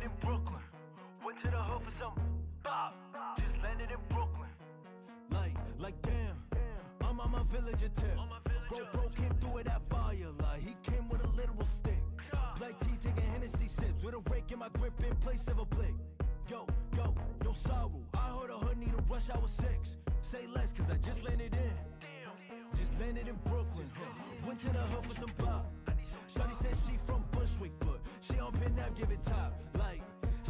in Brooklyn. Went to the hood for some bop. Just landed in Brooklyn. Like damn, I'm on my villager tip. Bro came through with that fire, like he came with a literal stick. Black tea taking Hennessy sips with a rake in my grip in place of a blick. Yo, sorrow. I heard a hood need a rush hour 6. Say less, cause I just landed in. Just landed in Brooklyn. Went to the hood for some pop. Shawty said she from Bushwick, but she on Penn Ave, give it top. Like,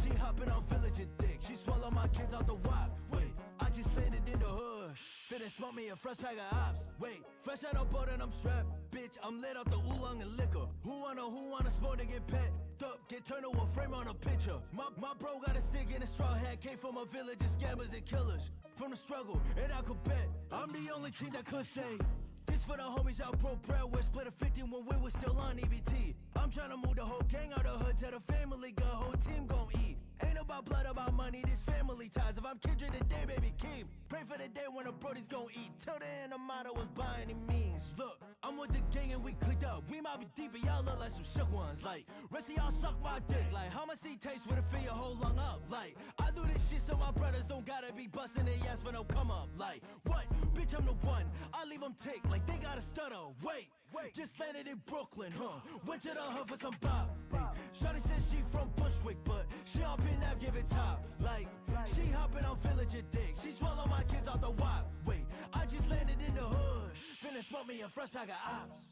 she hopping on villager dick. She swallow my kids out the wop. Wait, I just landed in the hood. Finna smoke me a fresh pack of ops. Wait, fresh out of boat and I'm strapped. Bitch, I'm lit out the oolong and liquor. Who wanna smoke to get pet? Up, get turned to a frame on a picture. My bro got a stick in a straw hat. Came from a village of scammers and killers. From the struggle, and I could bet I'm the only team that could say this for the homies out broke bread. We split a 50 when we was still on EBT. I'm tryna move the whole gang out the hood to the family. Good whole team gon' eat. Ain't about blood, about money, this family ties. If I'm Kendrick today, baby, keep. Pray for the day when the brodies gon' eat. Till the end, the motto was by any means. Look, I'm with the gang and we clicked up. We might be deep, but y'all look like some shook ones. Like, rest of y'all suck my dick. Like, how much seed taste with a finger whole lung up? Like, I do this shit so my brothers don't gotta be busting their ass for no come up. Like, what? Bitch, I'm the one. I leave them tick like they got a stutter. Wait, just landed in Brooklyn, huh? Went to the hood for some pop. Hey, shawty said she from Bushwick, but she on Penn Ave, give it top. Like, she hopping on villager dick. She swallow my kids out the wop. Wait, I just landed in the hood. Finna smoke me a fresh pack of ops.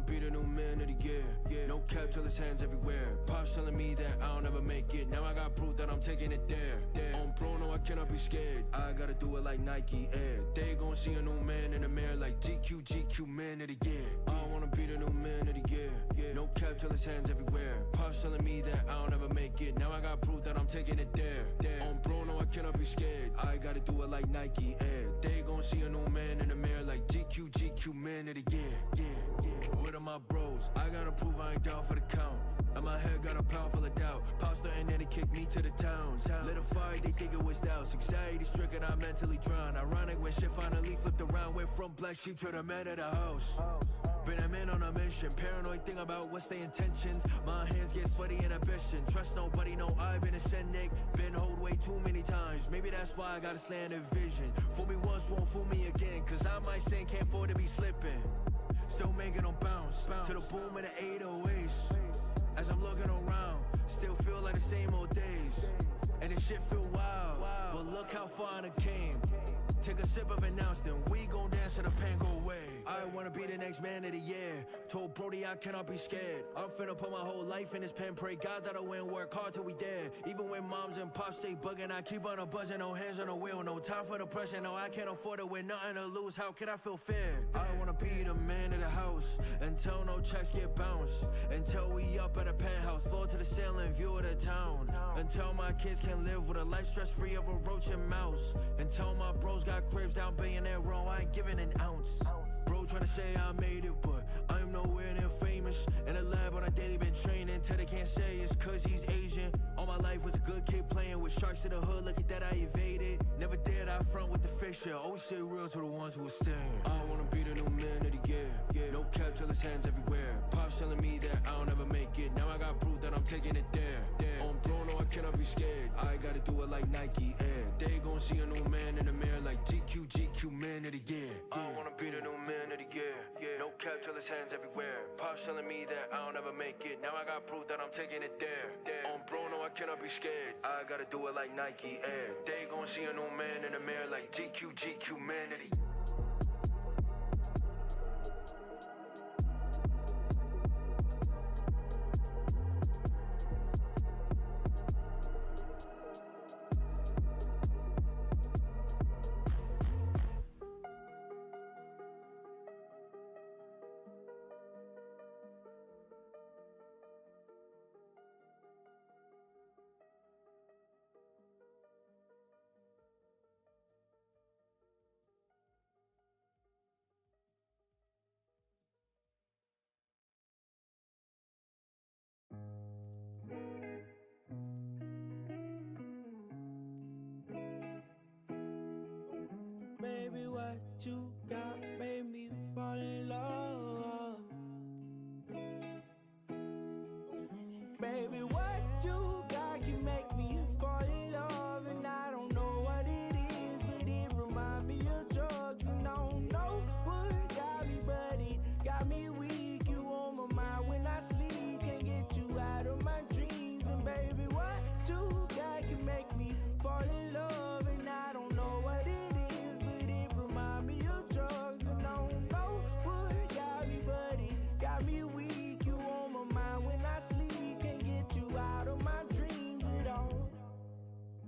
Be the new man of the year, yeah. No cap till his hands everywhere. Pops telling me that I'll never make it. Now I got proof that I'm taking it there. On pro, no, I cannot be scared. I gotta do it like Nike Air. They gon' see a new man in the mirror like GQ man of the year. I wanna be the new man of the year, yeah. No cap till his hands everywhere. Pops telling me that I'll never make it. Now I got proof that I'm taking it there. On pro, no, I cannot be scared. I gotta do it like Nike Air. They gon' see a new man in the mirror like GQ man of the year, yeah. With my bros, I gotta prove I ain't down for the count. And my head got a pound full of doubt. Pop starting and it kicked me to the town. Lit a fire, they think it was douse. Anxiety stricken, I mentally drowned. Ironic when shit finally flipped around. Went from black sheep to the man of the house. Been a man on a mission. Paranoid thing about what's their intentions. My hands get sweaty in ambition. Trust nobody, no, I've been a cynic. Been hold way too many times. Maybe that's why I got a slanted vision. Fool me once, won't fool me again. Cause I might sing, can't afford to be slipping. Still making them bounce to the boom of the 808s. As I'm looking around, still feel like the same old days. And this shit feel wild, but look how far I came. Take a sip of an ounce, then we gon' dance till the pain go away. I wanna be the next man of the year. Told Brody I cannot be scared. I'm finna put my whole life in this pen. Pray God that I win, work hard till we there. Even when moms and pops stay bugging, I keep on a buzzing. No hands on the wheel, no time for the pressure. No, I can't afford to win, nothing to lose. How can I feel fair? I wanna be the man of the house until no checks get bounced. Until we up at a penthouse, floor to the ceiling, view of the town. Until my kids can live with a life stress-free of a roach and mouse. Until my bros got cribs down Billionaire Row, I ain't giving an ounce. Bro tryna say I made it, but I am nowhere near famous. In the lab on a daily been training till they can't say it's cause he's Asian. All my life was a good kid playing with sharks to the hood, look at that I evaded. Never dared I front with the fake shit, always stay real to the ones who are staying. I wanna be the new man of the year, yeah. No cap till his hands everywhere. Pops telling me that I'll never make it. Now I got proof that I'm taking it there. On pro, no, I cannot be scared. I gotta do it like Nike Air. They gon' see a new man in the mirror like GQ man of the year. I wanna be the new man of the year, yeah. No cap till his hands everywhere. Pops telling me that I'll never make it. Now I got proof that I'm taking it there. On pro, no, I cannot be scared. I gotta do it like Nike Air. They gon' see a new man in the mirror like GQ man of the year. Baby, what you got made me fall in love. Baby, what you got can make me fall in love. And I don't know what it is, but it remind me of drugs. And I don't know what got me, but it got me weak. You on my mind when I sleep, can't get you out of my dreams. And baby, what you got can make me fall in love. And I don't know what it is, but it remind me of drugs. And I don't know what got me, but it got me weak. You on my mind when I sleep, can't get you out of my dreams at all.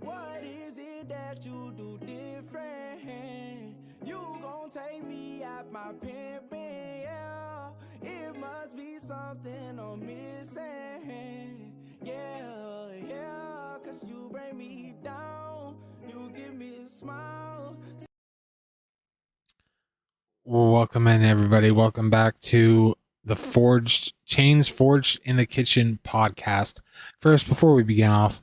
What is it that you do different? You gon' take me out my pimpin', yeah. It must be something I'm missing, yeah, yeah. Cause you bring me down, you give me a smile. Welcome in, everybody. Welcome back to the Chains Forged in the Kitchen podcast. First, before we begin off,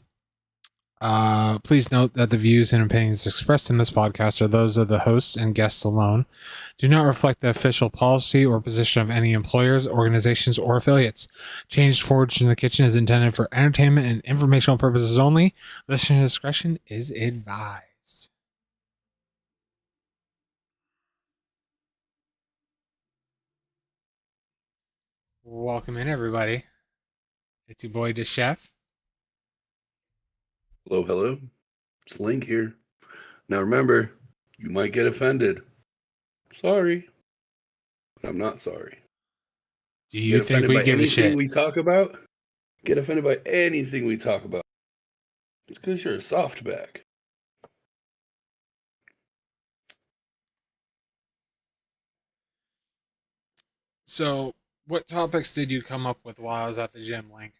please note that the views and opinions expressed in this podcast are those of the hosts and guests alone, do not reflect the official policy or position of any employers, organizations, or affiliates. Chains Forged in the Kitchen is intended for entertainment and informational purposes only. Listener discretion is advised. Welcome in, everybody. It's your boy, the chef. Hello, hello. It's Link here. Now remember, you might get offended. Sorry. But I'm not sorry. Do you think we give a shit? We talk about? Get offended by anything we talk about. It's because you're a softback. So, what topics did you come up with while I was at the gym, Link?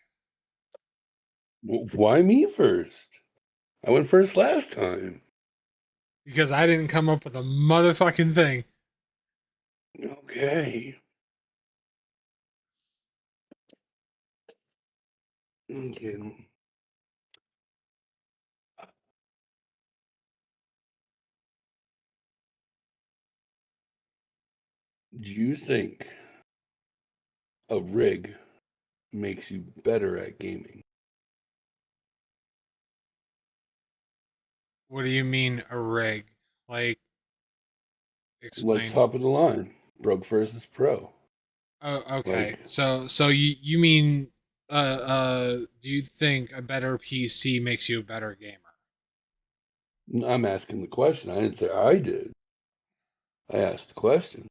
Why me first? I went first last time. Because I didn't come up with a motherfucking thing. Okay. Okay. Do you think a rig makes you better at gaming? What do you mean a rig? Like, explain. Like top of the line, broke versus pro. Oh, okay. Like, So you mean do you think a better PC makes you a better gamer? I'm asking the question. I didn't say I did. I asked the question.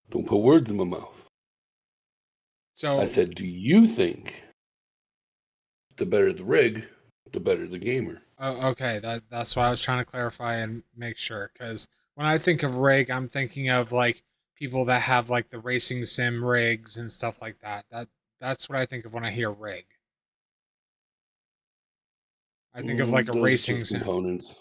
Don't put words in my mouth. So I said, do you think the better the rig, the better the gamer? okay, that's why I was trying to clarify and make sure, because when I think of rig, I'm thinking of like people that have like the racing sim rigs and stuff like that. That's what I think of when I hear rig. I think of like a Those racing just sim. Components.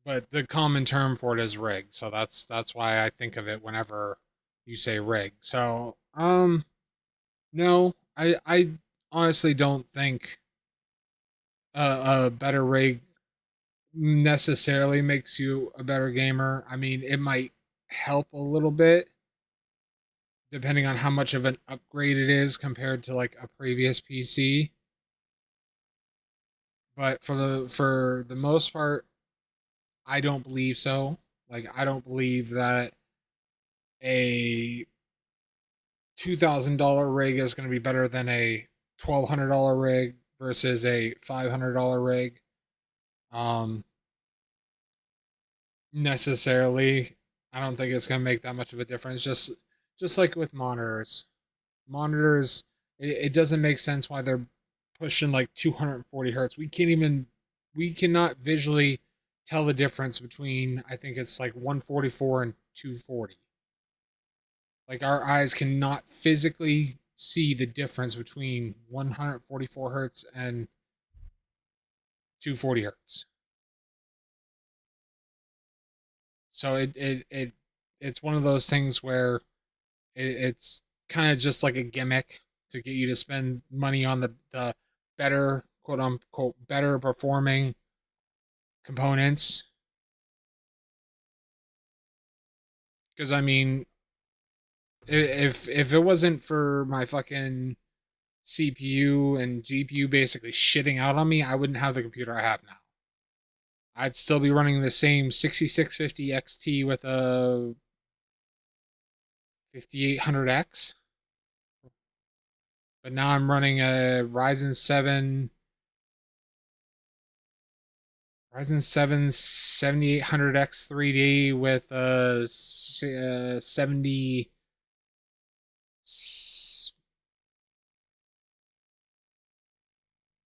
But the common term for it is rig, so that's why I think of it whenever you say rig. So, no, I honestly don't think a better rig necessarily makes you a better gamer. I mean, it might help a little bit depending on how much of an upgrade it is compared to like a previous PC. But for the most part, I don't believe so. Like, I don't believe that a $2,000 rig is going to be better than a $1,200 rig versus a $500 rig. Necessarily, I don't think it's going to make that much of a difference. Just like with monitors. Monitors, it doesn't make sense why they're pushing like 240 hertz. We cannot visually tell the difference between, I think it's like 144 and 240. Like, our eyes cannot physically see the difference between 144 hertz and 240 hertz. So it's one of those things where it's kind of just like a gimmick to get you to spend money on the better, quote unquote, better performing components. Because I mean, if it wasn't for my fucking CPU and GPU basically shitting out on me, I wouldn't have the computer I have now. I'd still be running the same 6650 XT with a 5800X. But now I'm running a Ryzen 7 7800X 3D with a 70.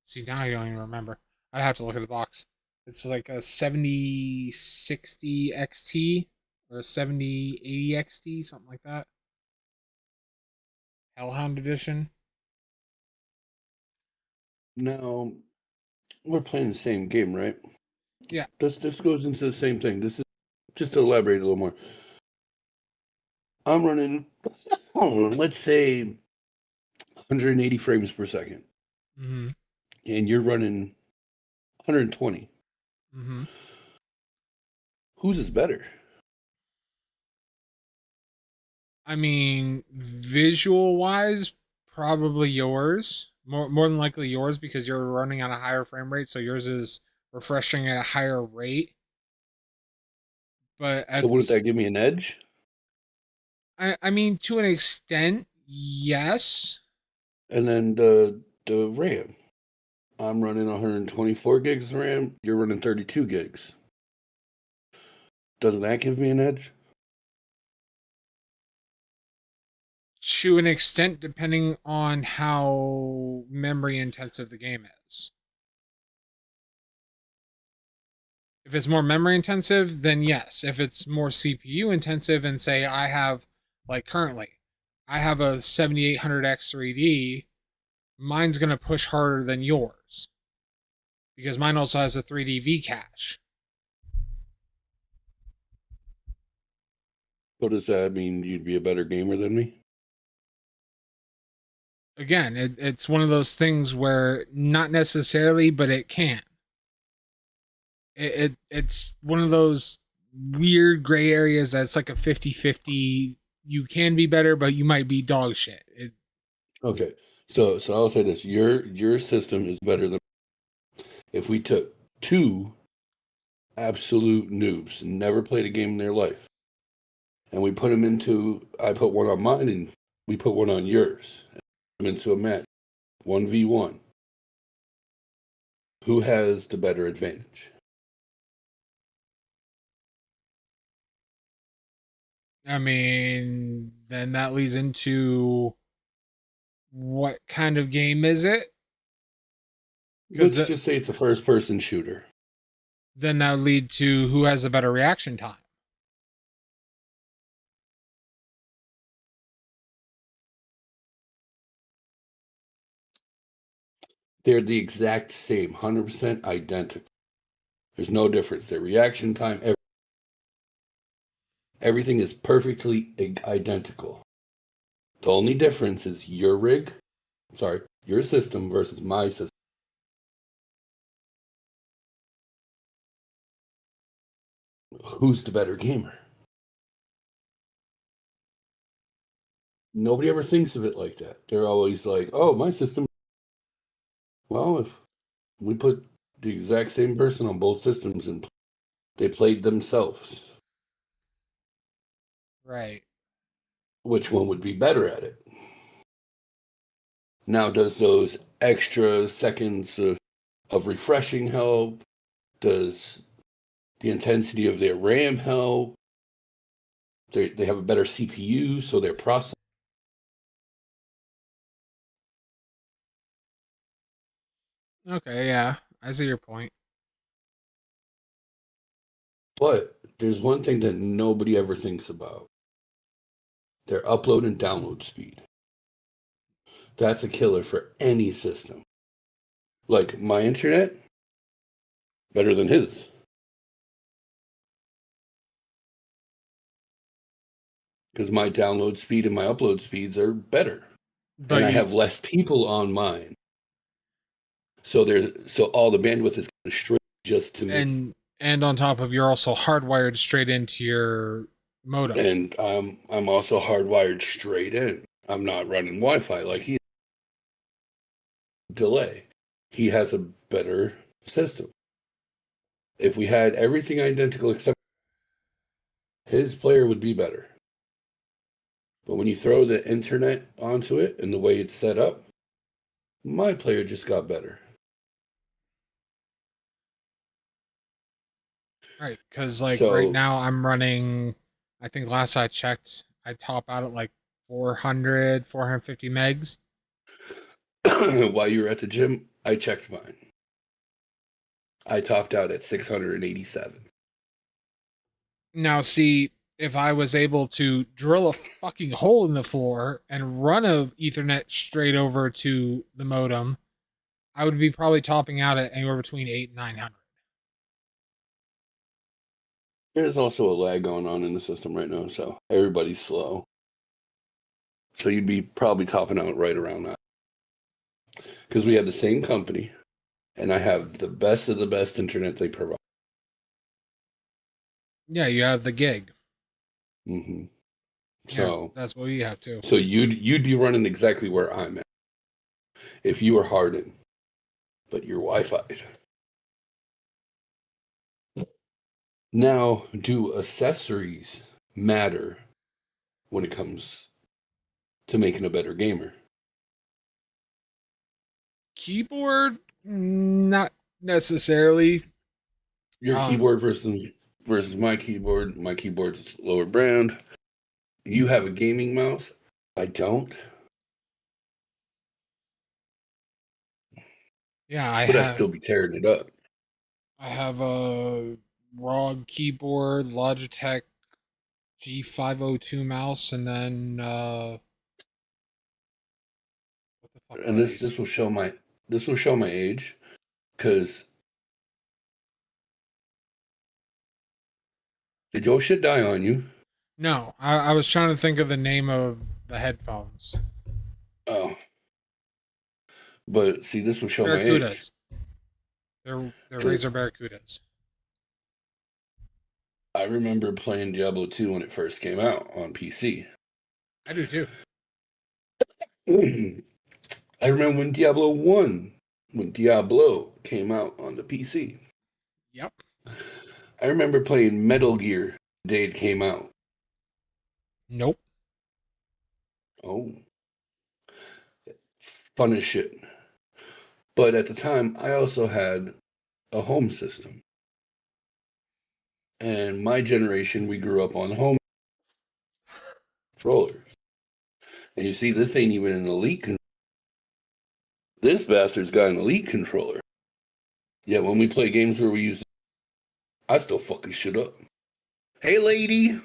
See, now I don't even remember. I'd have to look at the box. It's like a 7060 XT or a 7080 XT, something like that. Hellhound edition. Now, we're playing the same game, right? Yeah. This goes into the same thing. This is just to elaborate a little more. I'm running, let's say, 180 frames per second. Mm-hmm. And you're running 120. Mm-hmm. Whose is better? I mean, visual wise, probably yours. More than likely yours because you're running at a higher frame rate, so yours is refreshing at a higher rate. But So wouldn't that give me an edge? I mean, to an extent, yes. And then the RAM. I'm running 124 gigs of RAM. You're running 32 gigs. Doesn't that give me an edge? To an extent, depending on how memory intensive the game is. If it's more memory intensive, then yes. If it's more CPU intensive, and say I have, like currently, I have a 7800X 3D, mine's going to push harder than yours. Because mine also has a 3D V cache. So does that mean you'd be a better gamer than me? Again, it's one of those things where not necessarily, but it can. It's one of those weird gray areas that's like a 50-50. You can be better, but you might be dog shit. Okay. So I'll say this. Your system is better than if we took two absolute noobs, never played a game in their life, and we put them into, I put one on mine and we put one on yours, and put them into a match, 1v1. Who has the better advantage? I mean, then that leads into what kind of game is it? Let's just say it's a first-person shooter. Then that would lead to who has a better reaction time. They're the exact same, 100% identical. There's no difference. Their reaction time, everything is perfectly identical. The only difference is your system versus my system. Who's the better gamer? Nobody ever thinks of it like that. They're always like, oh, my system. Well, if we put the exact same person on both systems and they played themselves. Right. Which one would be better at it? Now, does those extra seconds of refreshing help? Does the intensity of their RAM help? They have a better CPU, so their processor. Okay, yeah. I see your point. But there's one thing that nobody ever thinks about. Their upload and download speed. That's a killer for any system. Like my internet, better than his. Because my download speed and my upload speeds are better. But I have less people on mine. So all the bandwidth is straight just to me. And on top of, you're also hardwired straight into your modem. And I'm also hardwired straight in. I'm not running Wi-Fi like he. Delay. He has a better system. If we had everything identical except his player would be better. But when you throw the internet onto it and the way it's set up, my player just got better. Right, because like So- right now I'm running, I think last I checked, I top out at like 400, 450 megs. While you were at the gym, I checked mine. I topped out at 687. Now, see, if I was able to drill a fucking hole in the floor and run a Ethernet straight over to the modem, I would be probably topping out at anywhere between 800 and 900. There's also a lag going on in the system right now, so everybody's slow. So you'd be probably topping out right around that. Because we have the same company, and I have the best of the best internet they provide. Yeah, you have the gig. Mm-hmm. Yeah, So that's what you have too. So you'd be running exactly where I'm at if you were hardened, but you're Wi-Fi'd. Now, do accessories matter when it comes to making a better gamer? Keyboard, not necessarily. Your keyboard versus my keyboard. My keyboard's lower brand. You have a gaming mouse. I don't. Yeah, I But I'd have. still be tearing it up. I have a ROG keyboard, Logitech G502 mouse, and then what the fuck? And this will show my age, because did your shit die on you? No, I was trying to think of the name of the headphones. Oh. But see, this will show my age. Barracudas. They're Razer Barracudas. I remember playing Diablo 2 when it first came out on PC. I do too. I remember when Diablo 1, when Diablo came out on the PC. Yep. I remember playing Metal Gear the day it came out. Nope. Oh. Fun as shit. But at the time, I also had a home system. And my generation, we grew up on home controllers. And you see, this ain't even an elite controller. This bastard's got an elite controller. Yet when we play games where we use, I still fucking shit up. Hey, lady!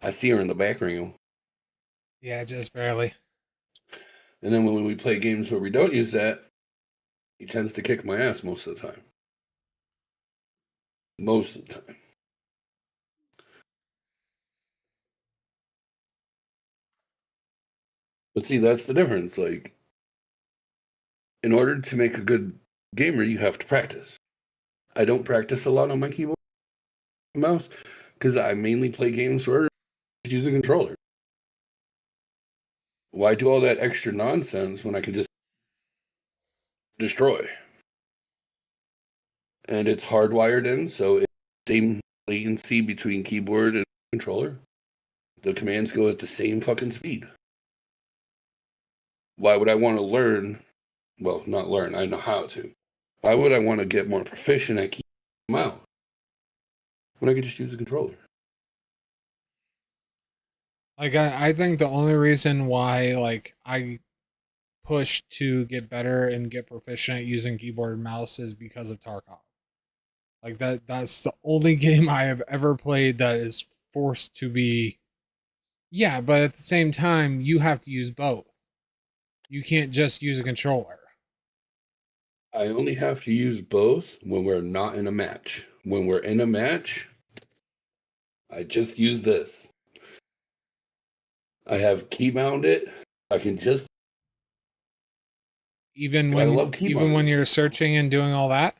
I see her in the background. Yeah, just barely. And then when we play games where we don't use that, he tends to kick my ass most of the time. Most of the time. But see, that's the difference. Like, in order to make a good gamer, you have to practice. I don't practice a lot on my keyboard and mouse because I mainly play games where I use a controller. Why do all that extra nonsense when I can just destroy? And it's hardwired in, so it's the same latency between keyboard and controller. The commands go at the same fucking speed. Why would I want to learn? Well, not learn, I know how to. Why would I want to get more proficient at keyboard and mouse when I could just use a controller? Like I think the only reason why like I push to get better and get proficient at using keyboard and mouse is because of Tarkov. Like that's the only game I have ever played that is forced to be. Yeah, but at the same time you have to use both. You can't just use a controller. I only have to use both when we're not in a match. When we're in a match, I just use this. I have keybound it. I can just Even I when love even when keyboards. you're searching and doing all that.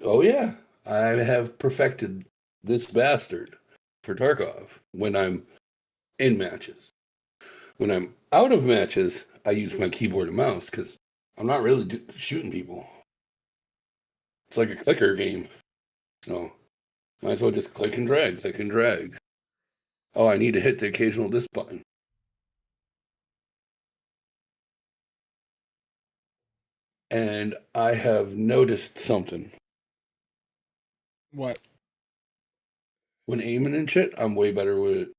Oh yeah. I have perfected this bastard for Tarkov when I'm in matches. When I'm out of matches, I use my keyboard and mouse because I'm not really shooting people. It's like a clicker game. So might as well just click and drag, click and drag. Oh, I need to hit the occasional this button. And I have noticed something. What? When aiming and shit, I'm way better with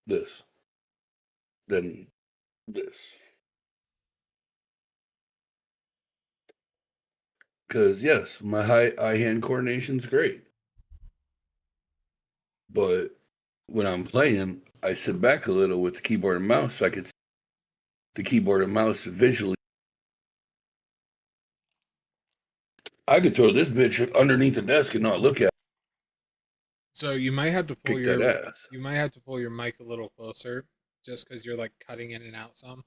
this than this. Because, yes, my eye-hand coordination's great. But when I'm playing, I sit back a little with the keyboard and mouse so I could see the keyboard and mouse visually. I could throw this bitch underneath the desk and not look at it. So you might have to pull Kick that ass. you might have to pull your mic a little closer, just because you're like cutting in and out some.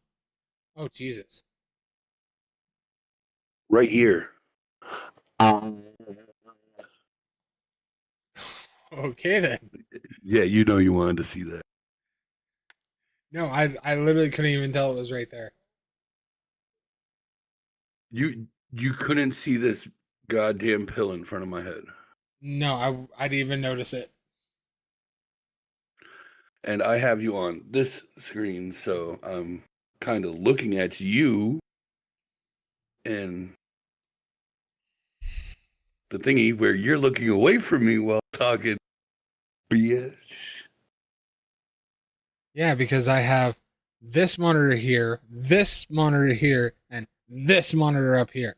Oh Jesus! Right here. Okay then. Yeah, you know you wanted to see that. No, I literally couldn't even tell it was right there. You couldn't see this goddamn pill in front of my head. No, I didn't even notice it. And I have you on this screen, so I'm kind of looking at you and the thingy where you're looking away from me while talking. Bitch. Yeah, because I have this monitor here, and this monitor up here.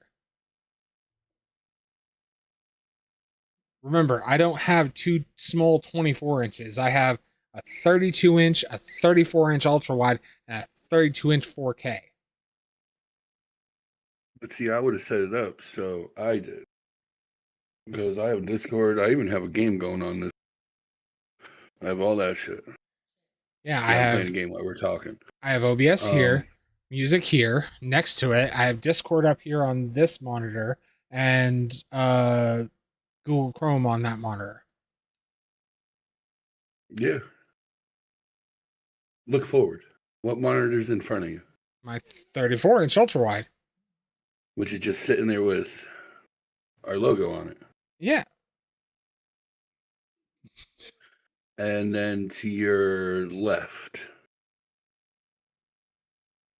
Remember, I don't have two small 24 inches. I have a 32 inch, a 34 inch ultra wide, and a 32 inch 4K. But see, I would have set it up, so I did. Because I have Discord. I even have a game going on this. I have all that shit. Yeah, I'm playing a game while we're talking. I have OBS here, music here next to it. I have Discord up here on this monitor, and Google Chrome on that monitor. Yeah. Look forward. What monitor's in front of you? My 34 inch ultra wide. Which is just sitting there with our logo on it. Yeah. And then to your left.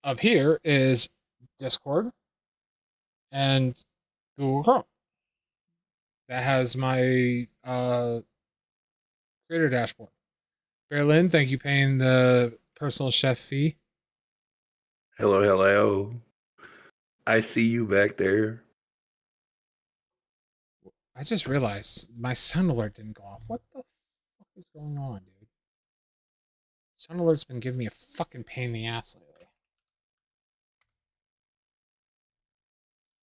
Up here is Discord and Google Chrome. That has my creator dashboard. Berlin, thank you paying the personal chef fee. Hello, hello. I see you back there. I just realized my sound alert didn't go off. What the fuck is going on, dude? Sound alert's been giving me a fucking pain in the ass lately.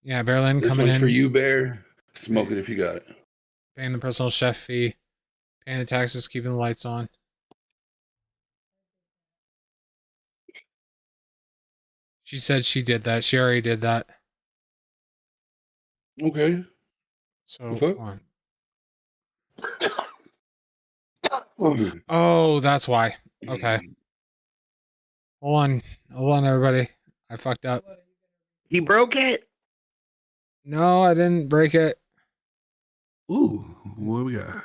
Yeah, Berlin This coming one's in. for you, Bear. Smoke it if you got it. Paying the personal chef fee. Paying the taxes, keeping the lights on. She said she did that. She already did that. Okay. So, Okay. come on. Oh, that's why. Okay. Hold on, everybody. I fucked up. He broke it. No, I didn't break it. Ooh, what do we got?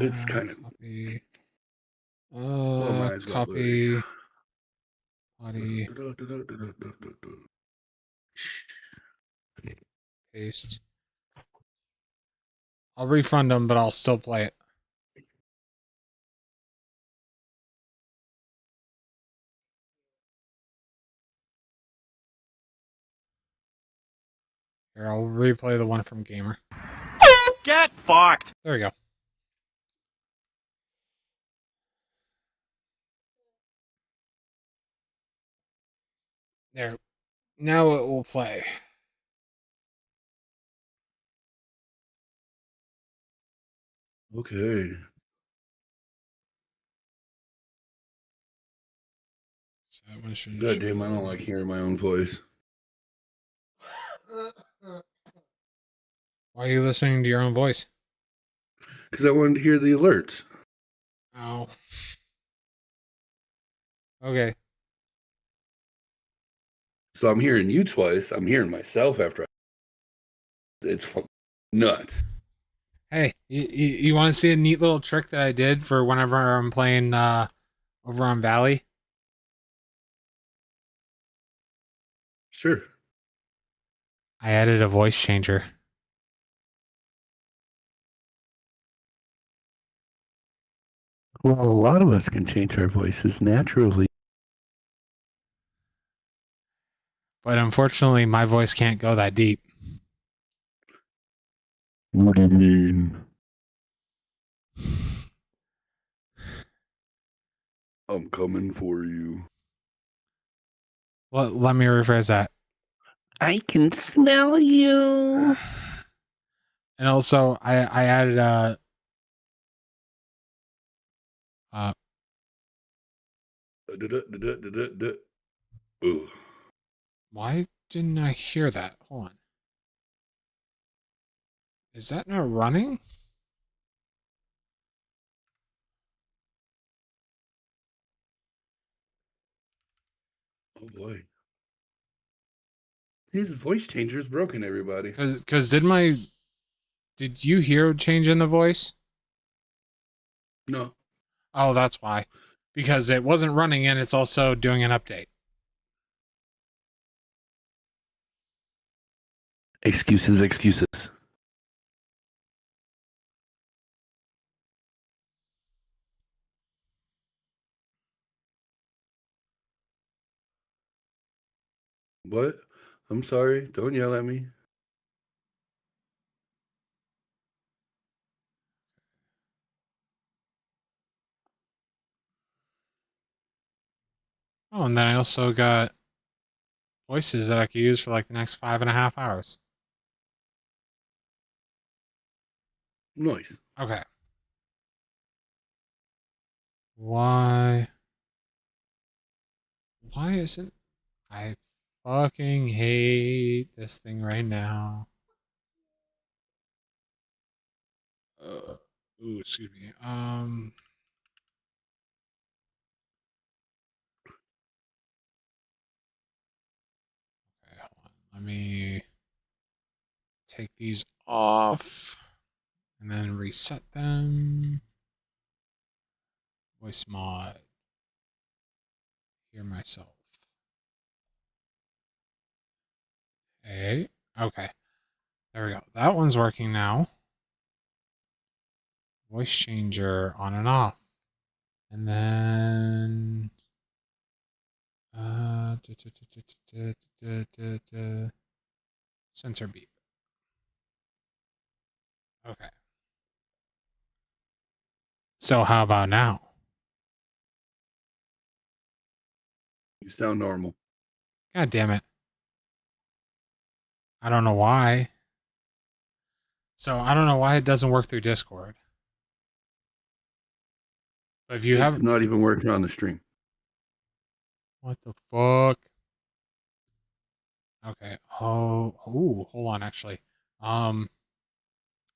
It's kind of copy. mine's got Copy. Body. Paste. I'll refund them, but I'll still play it. Here, I'll replay the one from Gamer. Get fucked! There we go. There. Now it will play. Okay. So that one should God damn, I don't like hearing my own voice. Why are you listening to your own voice? Because I wanted to hear the alerts. Oh. Okay. So I'm hearing you twice. I'm hearing myself after. It's fucking nuts. Hey, you want to see a neat little trick that I did for whenever I'm playing over on Valley? Sure. I added a voice changer. Well, a lot of us can change our voices naturally. But unfortunately, my voice can't go that deep. What do you mean? I'm coming for you. Well, let me rephrase that. I can smell you. And also, I added a. Ugh. Why didn't I hear that? Hold on. Is that not running? Oh boy. His voice changer is broken, everybody. Because did you hear a change in the voice? No. Oh, that's why. Because it wasn't running and it's also doing an update. Excuses. What? I'm sorry. Don't yell at me. Oh, and then I also got voices that I could use for like the next 5.5 hours. Nice. Okay. Why isn't I fucking hate this thing right now. Ooh, excuse me. Okay, hold on. Let me take these off and then reset them. Voice mod. Hear myself. Hey. Okay. There we go. That one's working now. Voice changer on and off. And then sensor beep. Okay. So how about now? You sound normal. God damn it. I don't know why. So I don't know why it doesn't work through Discord. But if you It's have not even working on the stream. what the fuck? Okay. Oh, hold on actually.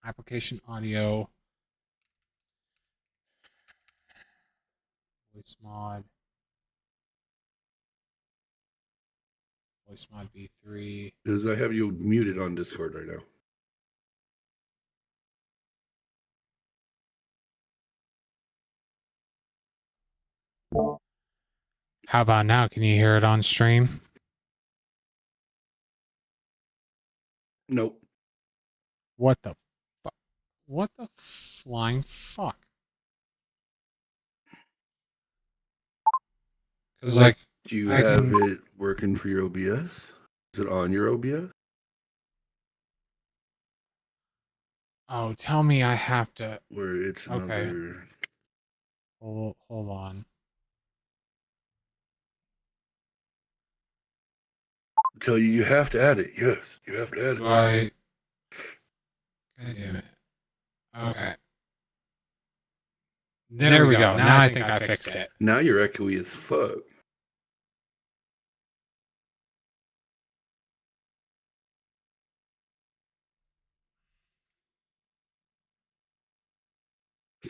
Application audio. Voice mod. Voice mod V3. Because I have you muted on Discord right now. How about now? Can you hear it on stream? Nope. What the fuck? What the flying fuck? Because like, do you I have can... it working for your OBS? Is it on your OBS? Oh, tell me I have to... Where it's another... Okay. Hold on. Tell you have to add it. Yes, you have to add it. Right. God damn it. Okay. There we go. Now I think I fixed it. Now you're echoey as fuck.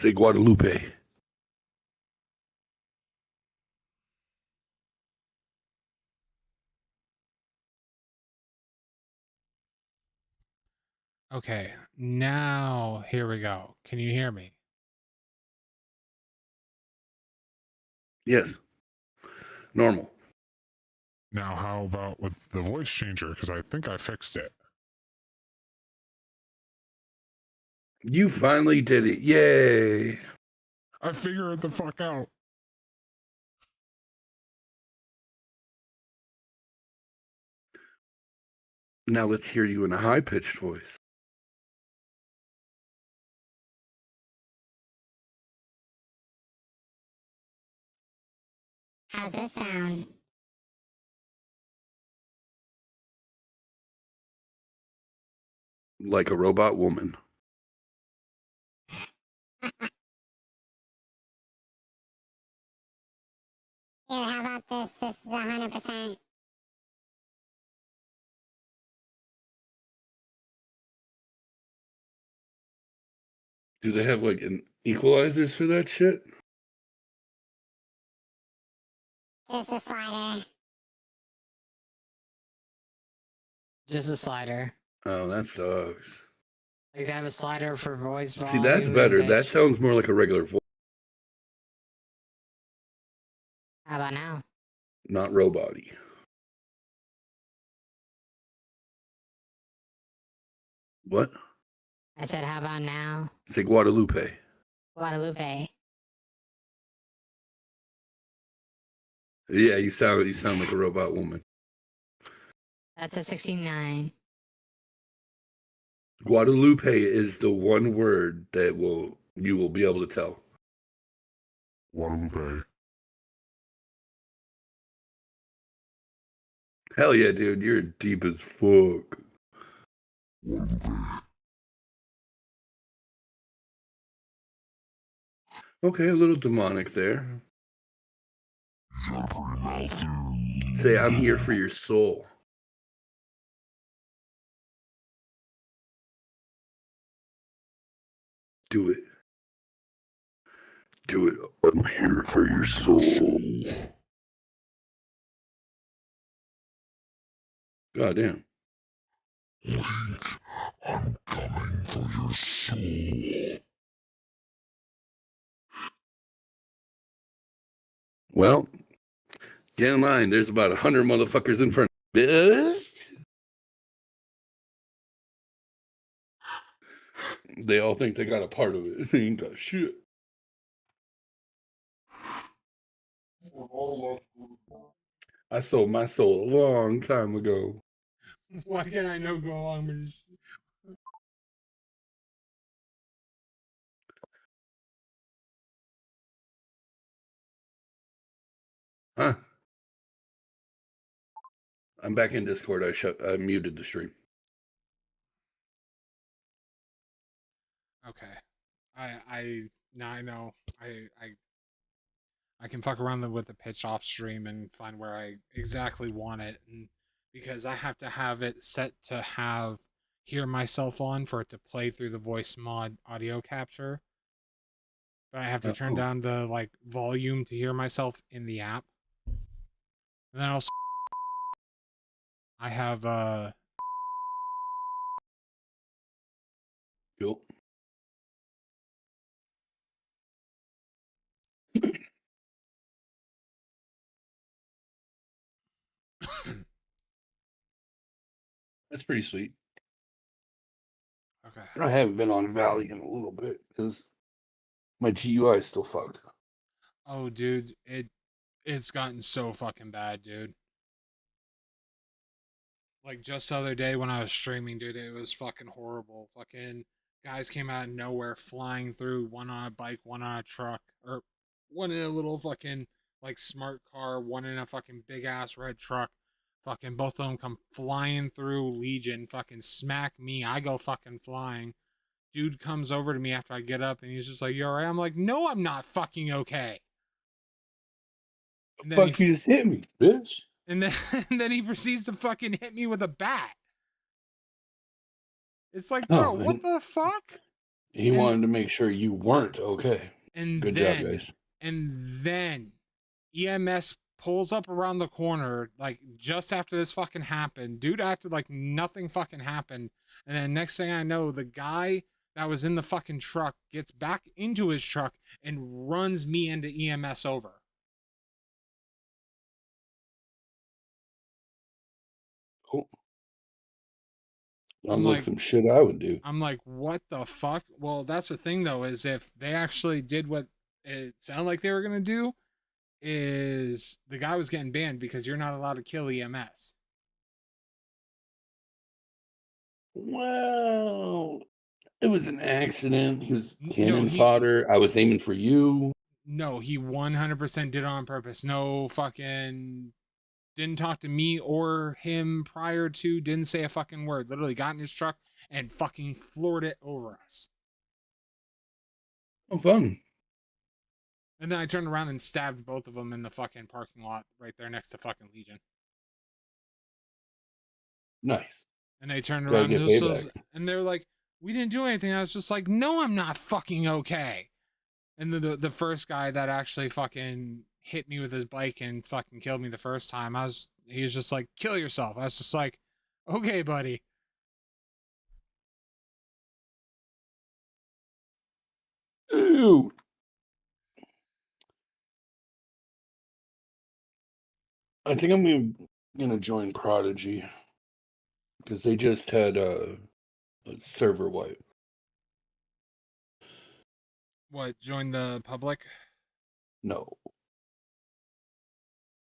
Say Guadalupe. Okay, now here we go. Can you hear me? Yes. Normal. Now, how about with the voice changer? Because I think I fixed it. You finally did it. Yay. I figured it the fuck out. Now let's hear you in a high-pitched voice. How's this sound? Like a robot woman. Here, how about this? This is 100%. Do they have like an equalizers for that shit? Just a slider. Just a slider. Oh, that sucks. Like they have a slider for voice See, volume. that's and better. That pitch. sounds more like a regular voice, How about now? not robot-y. What? I said, how about now? Say Guadalupe. Guadalupe. Yeah, you sound like a robot woman. That's a 69. Guadalupe is the one word that you will be able to tell. Guadalupe. Hell yeah, dude, you're deep as fuck. Okay, a little demonic there. Say, I'm here for your soul. Do it. Do it. I'm here for your soul. God damn. I'm coming for your soul. Well, get in line. There's about 100 motherfuckers in front of this. They all think they got a part of it. They ain't got shit. I sold my soul a long time ago. Why can't I know go along with this? Huh? I'm back in Discord. I muted the stream. Okay. Now I know. I can fuck around with the pitch off stream and find where I exactly want it, and because I have to have it set to hear myself on for it to play through the voice mod audio capture. But I have to turn down the like volume to hear myself in the app. And then also I have Cool. That's pretty sweet. okay. I haven't been on Valley in a little bit because my GUI is still fucked. Oh dude, it's gotten so fucking bad, dude. Like just the other day when I was streaming, dude, it was fucking horrible. Fucking guys came out of nowhere flying through, one on a bike, one on a truck, or one in a little fucking like smart car, one in a fucking big ass red truck. Fucking both of them come flying through Legion, fucking smack me. I go fucking flying. Dude comes over to me after I get up and he's just like, "You alright?" I'm like, "No, I'm not fucking okay." And then Fuck, you just hit me, bitch. and then he proceeds to fucking hit me with a bat. It's like, bro, Oh, man. what the fuck? He And- wanted to make sure you weren't okay. And Good then, job, guys. And then EMS pulls up around the corner, like just after this fucking happened. Dude acted like nothing fucking happened. And then next thing I know, the guy that was in the fucking truck gets back into his truck and runs me into EMS over. Cool. I'm Sounds like like- some shit I would do. I'm like, what the fuck? Well, that's the thing though, is if they actually did what it sounded like they were gonna do, is the guy was getting banned because you're not allowed to kill EMS. Well, it was an accident. He was No, cannon he- fodder. I was aiming for you. No, he 100% did it on purpose. No fucking didn't talk to me or him prior to, didn't say a fucking word. Literally got in his truck and fucking floored it over us. Oh, fun. And then I turned around and stabbed both of them in the fucking parking lot right there next to fucking Legion. Nice. And they turned Gotta around get and, payback. and they're like, we didn't do anything. I was just like, no, I'm not fucking okay. And the first guy that actually fucking hit me with his bike and fucking killed me the first time, he was just like, kill yourself. I was just like, okay, buddy. Ew. I think I'm gonna join Prodigy because they just had a server wipe. What, join the public? No.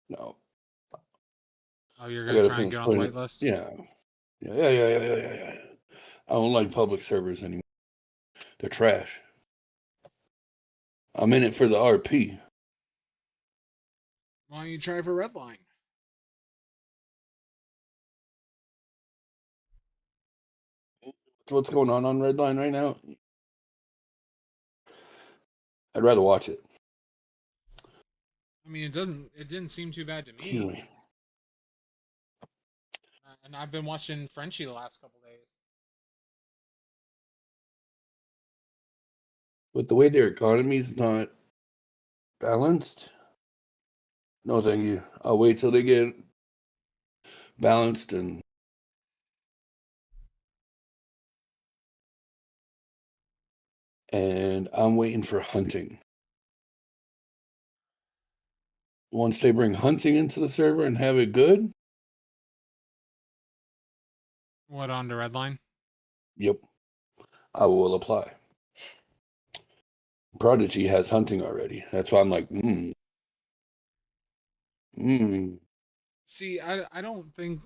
No. Oh, you're I gonna gotta try and finish get on the playing wait list? Yeah. Yeah. I don't like public servers anymore. They're trash. I'm in it for the RP. Why don't you try for Redline? What's going on Redline right now? I'd rather watch it. I mean, it didn't seem too bad to Excuse me. me. And I've been watching Frenchie the last couple days. But the way their economy's not balanced, no thank you. I'll wait till they get balanced and I'm waiting for hunting. Once they bring hunting into the server and have it good, What, on to Redline? yep, I will apply. Prodigy has hunting already. That's why I'm like, See, I don't think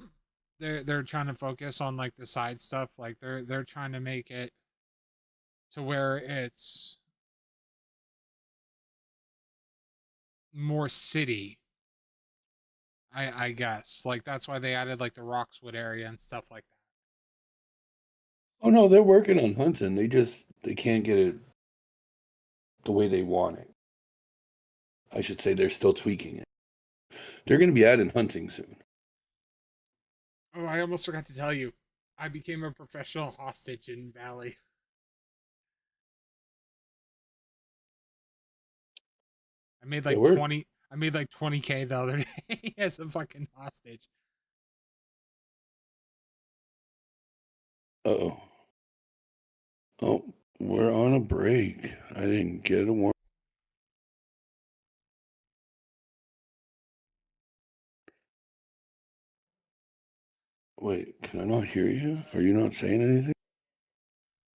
they're trying to focus on like the side stuff. Like they're trying to make it to where it's more city. I guess. Like that's why they added like the Roxwood area and stuff like that. Oh no, they're working on hunting. They can't get it the way they want it. I should say they're still tweaking it. They're going to be adding hunting soon. Oh, I almost forgot to tell you. I became a professional hostage in Valley. I made like It worked. 20 I made like 20K the other day as a fucking hostage. Uh-oh. Oh, we're on a break. I didn't get a warning. Wait, can I not hear you? Are you not saying anything?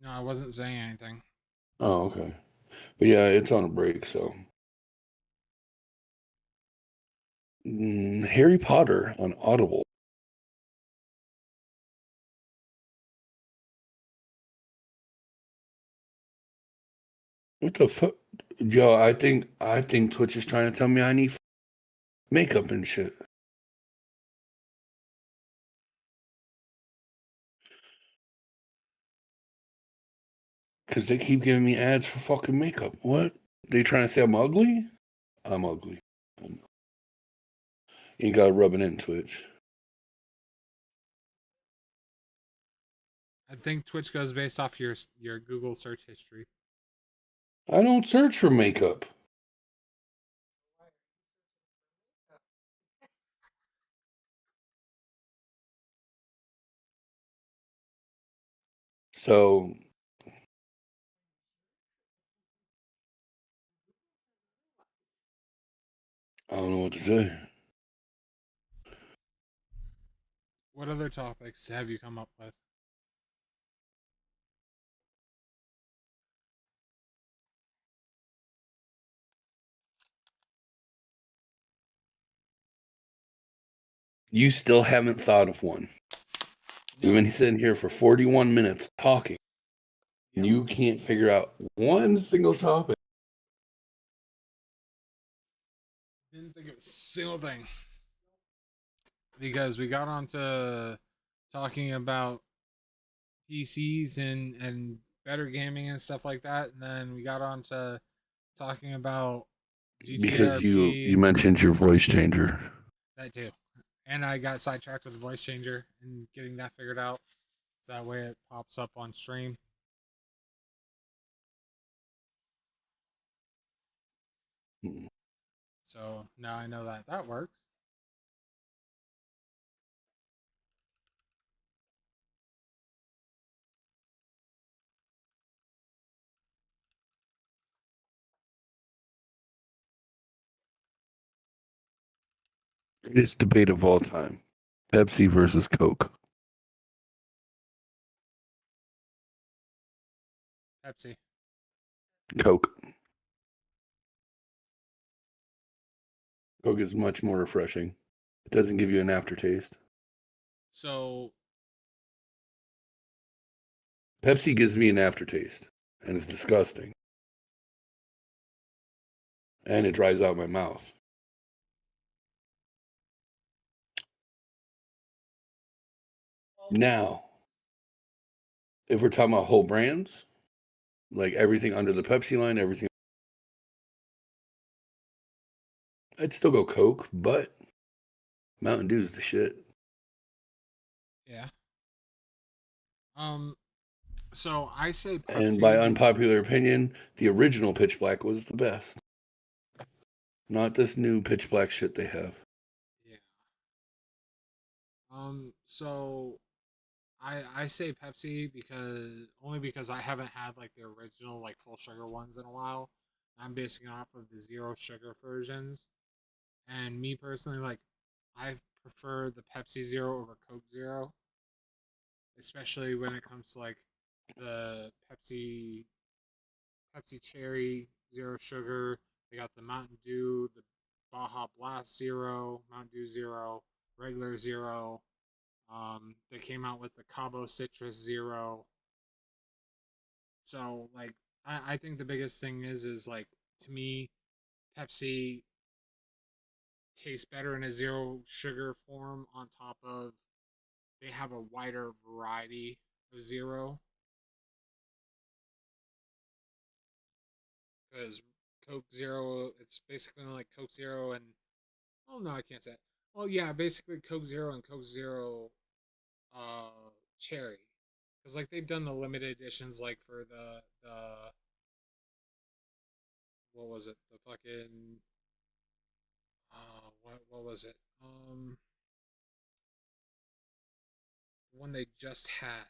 No, I wasn't saying anything. Oh, okay. But yeah, it's on a break, so. Harry Potter on Audible. What the fuck? Joe, I think Twitch is trying to tell me I need makeup and shit. Because they keep giving me ads for fucking makeup. What? They trying to say I'm ugly? I'm ugly. You ain't got to rub it in, Twitch. I think Twitch goes based off your Google search history. I don't search for makeup. So I don't know what to say. What other topics have you come up with? You still haven't thought of one. We've been sitting here for 41 minutes talking, and you can't figure out one single topic. Didn't think of a single thing. Because we got onto talking about PCs and better gaming and stuff like that, and then we got on to talking about Because you GTRP, mentioned your voice changer. that too, and I got sidetracked with the voice changer and getting that figured out, so that way it pops up on stream. So now I know that works. Greatest debate of all time: Pepsi versus Coke. Pepsi. Coke. Coke is much more refreshing. It doesn't give you an aftertaste. So Pepsi gives me an aftertaste, and it's disgusting. And it dries out my mouth. Now, if we're talking about whole brands, like everything under the Pepsi line, everything, I'd still go Coke, but Mountain Dew is the shit. yeah. So I say Pepsi. And by unpopular opinion, the original Pitch Black was the best. Not this new Pitch Black shit they have. Yeah. So I say Pepsi because I haven't had like the original like full sugar ones in a while. I'm basing it off of the zero sugar versions. And me personally, like I prefer the Pepsi Zero over Coke Zero. Especially when it comes to like the Pepsi Cherry Zero Sugar. They got the Mountain Dew, the Baja Blast Zero, Mountain Dew Zero, regular Zero. They came out with the Cabo Citrus Zero. So like I think the biggest thing is like to me, Pepsi tastes better in a zero sugar form on top of they have a wider variety of zero. Because Coke Zero, it's basically like Coke Zero and oh no, I can't say it. Well, yeah, basically Coke Zero and Coke Zero Cherry, because like they've done the limited editions like for the what was it, the fucking what was it, the one they just had,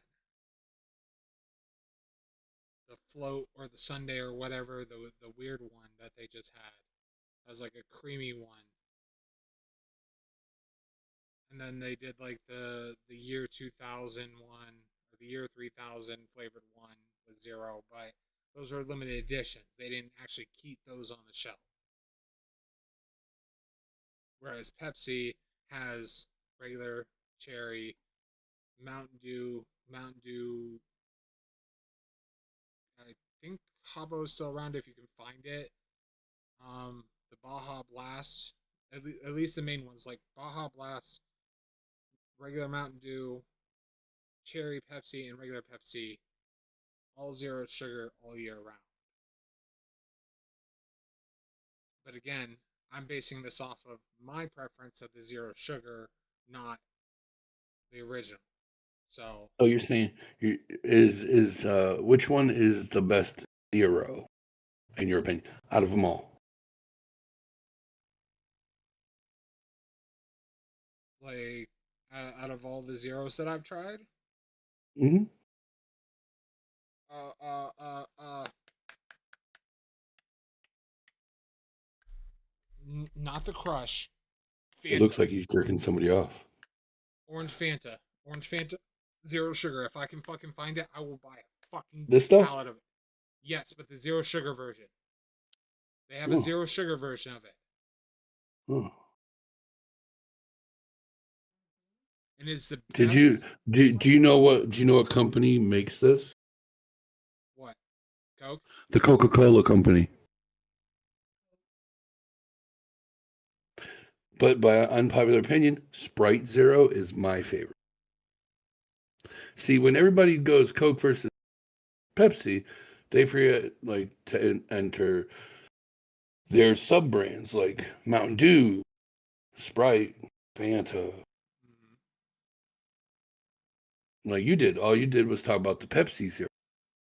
the float or the Sunday or whatever, the weird one that they just had. It was like a creamy one. And then they did like the year 2000 one or the year 3000 flavored one with zero, but those are limited editions. They didn't actually keep those on the shelf. Whereas Pepsi has regular cherry, Mountain Dew, I think Cabo's still around if you can find it. The Baja Blast, at least the main ones like Baja Blast, regular Mountain Dew, cherry Pepsi, and regular Pepsi, all zero sugar all year round. But again, I'm basing this off of my preference of the zero sugar, not the original. So Oh, you're saying is which one is the best zero in your opinion out of them all? like out of all the zeros that I've tried, Hmm. uh, uh, uh, uh, not the Crush, It Fanta, looks like he's jerking somebody off. Orange Fanta, zero sugar. If I can fucking find it, I will buy a fucking This stuff? pallet of it. Yes, but the zero sugar version. They have a Oh. zero sugar version of it, Oh. and it's the Did best. you do you know what company makes this? What? Coke? The Coca-Cola company. But by unpopular opinion, Sprite Zero is my favorite. See, when everybody goes Coke versus Pepsi, they forget like to enter their sub brands like Mountain Dew, Sprite, Fanta. Like you did, all you did was talk about the Pepsi Zero.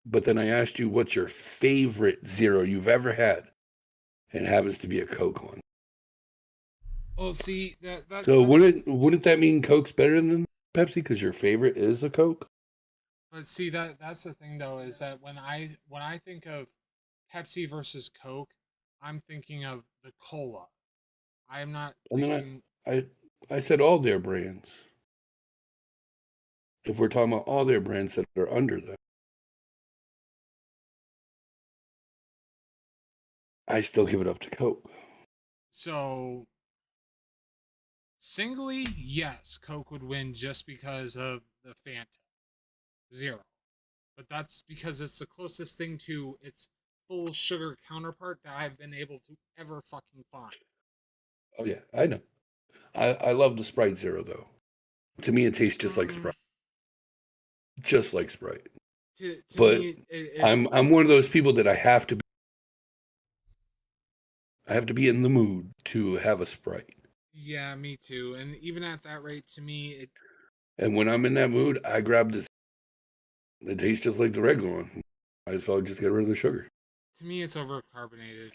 But then I asked you what's your favorite zero you've ever had, and it happens to be a Coke one. Oh, see that. So that's- wouldn't that mean Coke's better than Pepsi because your favorite is a Coke? But see that's the thing though, is that when I think of Pepsi versus Coke, I'm thinking of the cola. I am not And thinking. then I said all their brands. If we're talking about all their brands that are under them, I still give it up to Coke. So singly, yes, Coke would win just because of the Fanta Zero. But that's because it's the closest thing to its full sugar counterpart that I've been able to ever fucking find. Oh yeah, I know. I love the Sprite Zero though. To me, it tastes just like Sprite, just like Sprite. To But me, I'm one of those people that I have to be in the mood to have a Sprite. yeah, me too. And even at that rate, to me, it And when I'm in that mood, I grab this. It tastes just like the regular one. Might as well just get rid of the sugar. to me it's overcarbonated.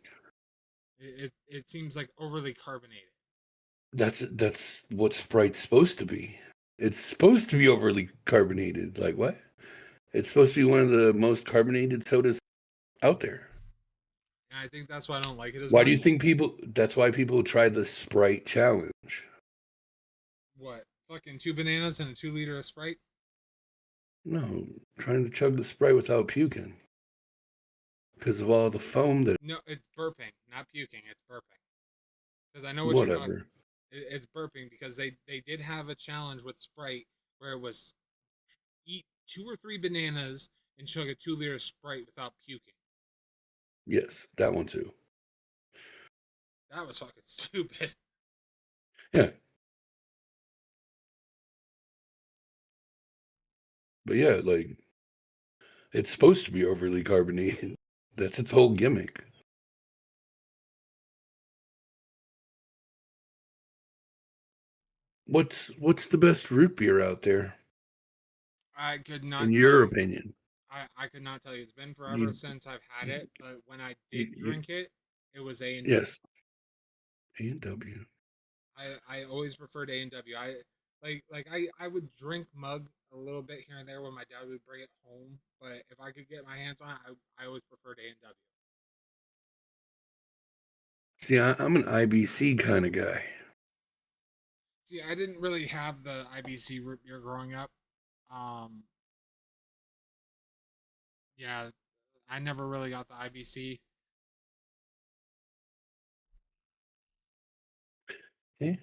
It seems like overly carbonated. That's what Sprite's supposed to be. It's supposed to be overly carbonated. Like what? It's supposed to be one of the most carbonated sodas out there. And I think that's why I don't like it as Why much. do you think people? That's why people try the Sprite challenge. What? Fucking 2 bananas and a 2 liter of Sprite? No, trying to chug the Sprite without puking because of all the foam that. No, it's burping, not puking. It's burping. Because I know what you're talking. Whatever. It's burping because they did have a challenge with Sprite where it was eat 2 or 3 bananas and chug a 2 liter Sprite without puking. Yes, that one too. That was fucking stupid. Yeah. But yeah, like it's supposed to be overly carbonated. That's its whole gimmick. What's the best root beer out there, I could not. in tell your you- opinion? I could not tell you. It's been forever You- since I've had it, but when I did you- drink it, it was A and Yes. A&W. I always preferred A&W. I would drink mug a little bit here and there when my dad would bring it home, but if I could get my hands on it, I always preferred A&W. See, I'm an IBC kind of guy. See, I didn't really have the IBC root beer growing up. Yeah, I never really got the IBC. Okay.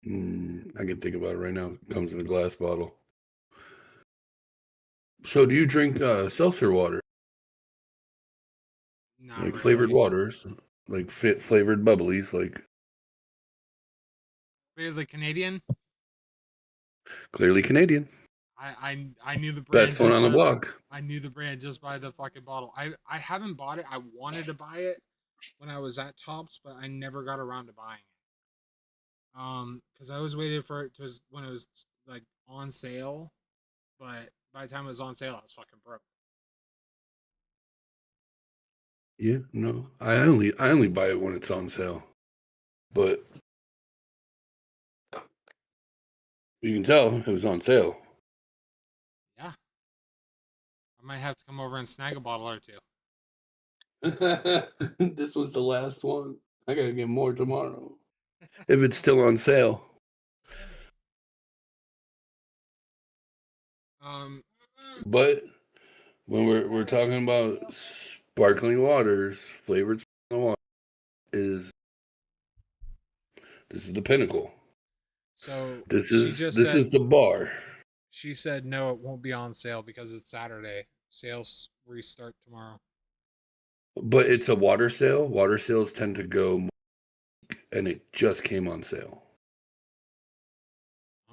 I can think about it right now. It comes in a glass bottle. So, do you drink seltzer water, Not like really. flavored waters, like flavored bubblies, like Clearly Canadian. clearly Canadian, I knew the brand. best one just on the by block? I knew the brand just by the fucking bottle. I haven't bought it. I wanted to buy it when I was at Tops, but I never got around to buying it. Because I was waiting for it to when it was like on sale, but by the time it was on sale, I was fucking broke. Yeah, no, I only buy it when it's on sale, but you can tell it was on sale. Yeah, I might have to come over and snag a bottle or two. This was the last one. I gotta get more tomorrow if it's still on sale. Um, But when we're talking about sparkling waters, flavored sparkling water, is this is the pinnacle. so This she is just this said is the bar. she said no, it won't be on sale because it's Saturday. Sales restart tomorrow. But it's a water sale. Water sales tend to go, and it just came on sale.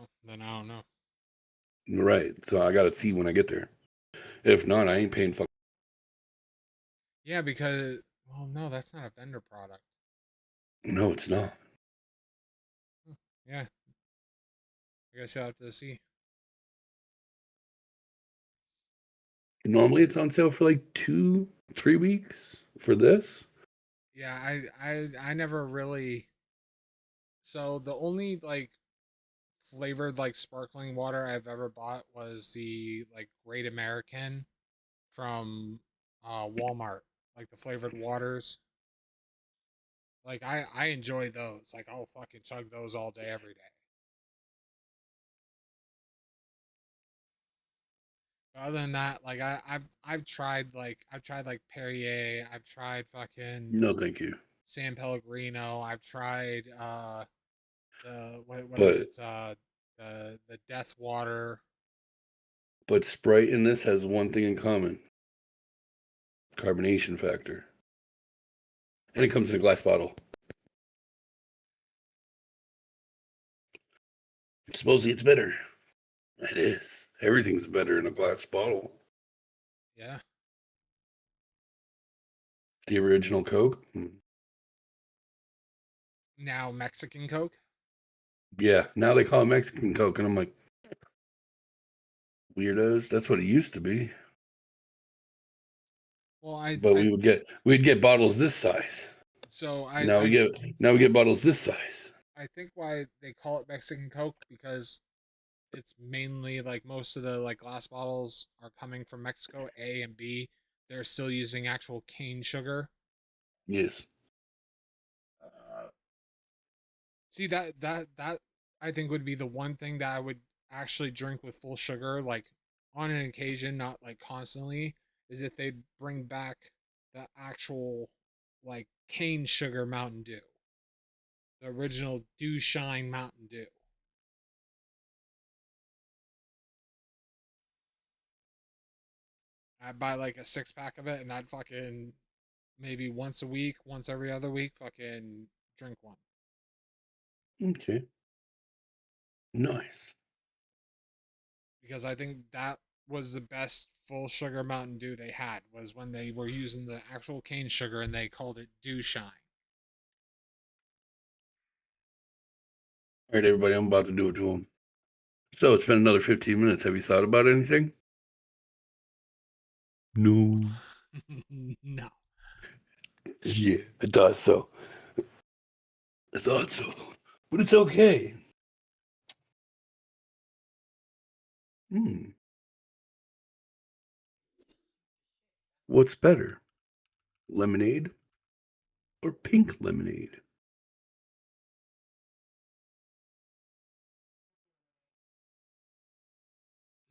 Oh, then I don't know. Right. So I gotta see when I get there. If not, I ain't paying fuck. Yeah, because well, no, that's not a vendor product. No, it's not. Yeah, I guess you'll have to see. Normally it's on sale for like 2-3 weeks for this. Yeah, I never really. So the only like flavored like sparkling water I've ever bought was the like Great American from Walmart, like the flavored waters. Like I enjoy those. Like I'll fucking chug those all day every day. But other than that, like I've tried like Perrier, I've tried fucking No, thank you. San Pellegrino, I've tried the what is But it? The Death Water. Sprite in this has one thing in common: carbonation factor, and it comes in a glass bottle. Supposedly it's better. It is. Everything's better in a glass bottle. Yeah. The original Coke. Now Mexican Coke. Yeah, now they call it Mexican Coke, and I'm like, weirdos. That's what it used to be. Well, But we'd get bottles this size. so Now we get bottles this size. I think why they call it Mexican Coke because it's mainly like most of the like glass bottles are coming from Mexico, A and B. They're still using actual cane sugar. Yes. See that I think would be the one thing that I would actually drink with full sugar, like on an occasion, not like constantly, is if they'd bring back the actual like cane sugar Mountain Dew. The original Dew Shine Mountain Dew. I'd buy like a 6 pack of it and I'd fucking maybe once a week, once every other week, fucking drink one. Okay. Nice. Because I think that was the best full sugar Mountain Dew they had was when they were using the actual cane sugar and they called it Dew Shine. All right, everybody, I'm about to do it to him. So it's been another 15 minutes. Have you thought about anything? No. No. Yeah, I thought so. I thought so. But it's okay. What's better? Lemonade or pink lemonade?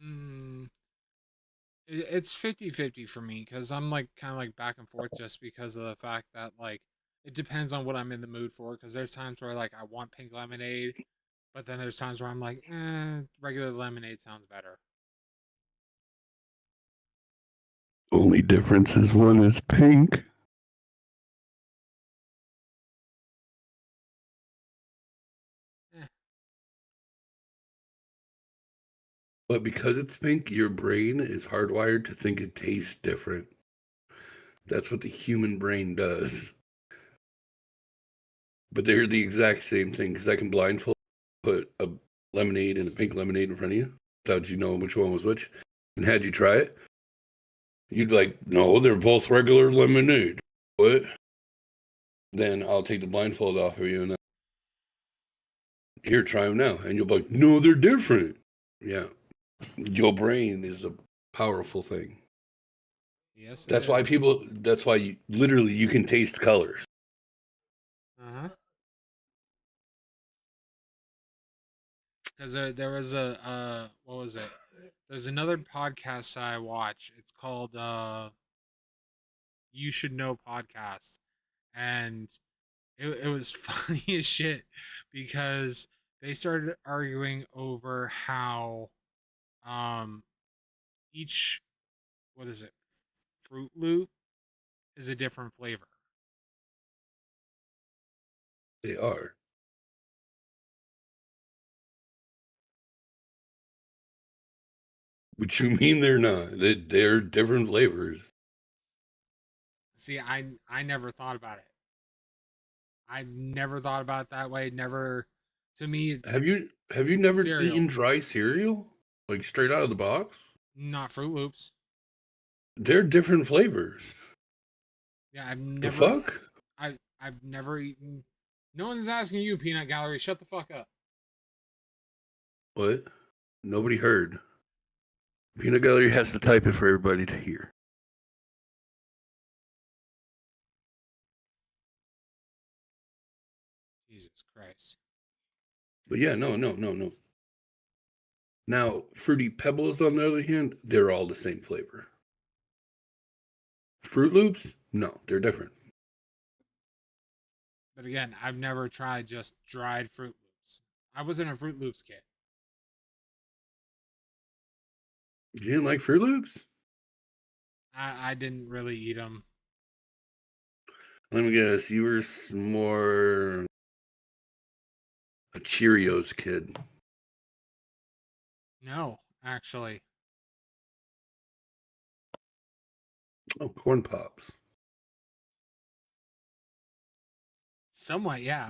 Mm, it's 50-50 for me because I'm like kind of like back and forth just because of the fact that like it depends on what I'm in the mood for because there's times where like I want pink lemonade, but then there's times where I'm like, regular lemonade sounds better. Only difference is one is pink. Eh. But because it's pink, your brain is hardwired to think it tastes different. That's what the human brain does. but they're the exact same thing because I can blindfold, put a lemonade and a pink lemonade in front of you without you knowing which one was which. And had you try it, you'd be like, no, they're both regular lemonade. What? Then I'll take the blindfold off of you and here, try them now. And you'll be like, no, they're different. Yeah. Your brain is a powerful thing. Yes. That's why you can taste colors. Uh-huh. Because there was what was it? There's another podcast I watch. It's called You Should Know Podcast. And it was funny as shit because they started arguing over how each, what is it, Fruit Loop is a different flavor. They are. What you mean they're not? They're different flavors. See, I never thought about it. I never thought about it that way. Never. To me, Have you never cereal. eaten dry cereal? Like straight out of the box? Not Fruit Loops. They're different flavors. Yeah, I've The never. fuck? I've never eaten. No one's asking you, Peanut Gallery. Shut the fuck up. What? Nobody heard. Peanut Gallery has to type it for everybody to hear. Jesus Christ. But yeah, no. Now, Fruity Pebbles, on the other hand, they're all the same flavor. Fruit Loops? No, they're different. But again, I've never tried just dried Fruit Loops. I wasn't a Fruit Loops kid. You didn't like Fruit Loops? I didn't really eat them. Let me guess, you were more a Cheerios kid. No, actually. Oh, Corn Pops. Somewhat, yeah.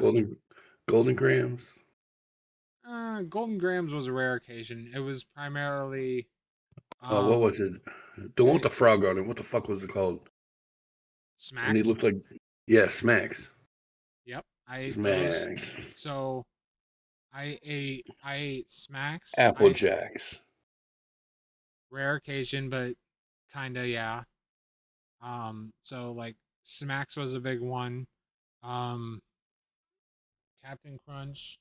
Golden Grams. Golden Grams was a rare occasion. It was primarily. What was it? The one with the frog on it. What the fuck was it called? Smacks. And they looked like, yeah, Smacks. Yep, I ate Smacks. those. So, I ate Smacks. Apple Jacks. Rare occasion, but kinda, yeah. So like Smacks was a big one. Captain Crunch.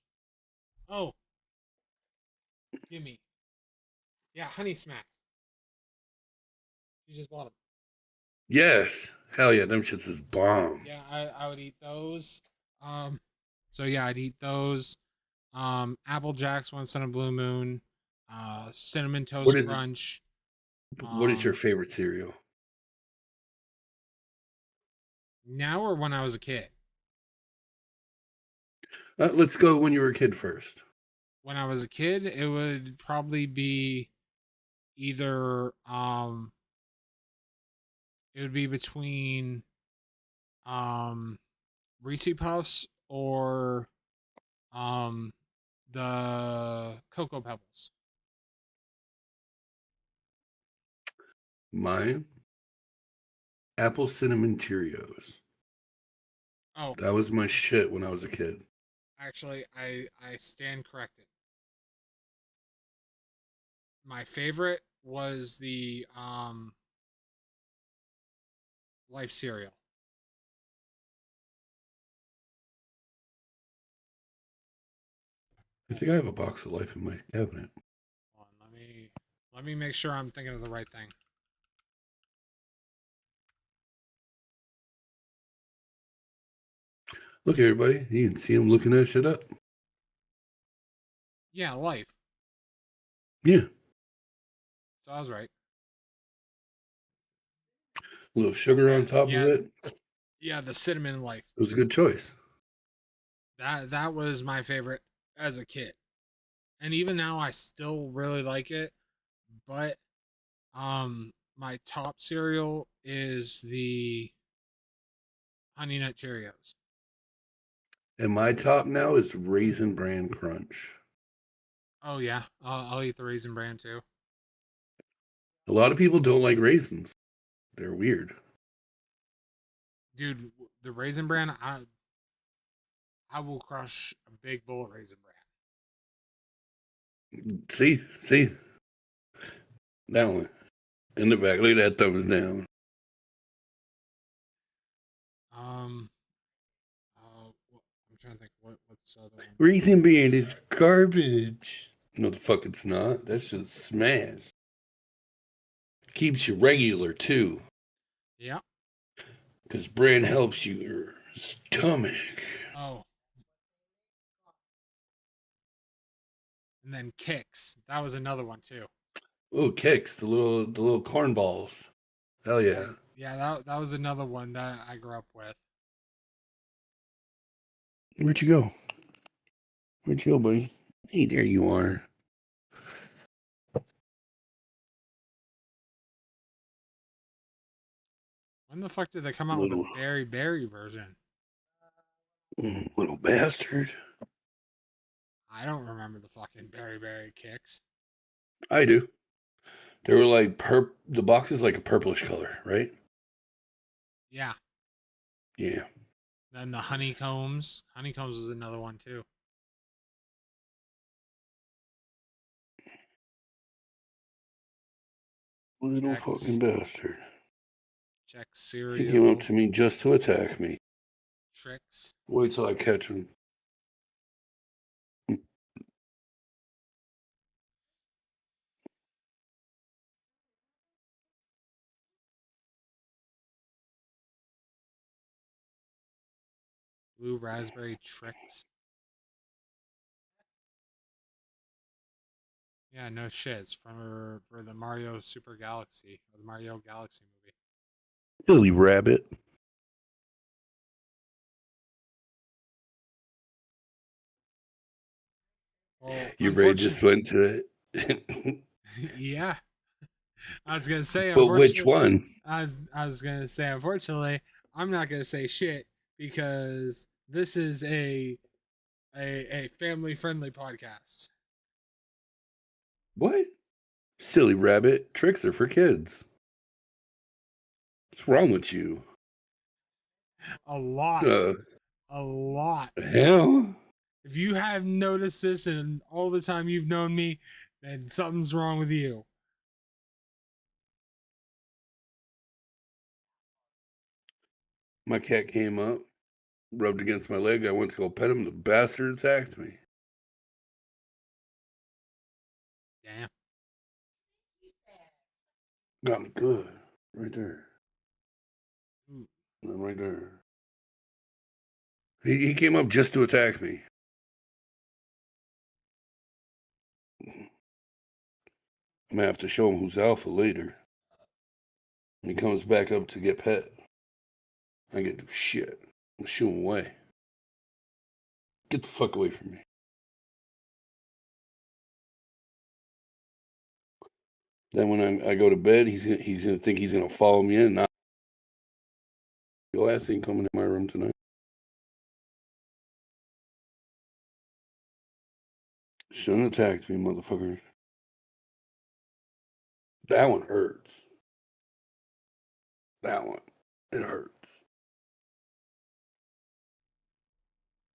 Oh, gimme. Yeah, Honey Smacks. You just bought them. Yes. Hell yeah, them shits is bomb. Yeah, I would eat those. So yeah, I'd eat those. Apple Jacks once in a blue moon. Cinnamon Toast Crunch. What is your favorite cereal? Now or when I was a kid? Let's go when you were a kid first. When I was a kid, it would probably be either it would be between Reese Puffs or the Cocoa Pebbles. Mine? Apple Cinnamon Cheerios. Oh, That was my shit when I was a kid. actually, I stand corrected. My favorite was the Life cereal. I think I have a box of Life in my cabinet. Hold on, let me make sure I'm thinking of the right thing. Look, everybody, you can see him looking that shit up. Yeah, Life. Yeah. So I was right. A little sugar on top of it. Yeah, the cinnamon Life. It was a good choice. That was my favorite as a kid. And even now I still really like it, but my top cereal is the Honey Nut Cheerios. And my top now is Raisin Bran Crunch. Oh yeah, I'll eat the Raisin Bran too. A lot of people don't like raisins. They're weird. Dude, the Raisin Bran, I will crush a big bowl of Raisin Bran. See? That one. In the back. Look at that thumbs down. I'm trying to think what's the other one. Raisin Bran is garbage. No, the fuck it's not. That's just smash. Keeps you regular too. Yeah. Because bran helps your stomach. Oh. And then Kicks. That was another one too. Oh, Kicks, the little corn balls. Hell yeah. Yeah, that was another one that I grew up with. Where'd you go? Where'd you go, buddy? Hey, there you are. When the fuck did they come out with a berry version? Little bastard. I don't remember the fucking berry Kicks. I do. They were like the box is like a purplish color, right? Yeah. Yeah. Then the honeycombs. Honeycombs was another one too. Little fucking bastard. Check cereal. He came up to me just to attack me. Tricks. Wait till I catch him. Blue raspberry Tricks. Yeah, no shit. It's for the Mario Super Galaxy or the Mario Galaxy movie. Silly rabbit. Well, Your brain just went to it. Yeah. I was gonna say, but which one? I was gonna say, unfortunately, I'm not gonna say shit because this is a family friendly podcast. What? Silly rabbit. Tricks are for kids. What's wrong with you? A lot. A lot. Hell? If you have noticed this in all the time you've known me, then something's wrong with you. My cat came up, rubbed against my leg. I went to go pet him. The bastard attacked me. Damn. Got me good. Right there. Ooh. Right there. He came up just to attack me. I'm gonna have to show him who's alpha later. When he comes back up to get pet, I get to do shit. I'm shoo him away. Get the fuck away from me. Then when I go to bed, he's gonna think he's gonna follow me in. Your ass ain't coming in my room tonight. Shouldn't attack me, motherfucker. That one hurts. That one, it hurts.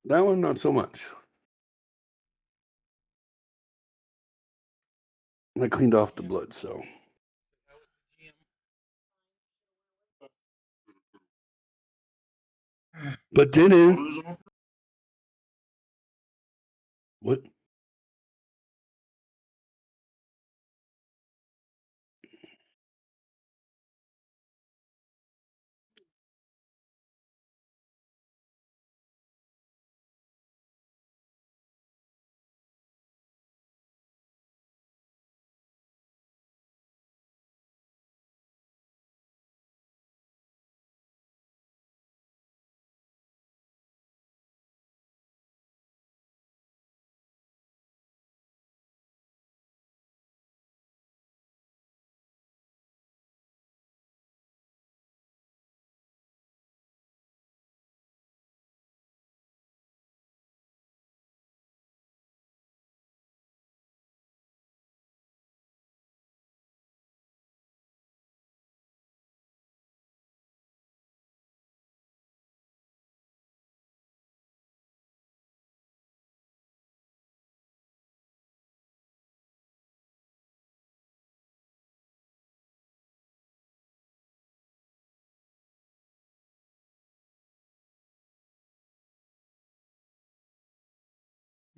That one, not so much. I cleaned off the blood, so. But didn't. What?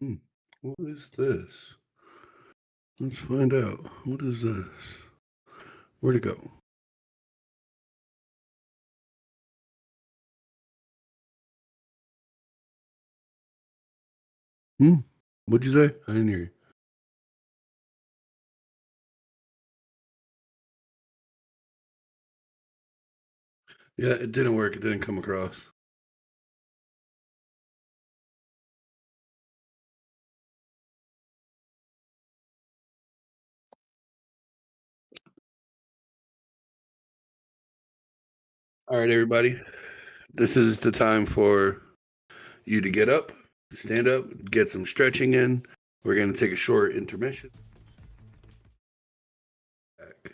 What is this? Let's find out. What is this? Where'd it go? What'd you say? I didn't hear you. Yeah, it didn't work. It didn't come across. All right, everybody. This is the time for you to get up, stand up, get some stretching in. We're going to take a short intermission. Back.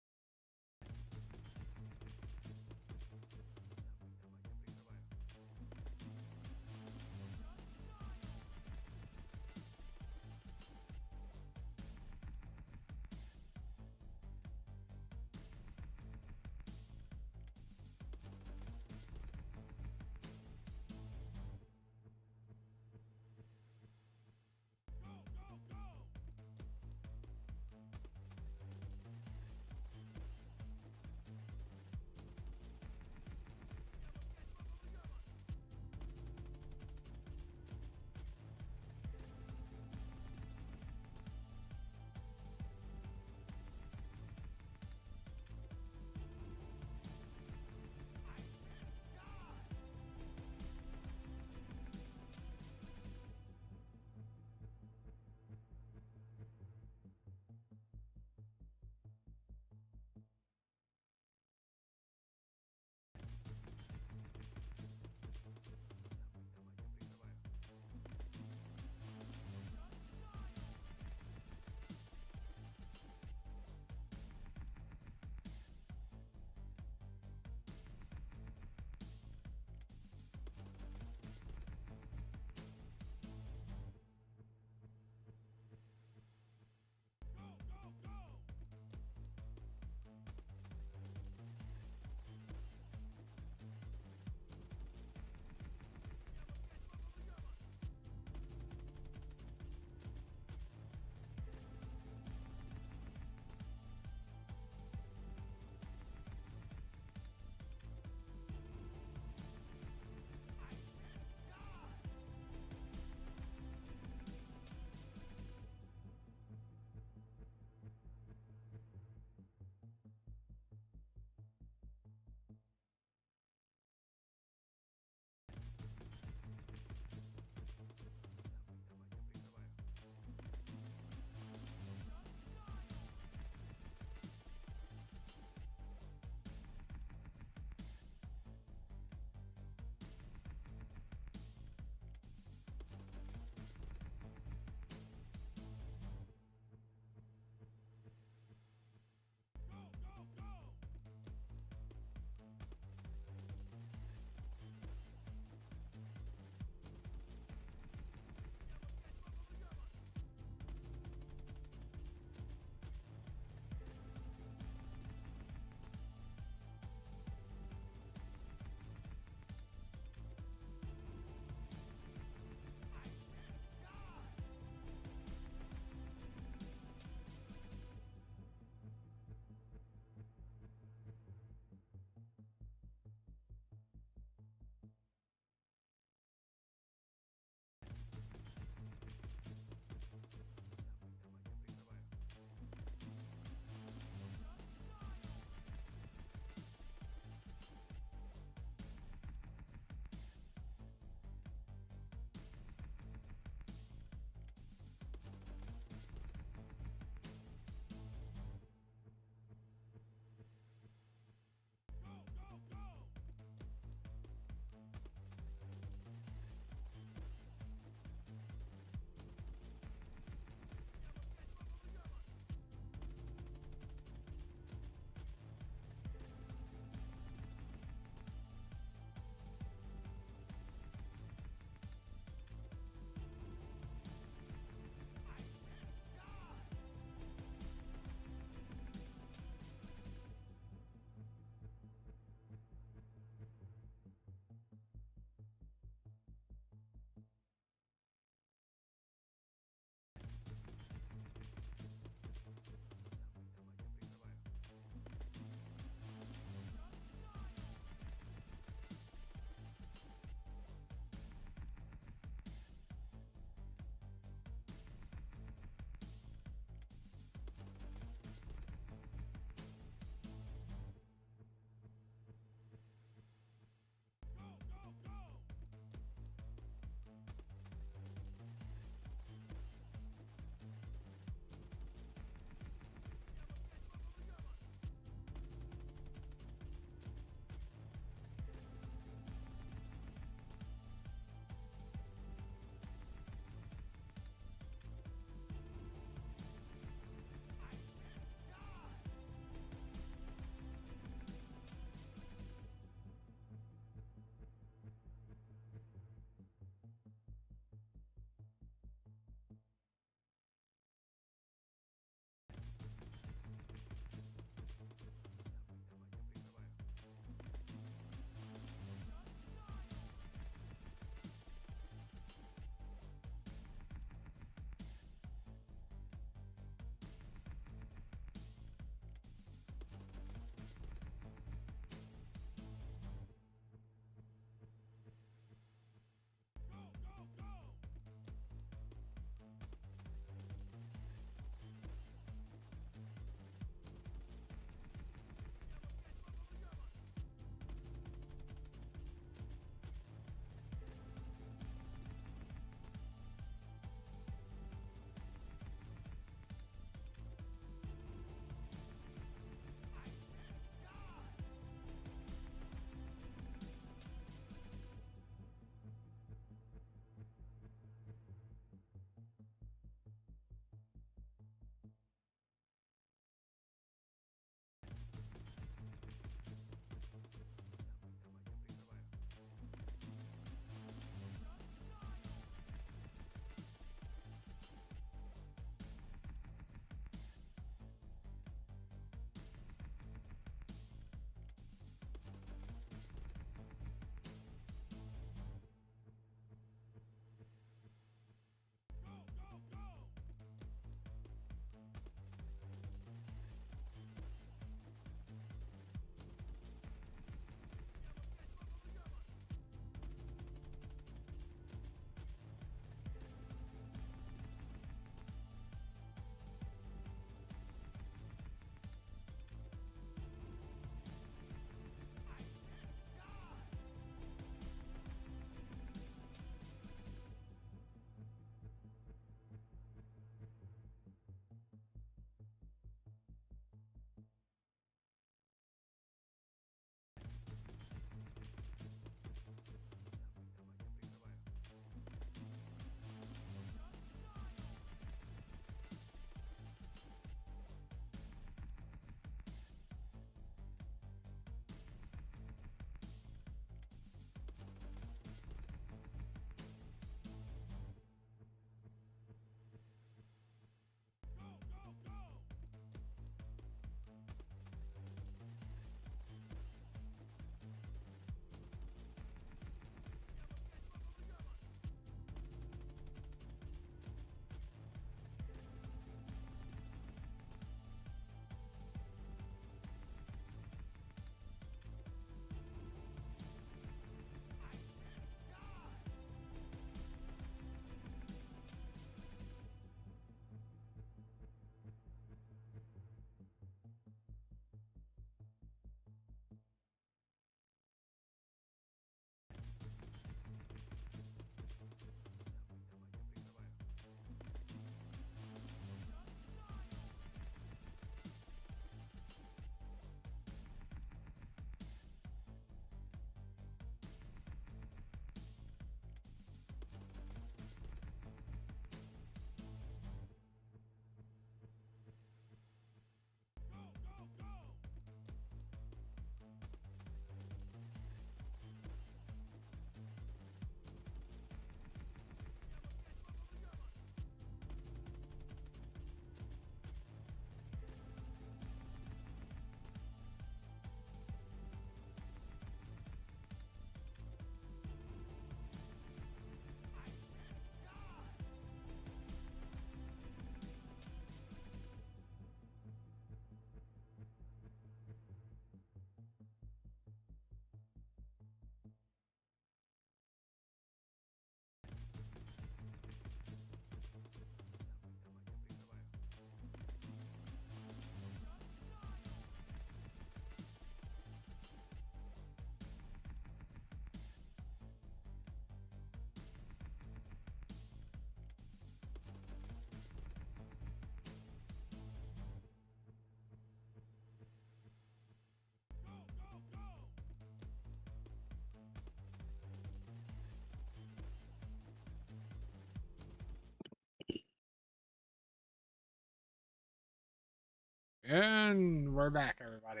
And we're back, everybody.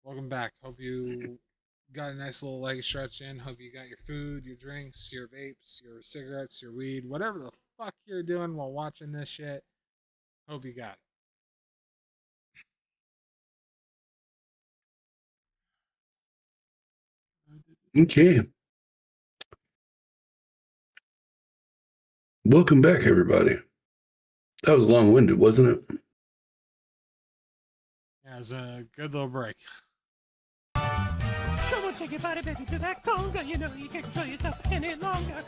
Welcome back. Hope you got a nice little leg stretch in. Hope you got your food, your drinks, your vapes, your cigarettes, your weed, whatever the fuck you're doing while watching this shit. Hope you got it. Okay. Welcome back, everybody. That was long winded, wasn't it? Yeah, it was a good little break. Come on, take your body back into that conga. You know you can't control yourself any longer.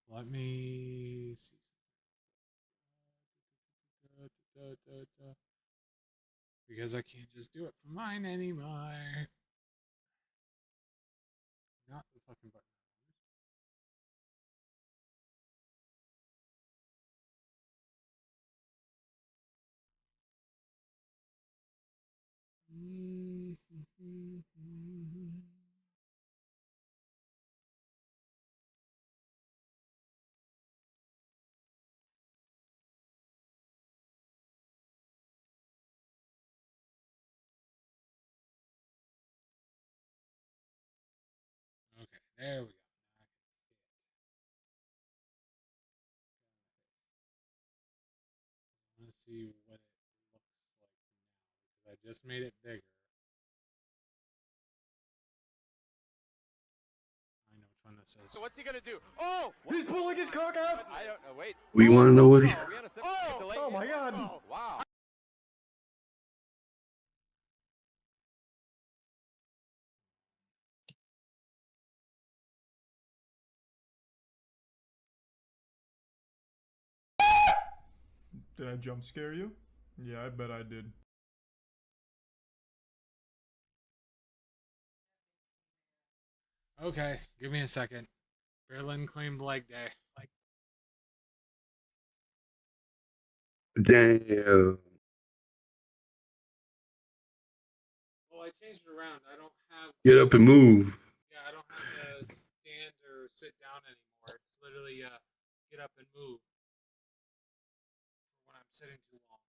Let me see. Because I can't just do it from mine anymore. Not the fucking button. Okay, there we go. Let's see what it looks like now because I just made it bigger. I know which one this is. So what's he gonna do? Oh, he's pulling his cock out. I don't know. Wait. We want to know what he. Oh my God! Oh, wow. Did I jump scare you? Yeah, I bet I did. Okay, give me a second. Berlin claimed leg day. Damn. Well, I changed it around. I don't have. Get up and move. Yeah, I don't have to stand or sit down anymore. It's literally get up and move for when I'm sitting too long.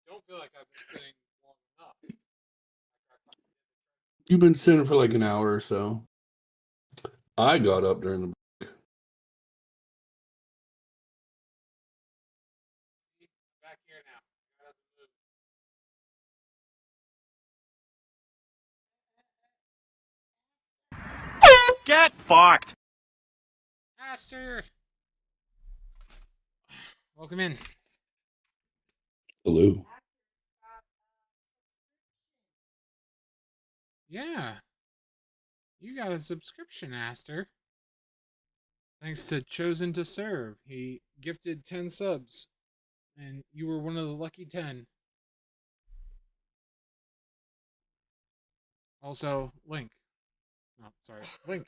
I don't feel like I've been sitting long enough. You've been sitting for like an hour or so. I got up during the break. Back here now. Got up and moved. Get fucked. Master! Welcome in. Hello. Yeah. You got a subscription, Aster. Thanks to Chosen to Serve. He gifted 10 subs. And you were one of the lucky 10. Also, Link. Oh, sorry. Link.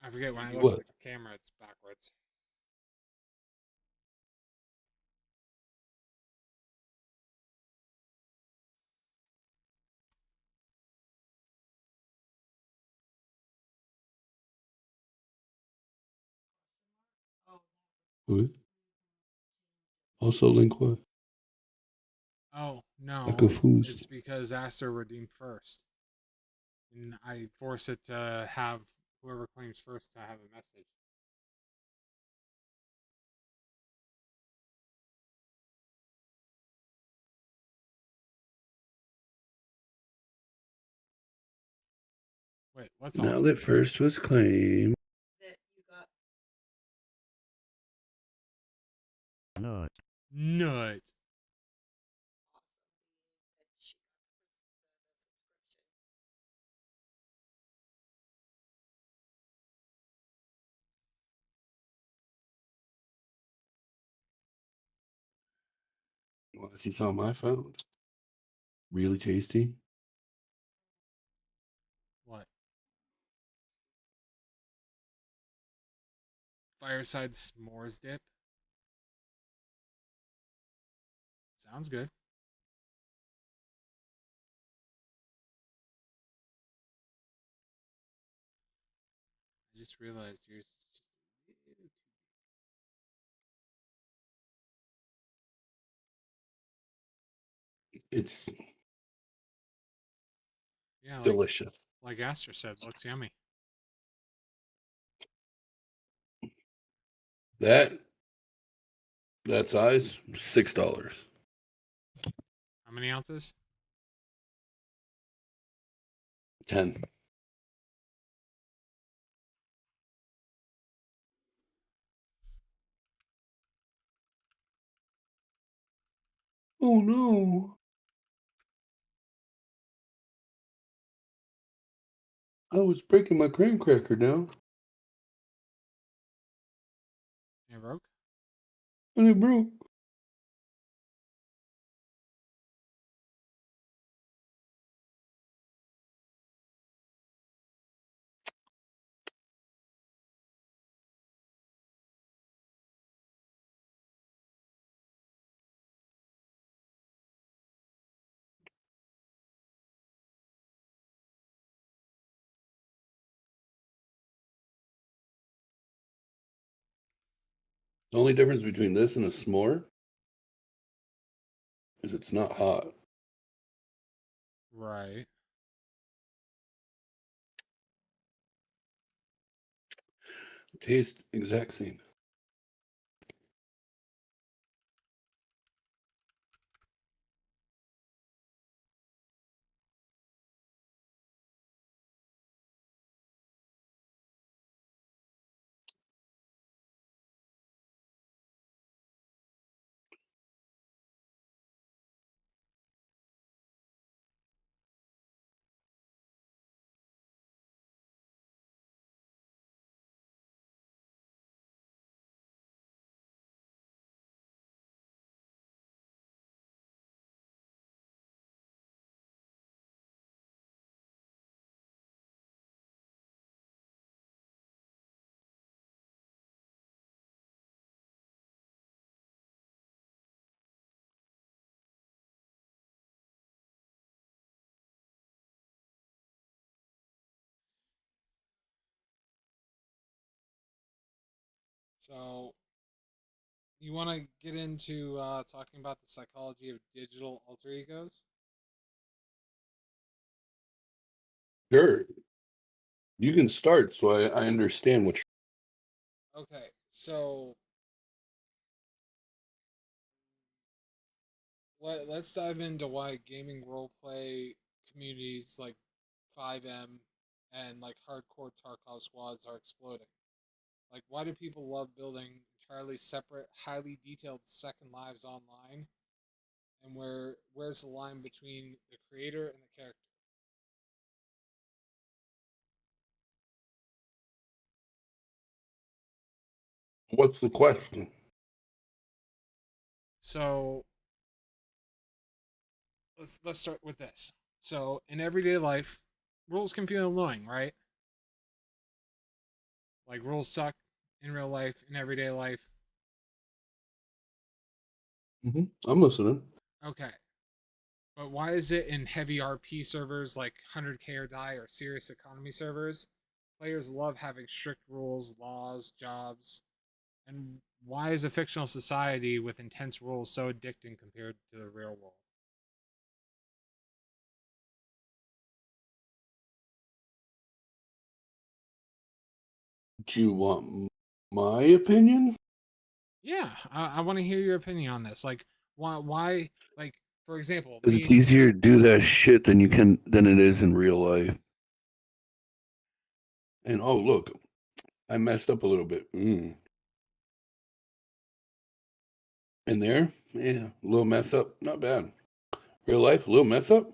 I forget when I look at the camera, it's backwards. What? Also, Link what? Oh, no. I'm confused. It's because Aster redeemed first. And I force it to have whoever claims first to have a message. Wait, what's Now all that first was claimed. Nut. Nut. You want to see some of my food? Really tasty. What? Fireside s'mores dip? Sounds good. I just realized yours is just a little too It's yeah, delicious. like Aster said, looks yummy. That size, $6. How many ounces? 10. Oh no. I was breaking my graham cracker down. You broke? And it broke. The only difference between this and a s'more is it's not hot. Right. Taste exact same. So, you want to get into talking about the psychology of digital alter egos? Sure. You can start so I understand what Okay, so let's dive into why gaming roleplay communities like 5M and like hardcore Tarkov squads are exploding. Like, why do people love building entirely separate, highly detailed second lives online? And where's the line between the creator and the character? What's the question? So let's start with this. So in everyday life, rules can feel annoying, right? Like rules suck in real life, in everyday life. I'm listening. Okay. But why is it in heavy RP servers like 100K or Die or serious economy servers, players love having strict rules, laws, jobs? And why is a fictional society with intense rules so addicting compared to the real world? Do you want my opinion? Yeah, I want to hear your opinion on this. Like, why, like, for example, Because it's easier to do that shit than it is in real life. And oh look, I messed up a little bit. In there, yeah, a little mess up, not bad. Real life, a little mess up,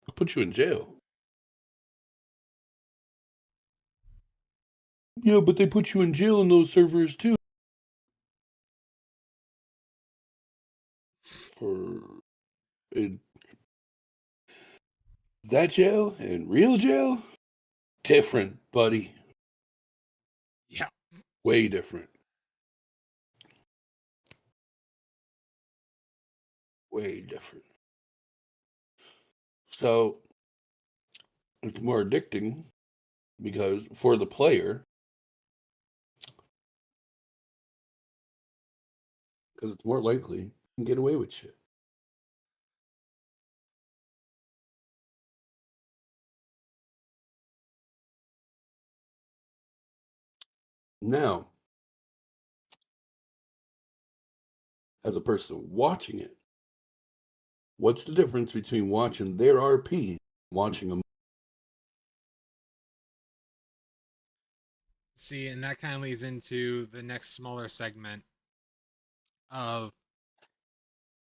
I'll put you in jail. Yeah, but they put you in jail in those servers too. For that jail and real jail, different, buddy. Yeah. Way different. Way different. So it's more addicting because for the player, because it's more likely you can get away with shit. Now, as a person watching it, what's the difference between watching their RP and watching a See, and that kind of leads into the next smaller segment of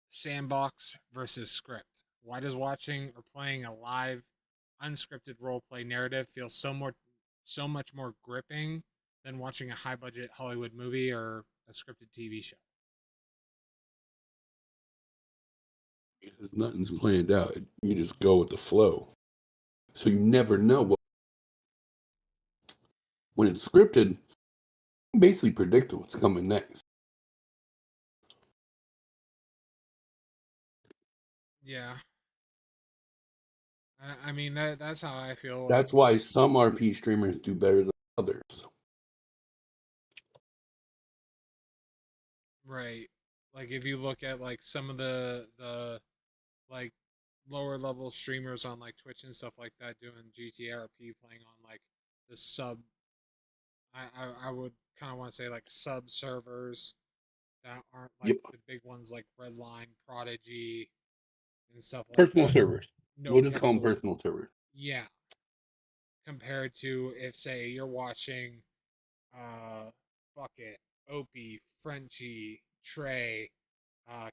sandbox versus script. Why does watching or playing a live, unscripted role play narrative feel so much more gripping than watching a high budget Hollywood movie or a scripted TV show? because nothing's planned out. You just go with the flow. So you never know what. When it's scripted, you basically predict what's coming next. Yeah. I mean that's how I feel. That's why some RP streamers do better than others. Right. Like if you look at like some of the like lower level streamers on like Twitch and stuff like that doing GTRP playing on like the sub I would kind of want to say like sub servers that aren't like Yep. the big ones like Redline, Prodigy, and stuff like Personal that. servers. No We'll just call them pixel. personal servers. Yeah. Compared to if say you're watching fuck it, Opie, Frenchie, Trey,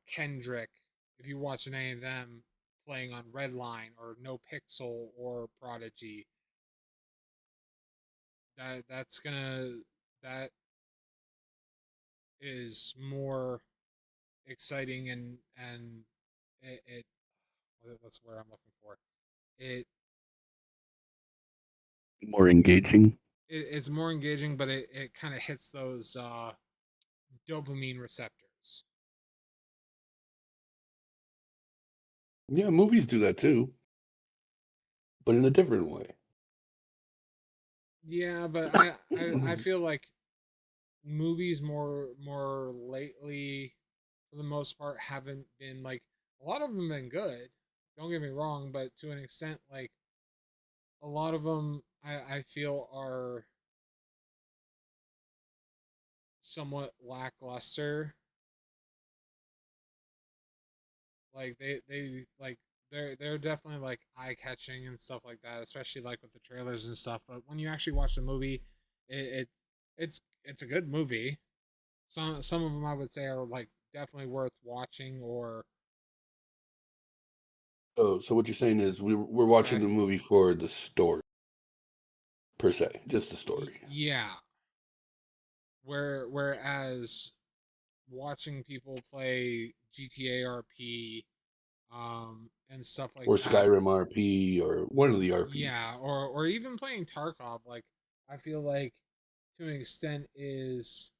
Kendrick, if you're watching any of them playing on Redline or No Pixel or Prodigy, that is more exciting and it what's the word I'm looking for? More engaging. It's more engaging, but it kind of hits those dopamine receptors. Yeah, movies do that too, but in a different way. Yeah, but I feel like movies more lately, for the most part, haven't been like a lot of them have been good. Don't get me wrong, but to an extent, like a lot of them, I feel are somewhat lackluster. Like they like they're definitely like eye catching and stuff like that, especially like with the trailers and stuff. But when you actually watch the movie, it's a good movie. Some of them I would say are like definitely worth watching. Or Oh, so what you're saying is we're watching the movie for the story, per se, just the story. Yeah. Whereas watching people play GTA RP, and stuff like Or that, Skyrim RP, or one of the RPs. yeah, or even playing Tarkov, like I feel like to an extent is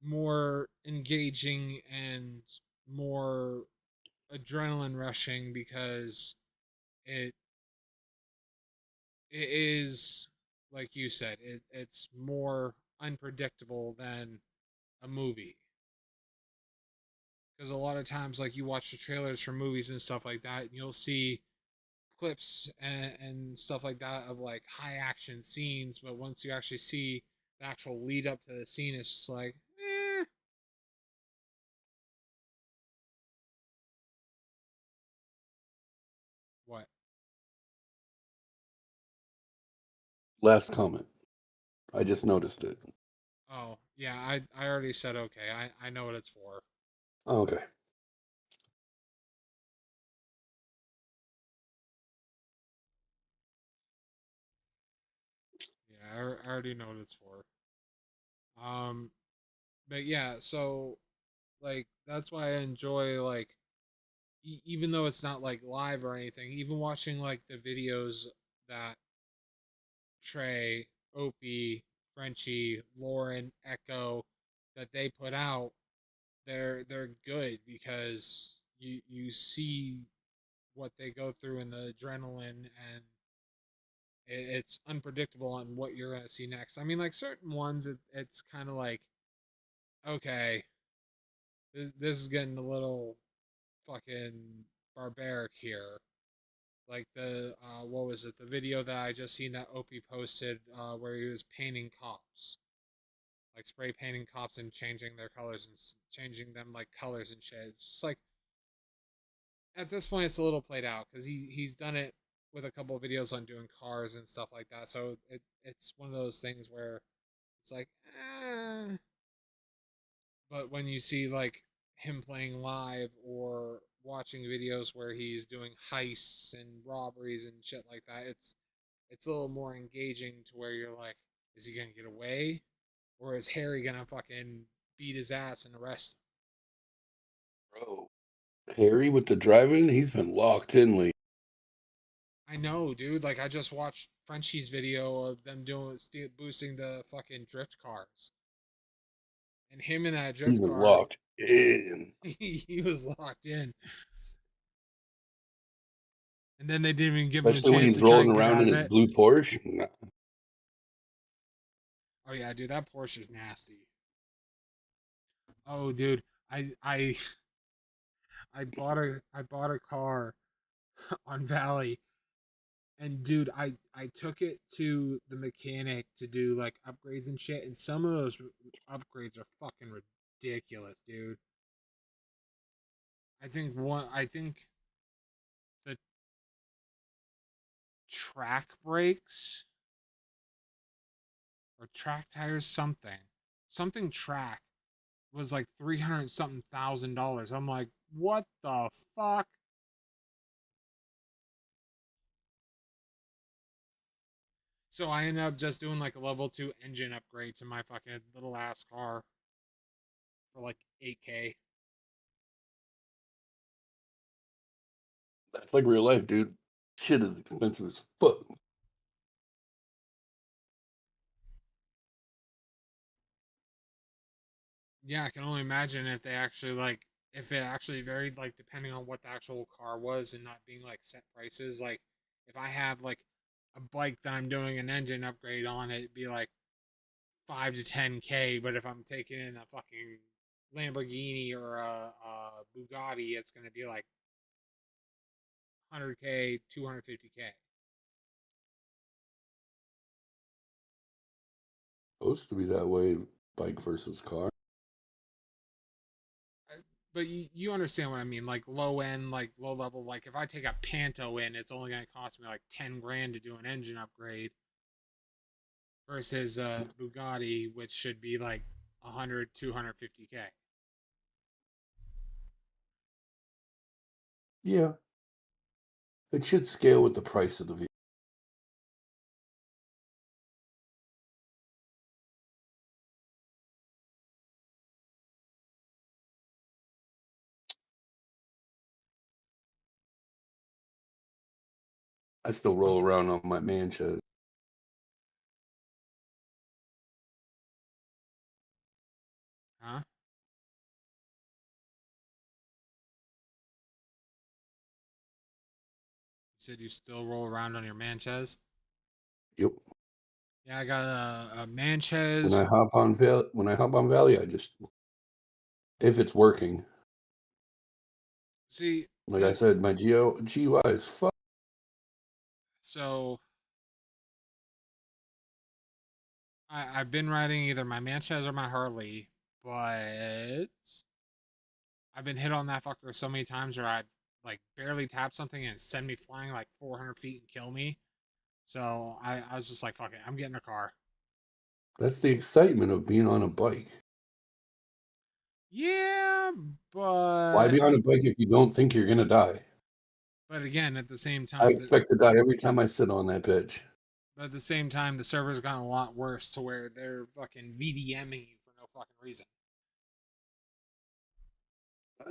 more engaging and more adrenaline rushing because it it is like you said, it's more unpredictable than a movie. Because a lot of times, like you watch the trailers for movies and stuff like that, and you'll see clips and stuff like that of like high action scenes, but once you actually see the actual lead up to the scene, it's just like, eh. What? Last comment. I just noticed it. Oh, yeah, I already said okay. I know what it's for. Oh, okay. Yeah, I already know what it's for. Um, but yeah, so like that's why I enjoy like even though it's not like live or anything, even watching like the videos that Trey, Opie, Frenchie, Lauren, Echo that they put out, they're good because you see what they go through in the adrenaline, and it's unpredictable on what you're gonna see next. I mean, like certain ones, it's kind of like, okay, this is getting a little fucking barbaric here. Like the what was it? The video that I just seen that Opie posted, where he was painting cops, like spray painting cops and changing their colors and changing them like colors and shit. It's just like at this point it's a little played out because he's done it with a couple of videos on doing cars and stuff like that. So it's one of those things where it's like, but when you see like him playing live or watching videos where he's doing heists and robberies and shit like that, it's a little more engaging to where you're like, is he gonna get away, or is Harry gonna fucking beat his ass and arrest him? Bro, Harry with the driving, he's been locked in lately. I know, dude. Like I just watched Frenchie's video of them doing boosting the fucking drift cars, and him in that drift He's been car, locked in. he was locked in. And then they didn't even give him a Especially when chance he's to try rolling and get around out in of his it. blue Porsche. Nah. Oh yeah, dude, that Porsche is nasty. Oh, dude, I I bought a car on Valley, and dude, I took it to the mechanic to do like upgrades and shit, and some of those upgrades are fucking ridiculous, dude. I think the track brakes or track tires, something track was like 300 something $1,000. I'm like, what the fuck? So I ended up just doing like a level 2 engine upgrade to my fucking little ass car for like 8K. That's like real life, dude. Shit is expensive as fuck. Yeah, I can only imagine if they actually like, if it actually varied like depending on what the actual car was and not being like set prices. Like if I have like a bike that I'm doing an engine upgrade on, it'd be like 5 to 10K. But if I'm taking in a fucking Lamborghini or a Bugatti, it's gonna be like 100K, 250K. Supposed to be that way, bike versus car. But you understand what I mean, like low end, like low level. Like if I take a Panto in, it's only gonna cost me like 10 grand to do an engine upgrade, versus a Bugatti, which should be like 100, 250K. Yeah. It should scale with the price of the vehicle. I still roll around on my man shed. Huh? You said you still roll around on your Manchez? Yep. Yeah, I got a When Manchez. I hop on Valley, I just, if it's working. See, Like I said, my GUI is fuck. so I've been riding either my Manchez or my Harley, but I've been hit on that fucker so many times where I'd like barely tap something and send me flying like 400 feet and kill me. So I was just like, fuck it, I'm getting a car. That's the excitement of being on a bike. Yeah, but Why be on a bike if you don't think you're gonna die? But again, at the same I time, expect to die every time I sit on that bitch. but at the same time, the server's gotten a lot worse to where they're fucking VDMing you for no fucking reason.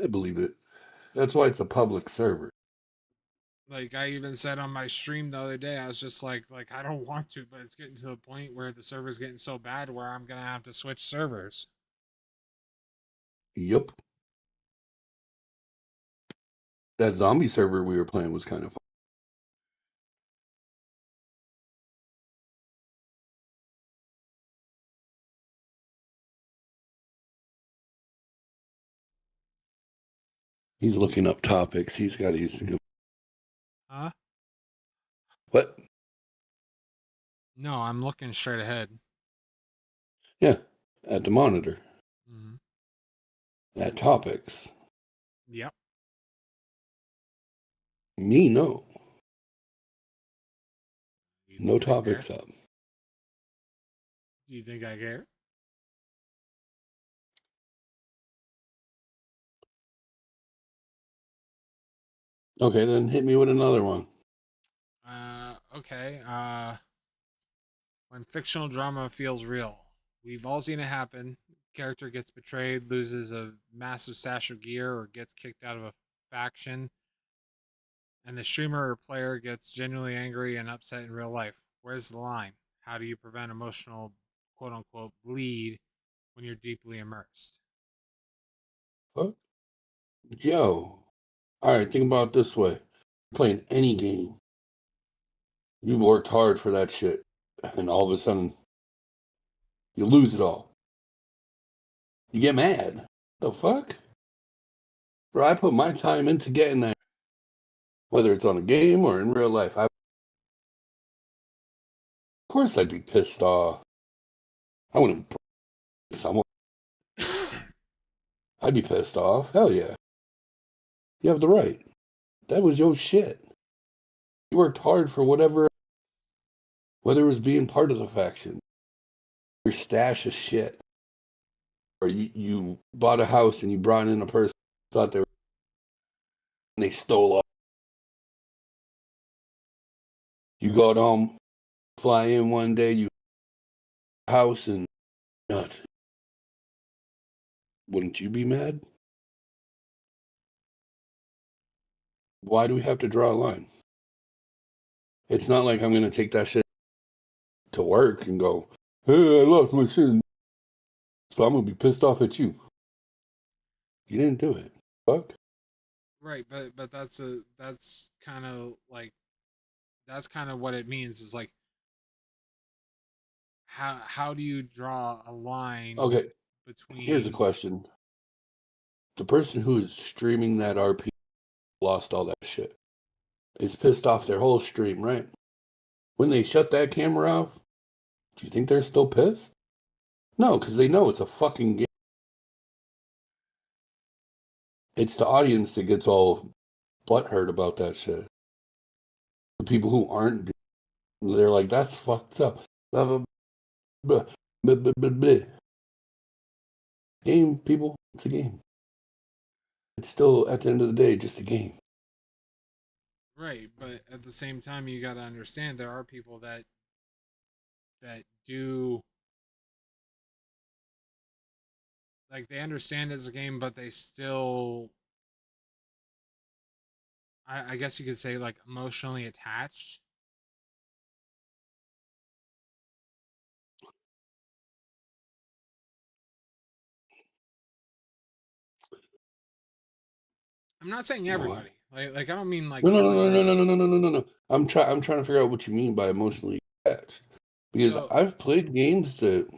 I believe it. That's why it's a public server. Like I even said on my stream the other day, I was just like I don't want to, but it's getting to the point where the server's getting so bad where I'm gonna have to switch servers. Yep. That zombie server we were playing was kind of fun. He's looking up topics. He's got to use. Huh? What? No, I'm looking straight ahead. Yeah, at the monitor. Mm-hmm. At topics. Yep. Me, no. You No think I care? topics up. Do you think I care? Okay, then hit me with another one. Okay. When fictional drama feels real. We've all seen it happen. Character gets betrayed, loses a massive stash of gear, or gets kicked out of a faction, and the streamer or player gets genuinely angry and upset in real life. Where's the line? How do you prevent emotional quote unquote bleed when you're deeply immersed? What? Yo. All right, think about it this way. Playing any game. You worked hard for that shit, and all of a sudden, you lose it all. You get mad. The fuck? Bro, I put my time into getting that. Whether it's on a game or in real life. Of course I'd be pissed off. I wouldn't someone. I'd be pissed off. Hell yeah. You have the right. That was your shit. You worked hard for whatever, whether it was being part of the faction, your stash of shit, or you bought a house and you brought in a person who thought they were, and they stole all. You got home, fly in one day, you house and nothing. Wouldn't you be mad? Why do we have to draw a line? It's not like I'm going to take that shit to work and go, hey, I lost my shit, so I'm going to be pissed off at you. You didn't do it. Fuck. Right, but that's kind of like that's kind of what it means is like how do you draw a line Okay, between here's the question. The person who is streaming that RP lost all that shit. Is pissed off their whole stream, right? When they shut that camera off, do you think they're still pissed? No, because they know it's a fucking game. It's the audience that gets all butthurt about that shit. The people who aren't, they're like, that's fucked up. Blah, blah, blah, blah, blah, blah, blah. Game, people, it's a game. It's still, at the end of the day, just a game. Right, but at the same time you got to understand there are people that do like they understand it's a game but they still I guess you could say like emotionally attached. I'm not saying everybody. Like I don't mean like No. I'm trying to figure out what you mean by emotionally attached. Because So- I've played games that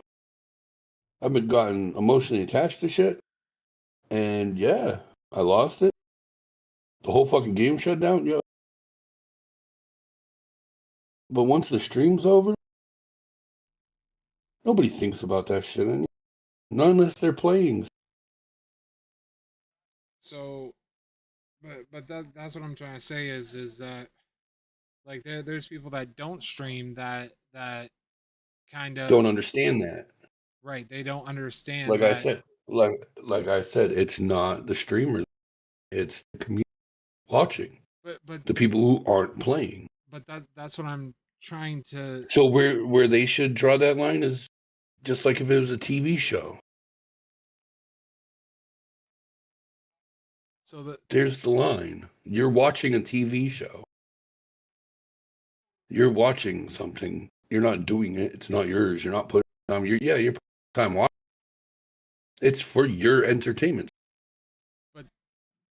I've been gotten emotionally attached to shit. And yeah, I lost it. The whole fucking game shut down, yo. But once the stream's over, nobody thinks about that shit anymore. Not unless they're playing. So but that's what I'm trying to say is that like there's people that don't stream that kind of Don't understand that. right, they don't understand Like that. I said, like I said, it's not the streamer, it's the community watching. But the people who aren't playing. But that's what I'm trying to. So where they should draw that line is just like if it was a TV show. So there's the line. You're watching a TV show. You're watching something. You're not doing it. It's not yours. You're not putting time. You're putting time watching. It's for your entertainment. But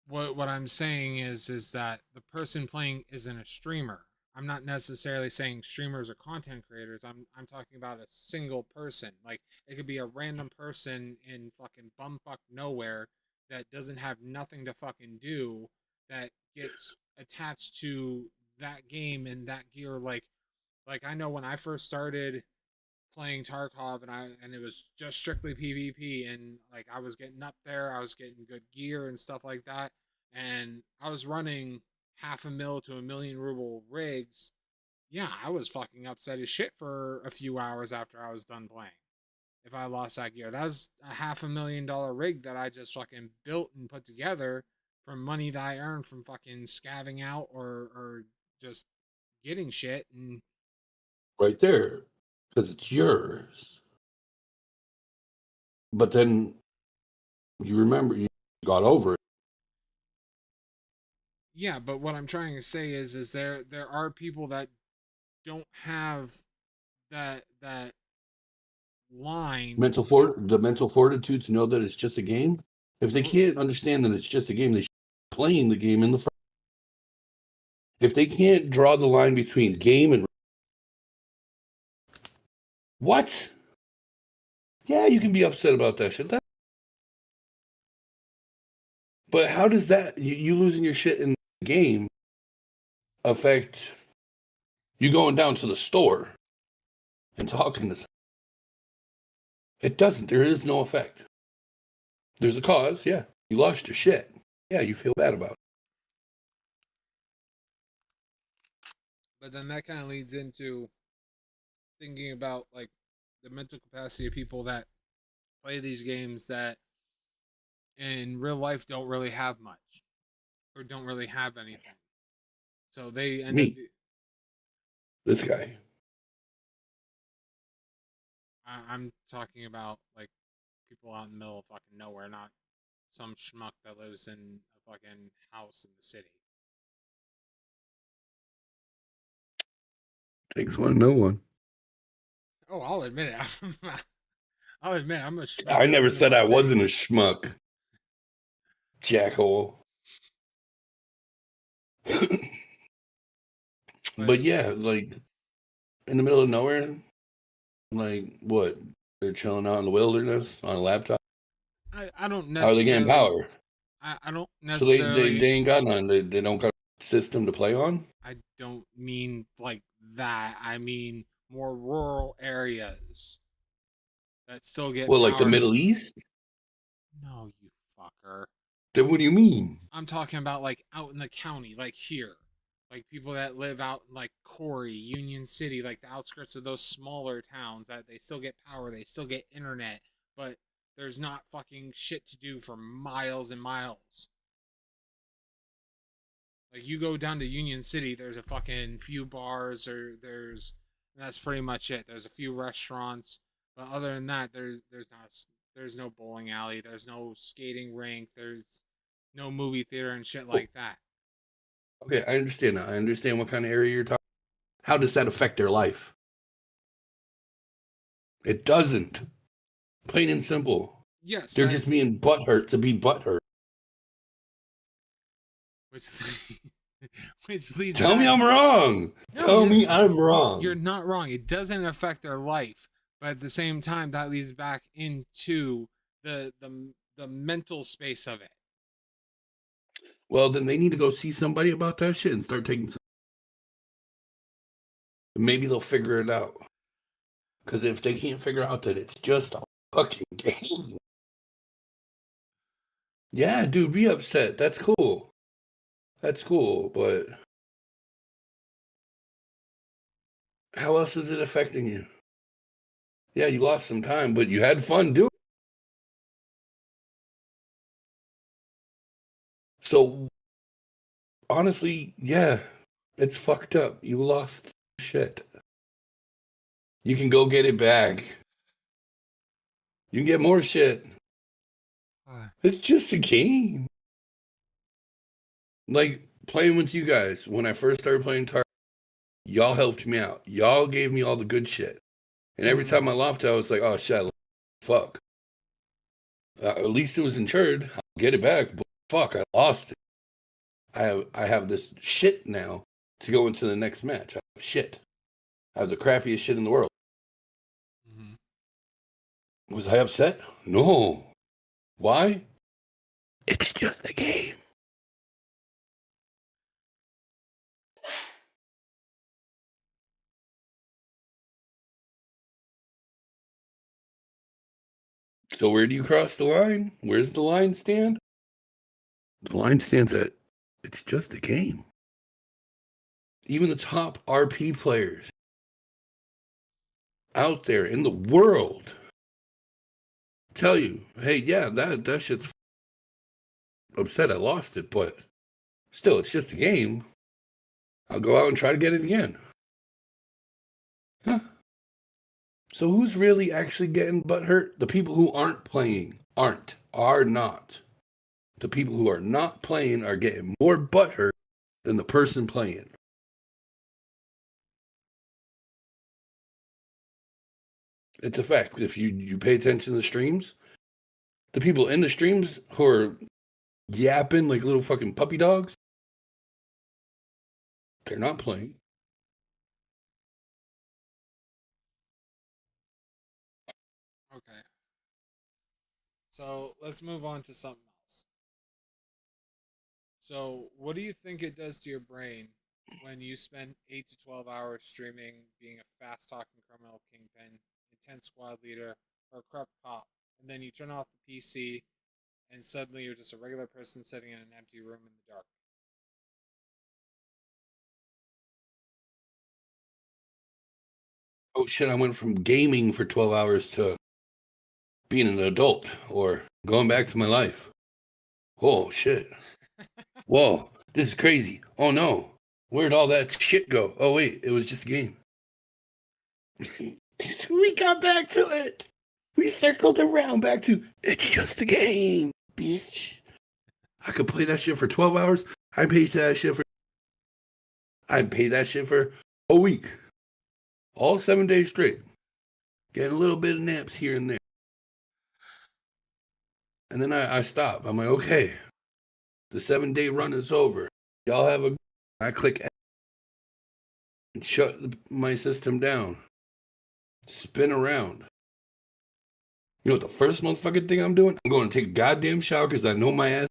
what I'm saying is that the person playing isn't a streamer. I'm not necessarily saying streamers are content creators. I'm talking about a single person. Like it could be a random person in fucking bumfuck nowhere that doesn't have nothing to fucking do that gets attached to that game and that gear. Like I know when I first started playing Tarkov and it was just strictly PvP and like I was getting up there, I was getting good gear and stuff like that, and I was running 500,000 to 1,000,000 ruble rigs. Yeah, I was fucking upset as shit for a few hours after I was done playing. If I lost that gear, that was a $500,000 rig that I just fucking built and put together from money that I earned from fucking scavenging out or just getting shit. And Right there, because it's yours. But then you remember you got over it. yeah, but what I'm trying to say is there are people that don't have that line. The mental fortitude to know that it's just a game. If they can't understand that it's just a game, they should be playing the game in the first. If they can't draw the line between game and what? Yeah, you can be upset about that shit. But how does that you losing your shit in the game affect you going down to the store and talking to someone? It doesn't. There is no effect. There's a cause, yeah. You lost your shit. Yeah, you feel bad about it. But then that kind of leads into thinking about like the mental capacity of people that play these games that in real life don't really have much or don't really have anything. So they end up this guy. I'm talking about like people out in the middle of fucking nowhere, not some schmuck that lives in a fucking house in the city. Takes one, no one. Oh, I'll admit it. I'll admit I'm a schmuck. I never said I wasn't a schmuck. Jackhole. But yeah, like in the middle of nowhere, like what? They're chilling out in the wilderness on a laptop. I don't necessarily. How are they getting power? I don't necessarily. So they ain't got none. They don't got a system to play on. I don't mean like that. I mean more rural areas that still get. Well, like the Middle East. No, you fucker. Then what do you mean? I'm talking about like out in the county, like here. Like people that live out in like Corey, Union City, like the outskirts of those smaller towns that they still get power, they still get internet, but there's not fucking shit to do for miles and miles. Like you go down to Union City, there's a fucking few bars or that's pretty much it. There's a few restaurants, but other than that, there's no bowling alley, there's no skating rink, there's no movie theater and shit like that. Okay, I understand that. I understand what kind of area you're talking. How does that affect their life? It doesn't. Plain and simple. Yes. They're just being butthurt to be butthurt. Which leads. Tell me I'm wrong. Tell me I'm wrong. You're not wrong. It doesn't affect their life, but at the same time, that leads back into the mental space of it. Well, then they need to go see somebody about that shit and start taking some. Maybe they'll figure it out. Because if they can't figure out that it's just a fucking game. Yeah, dude, be upset. That's cool. That's cool, but how else is it affecting you? Yeah, you lost some time, but you had fun doing it. So, honestly, yeah, it's fucked up. You lost shit. You can go get it back. You can get more shit. It's just a game. Like, playing with you guys, when I first started playing Tarkov, y'all helped me out. Y'all gave me all the good shit. And every time I left, I was like, oh, shit, fuck. At least it was insured. I'll get it back. But fuck, I lost it. I have this shit now to go into the next match. I have shit. I have the crappiest shit in the world. Was I upset? No. Why? It's just a game. So where do you cross the line? Where's the line stand? The line stands at, it's just a game. Even the top RP players out there in the world tell you, hey, yeah, that shit's upset I lost it, but still, it's just a game. I'll go out and try to get it again. Huh. So who's really actually getting butthurt? The people who aren't playing are not. The people who are not playing are getting more butthurt than the person playing. It's a fact. If you pay attention to the streams, the people in the streams who are yapping like little fucking puppy dogs, they're not playing. Okay. So let's move on to something else. So, what do you think it does to your brain when you spend 8 to 12 hours streaming, being a fast talking criminal kingpin, intense squad leader, or a corrupt cop, and then you turn off the PC and suddenly you're just a regular person sitting in an empty room in the dark? Oh shit, I went from gaming for 12 hours to being an adult or going back to my life. Oh shit. Whoa, this is crazy. Oh no. Where'd all that shit go? Oh wait, it was just a game. We got back to it. We circled around back to, it's just a game, bitch. I could play that shit for 12 hours. I'd pay that shit for a week. All 7 days straight. Getting a little bit of naps here and there. And then I stop. I'm like, okay, the 7-day run is over. Y'all have a... I click and shut my system down. Spin around. You know what the first motherfucking thing I'm doing? I'm going to take a goddamn shower because I know my ass.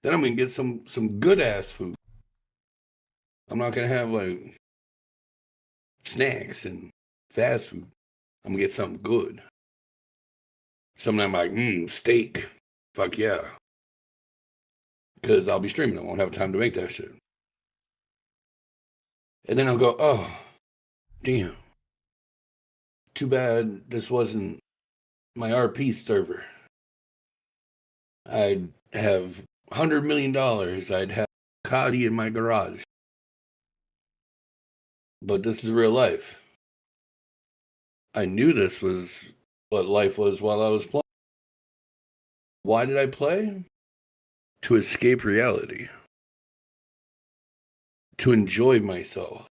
Then I'm going to get some good ass food. I'm not going to have like snacks and fast food. I'm going to get something good. Something I'm like, steak. Fuck yeah. Because I'll be streaming. I won't have time to make that shit. And then I'll go, oh, damn. Too bad this wasn't my RP server. I'd have $100 million. I'd have Cody in my garage. But this is real life. I knew this was what life was while I was playing. Why did I play? To escape reality. To enjoy myself.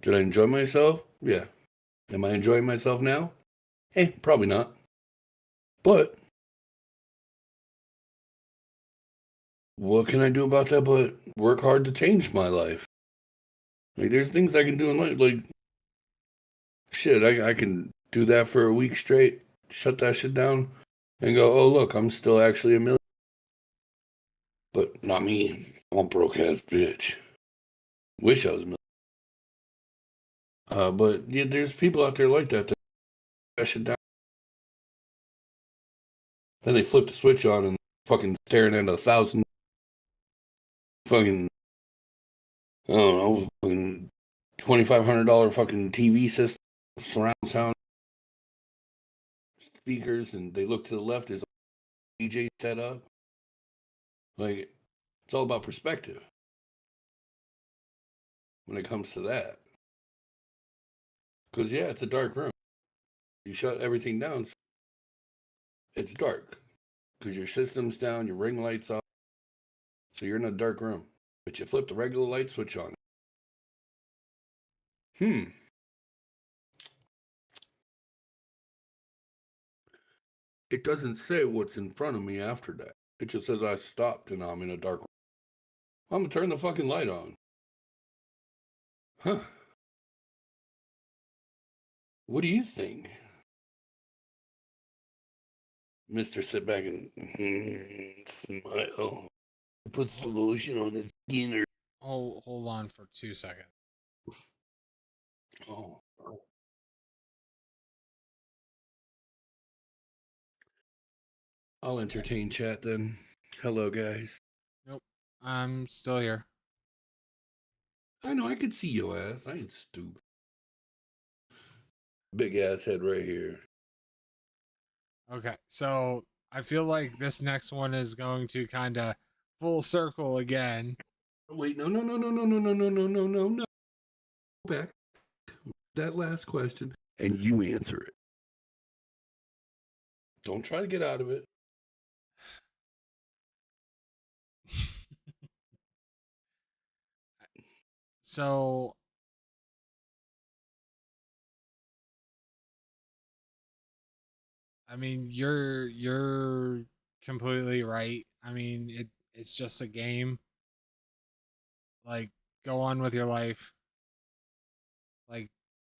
Did I enjoy myself? Yeah. Am I enjoying myself now? Probably not. But what can I do about that but work hard to change my life? Like, there's things I can do in life. Like, shit, I can do that for a week straight, shut that shit down, and go, oh, look, I'm still actually a million. But not me. I'm a broke-ass bitch. Wish I was a million. But, yeah, there's people out there like that shit down. Then they flip the switch on and fucking staring at 1,000 fucking, I don't know, fucking $2,500 fucking TV system, surround sound speakers, and they look to the left, there's a DJ set up. Like, it's all about perspective when it comes to that. Because, yeah, it's a dark room. You shut everything down, it's dark. Because your system's down, your ring light's off. So you're in a dark room. But you flip the regular light switch on. It doesn't say what's in front of me after that. It just says I stopped and I'm in a dark room. I'm gonna turn the fucking light on. Huh. What do you think? Mr. Sit back and smile. Puts the lotion on his skin. Hold on for 2 seconds. Oh. I'll entertain chat then. Hello, guys. Nope. I'm still here. I know, I could see your ass. I ain't stupid. Big ass head right here. Okay, so I feel like this next one is going to kind of full circle again. Wait, no. Back. That last question, and you answer it. Don't try to get out of it. So I mean, you're completely right. I mean, it's just a game. Like, go on with your life. Like,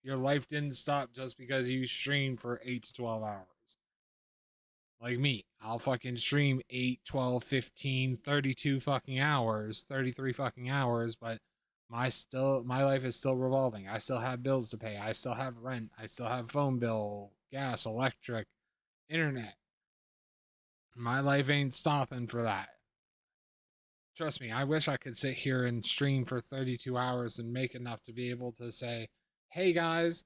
your life didn't stop just because you streamed for 8 to 12 hours. Like me, I'll fucking stream 8, 12, 15, 32 fucking hours, 33 fucking hours, but my life is still revolving. I still have bills to pay. I still have rent. I still have phone bill, gas, electric, internet. My life ain't stopping for that. Trust me, I wish I could sit here and stream for 32 hours and make enough to be able to say, hey guys,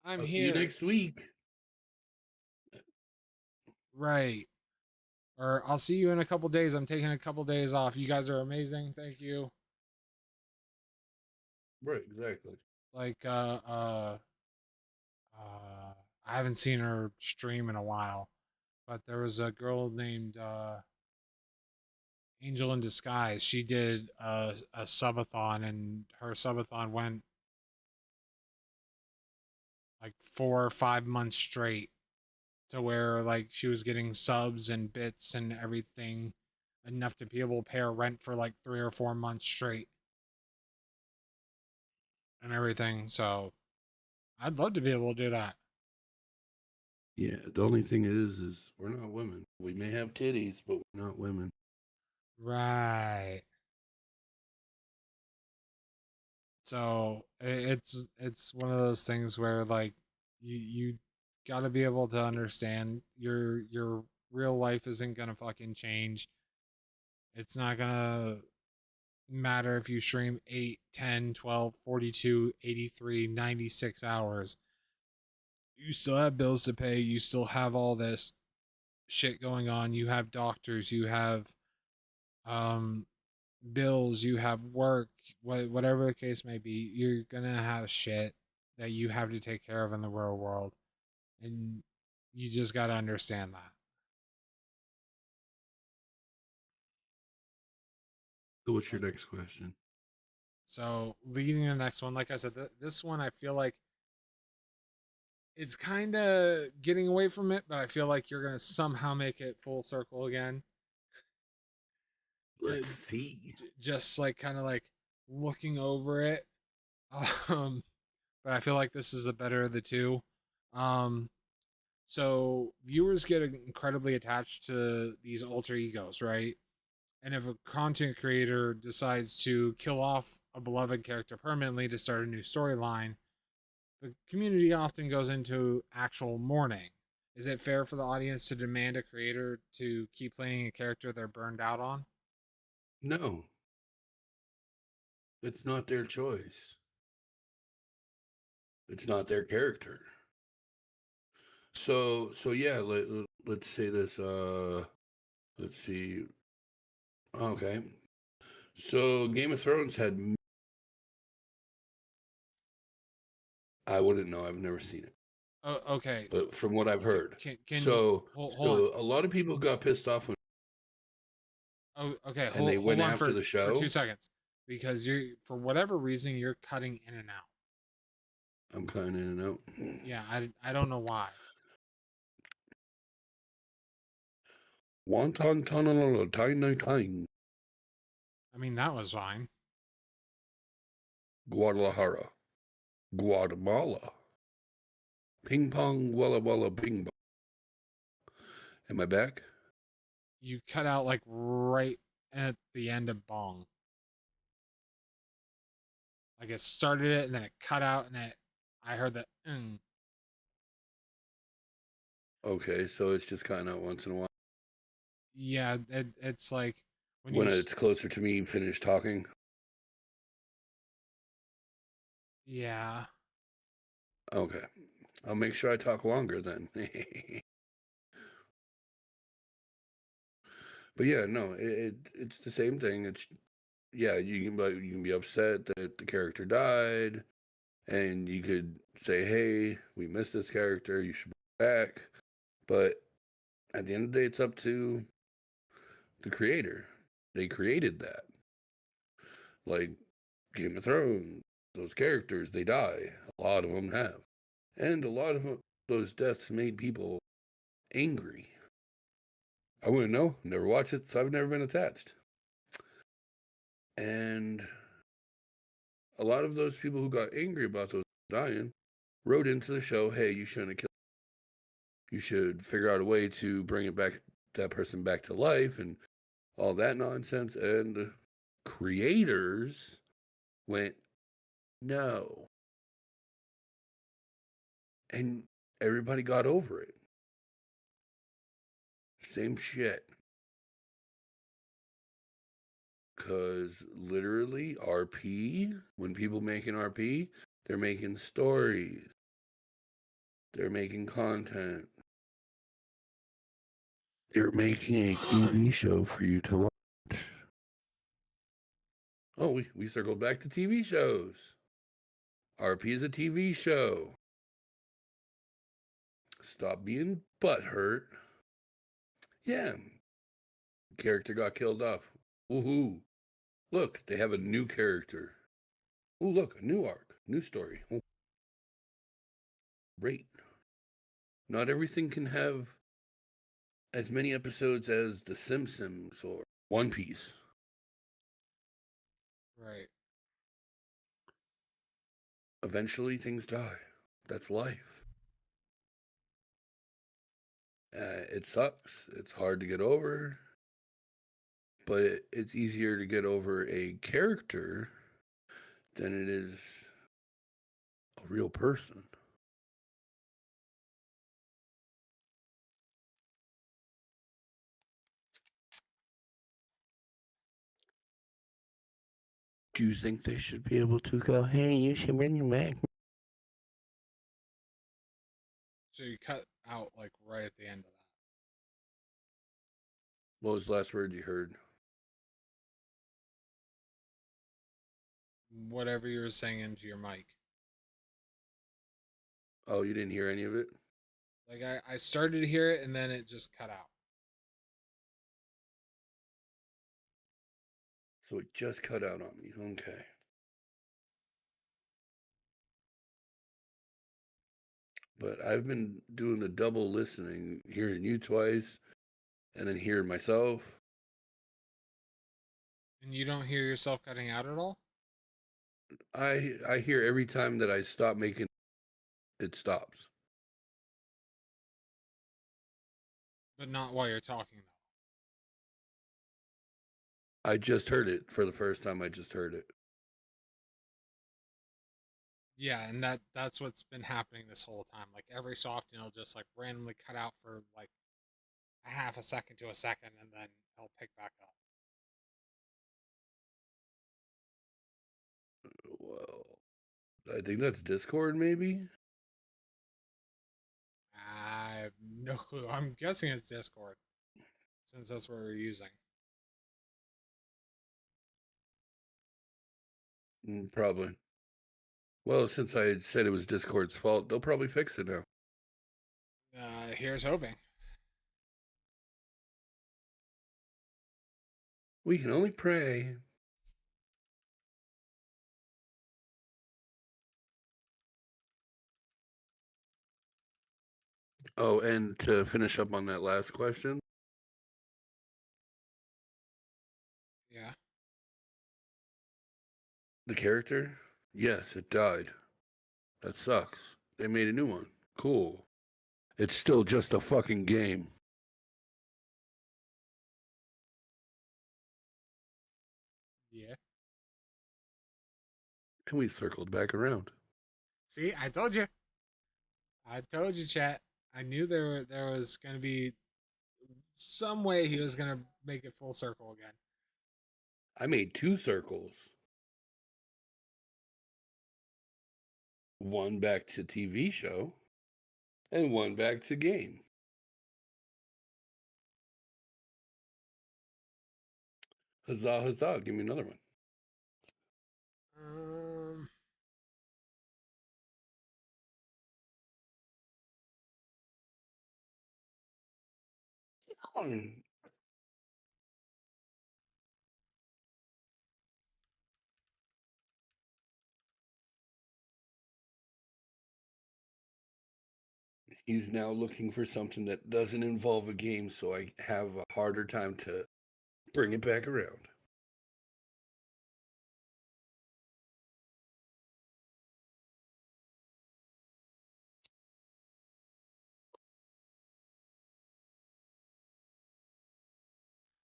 I'll here. See you next week. Right. Or I'll see you in a couple days. I'm taking a couple days off. You guys are amazing. Thank you. Right, exactly. Like, I haven't seen her stream in a while, but there was a girl named Angel in Disguise. She did a subathon, and her subathon went like 4 or 5 months straight, to where like she was getting subs and bits and everything enough to be able to pay her rent for like 3 or 4 months straight and everything. So I'd love to be able to do that. Yeah, the only thing is we're not women. We may have titties, but we're not women. Right. So it's one of those things where like you got to be able to understand your real life isn't going to fucking change. It's not going to matter if you stream 8, 10, 12, 42, 83, 96 hours. You still have bills to pay. You still have all this shit going on. You have doctors, you have bills, you have work, whatever the case may be. You're gonna have shit that you have to take care of in the real world, and you just got to understand that. So what's your next question? So leading the next one, like I said, this one I feel like it's kind of getting away from it, but I feel like you're gonna somehow make it full circle again. Let's see. Just like kind of like looking over it. But I feel like this is the better of the two. So viewers get incredibly attached to these alter egos, right? And if a content creator decides to kill off a beloved character permanently to start a new storyline, the community often goes into actual mourning. Is it fair for the audience to demand a creator to keep playing a character they're burned out on? No. It's not their choice. It's not their character. So yeah, let's say this. Let's see. Okay. So Game of Thrones had. I wouldn't know. I've never seen it. Oh, okay. But from what I've heard, hold on. A lot of people got pissed off when. Oh, okay. And they went after the show for 2 seconds, because you're, for whatever reason, you're cutting in and out. I'm cutting in and out. Yeah, I don't know why. Wonton tunnel time. I mean, that was fine. Guadalajara. Guatemala. Ping pong walla walla bing bong. Am I back? You cut out like right at the end of bong. Like it started it and then it cut out and I heard that. Okay, so it's just kind of once in a while. Yeah, it's like when it's closer to me finish talking. Yeah. Okay. I'll make sure I talk longer then. But yeah, no, it's the same thing. It's yeah, you can be upset that the character died, and you could say, "Hey, we missed this character. You should be back." But at the end of the day, it's up to the creator. They created that. Like Game of Thrones, those characters, they die. A lot of them have. And a lot of those deaths made people angry. I wouldn't know. Never watched it, so I've never been attached. And a lot of those people who got angry about those dying wrote into the show, hey, you shouldn't have killed him. You should figure out a way to bring it back, that person back to life and all that nonsense. And the creators went, no. And everybody got over it. Same shit. Because literally, RP, when people make an RP, they're making stories. They're making content. They're making a TV show for you to watch. Oh, we circled back to TV shows. RP is a TV show. Stop being butthurt. Yeah. Character got killed off. Woohoo. Look, they have a new character. Oh, look, a new arc, new story. Oh. Great. Not everything can have as many episodes as The Simpsons or One Piece. Right. Eventually, things die. That's life. It sucks. It's hard to get over. But it's easier to get over a character than it is a real person. Do you think they should be able to go, hey, you should bring him back? So you cut out like right at the end of that. What was the last word you heard? Whatever you were saying into your mic. Oh, you didn't hear any of it? Like I started to hear it and then it just cut out. So it just cut out on me. Okay. But I've been doing the double listening, hearing you twice, and then hearing myself. And you don't hear yourself cutting out at all? I hear every time that I stop making it stops. But not while you're talking though. I just heard it for the first time. I just heard it. Yeah, and that's what's been happening this whole time. Like every so often it'll just like randomly cut out for like a half a second to a second and then it'll pick back up. Well, I think that's Discord, maybe. I have no clue. I'm guessing it's Discord, since that's what we're using. Probably. Well, since I had said it was Discord's fault, they'll probably fix it now. Here's hoping. We can only pray. Oh, and to finish up on that last question, The character? Yes, it died. That sucks. They made a new one. Cool. It's still just a fucking game. Yeah. And we circled back around. See, I told you. I told you, chat. I knew there was gonna be some way he was gonna make it full circle again. I made 2 circles. One back to TV show and one back to game. Huzzah, huzzah. Give me another one. He's now looking for something that doesn't involve a game, so I have a harder time to bring it back around.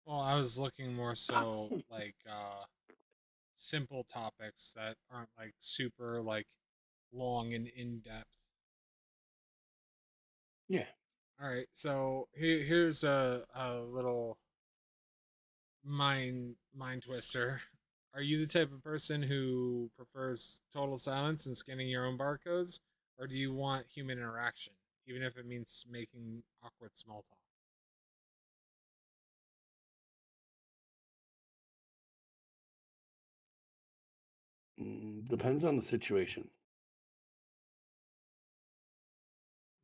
Well, I was looking more so like simple topics that aren't like super like long and in depth. Yeah. All right, so here's a little mind twister. Are you the type of person who prefers total silence and scanning your own barcodes, or do you want human interaction, even if it means making awkward small talk? Depends on the situation.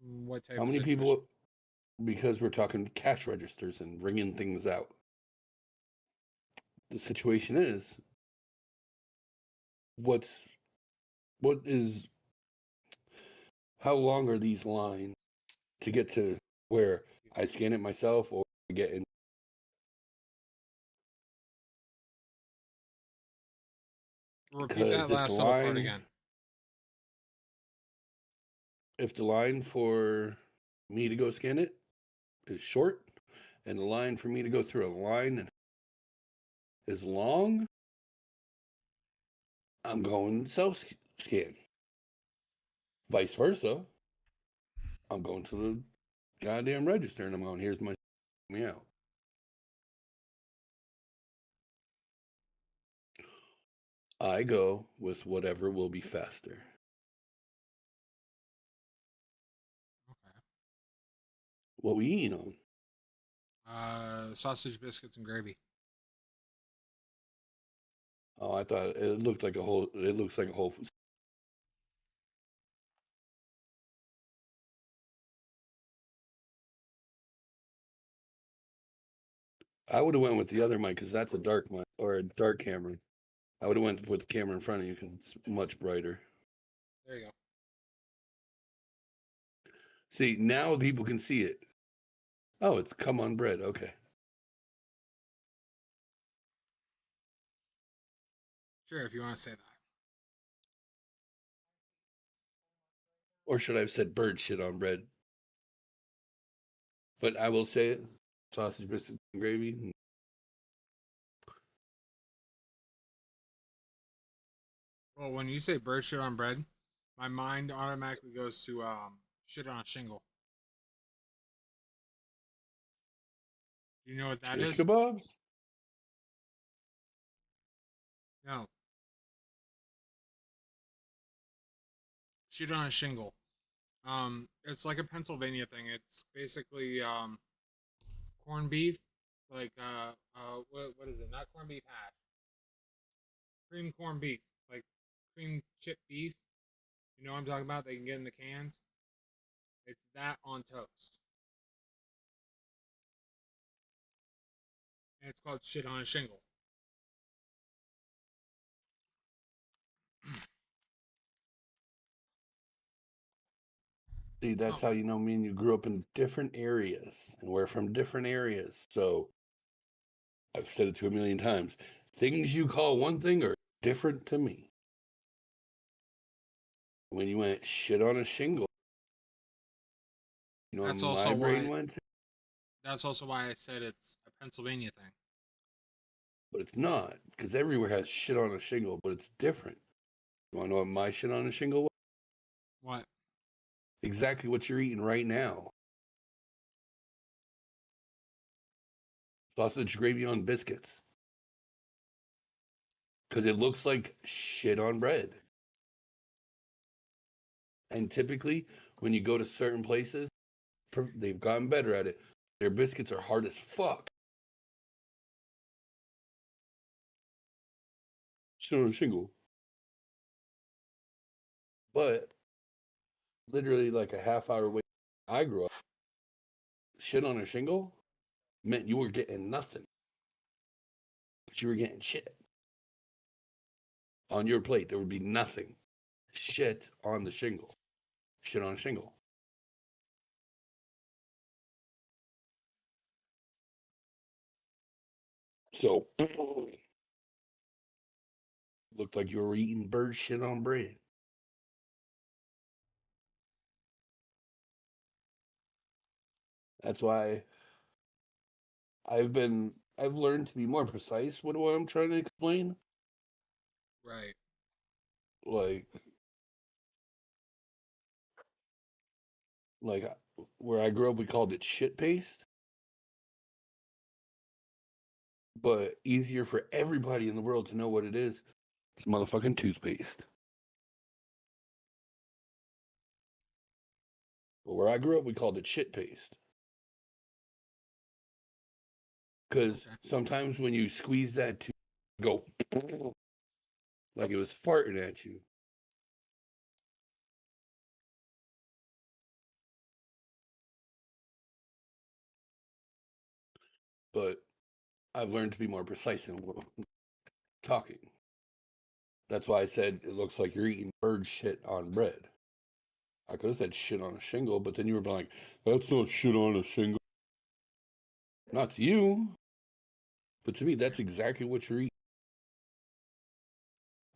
What type How of many situation? people? Because we're talking cash registers and bringing things out. The situation is, how long are these lines to get to where I scan it myself or I get in? Repeat that last little part again. If the line for me to go scan it is short, and the line for me to go through a line is long, I'm going self scan. Vice versa, I'm going to the goddamn register and I'm going, here's my me out. I go with whatever will be faster. Okay. What we eat on? Sausage, biscuits, and gravy. Oh, I thought it looked like a whole. It looks like a Whole Foods. I would have went with the other mic because that's a dark mic or a dark camera. I would have went with the camera in front of you because it's much brighter. There you go. See, now people can see it. Oh, it's come on bread. Okay. Sure, if you want to say that. Or should I have said bird shit on bread? But I will say it. Sausage, biscuits, and gravy. Well, when you say bird shit on bread, my mind automatically goes to shit on a shingle. Do you know what that Shish is? kebabs? No. Shit on a shingle. It's like a Pennsylvania thing. It's basically corned beef, like what is it? Not corned beef hash. Cream corned beef, like cream chip beef. You know what I'm talking about? They can get in the cans. It's that on toast. And it's called shit on a shingle. See, that's how you know me and you grew up in different areas, and we're from different areas. So I've said it to a million times. Things you call one thing are different to me. when you went shit on a shingle, you know That's what also my brain why- went to? That's also why I said it's a Pennsylvania thing. But it's not, because everywhere has shit on a shingle, but it's different. You want to know what my shit on a shingle was? What? Exactly what you're eating right now. Sausage gravy on biscuits. Because it looks like shit on bread. And typically, when you go to certain places, they've gotten better at it. Their biscuits are hard as fuck. Shit on a shingle. But literally like a half hour away I grew up, shit on a shingle meant you were getting nothing. But you were getting shit. On your plate, there would be nothing. Shit on the shingle. Shit on a shingle. So, looked like you were eating bird shit on bread. That's why I've learned to be more precise with what I'm trying to explain. Right. Like where I grew up, we called it shit paste. But easier for everybody in the world to know what it is. It's motherfucking toothpaste. But where I grew up, we called it shit paste. Because sometimes when you squeeze that tooth, go like it was farting at you. But I've learned to be more precise in talking. That's why I said it looks like you're eating bird shit on bread. I could have said shit on a shingle, but then you were like, that's not shit on a shingle. Not to you, but to me, that's exactly what you're eating.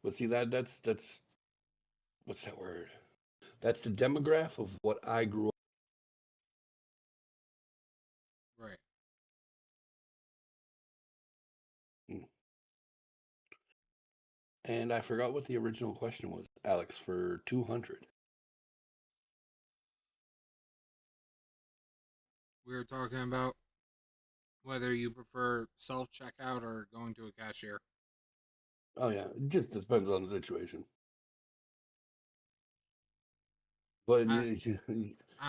But see, that's what's that word? That's the demographic of what I grew up. Right. And I forgot what the original question was, Alex, for 200. We were talking about whether you prefer self checkout or going to a cashier. Oh yeah, it just depends on the situation. But you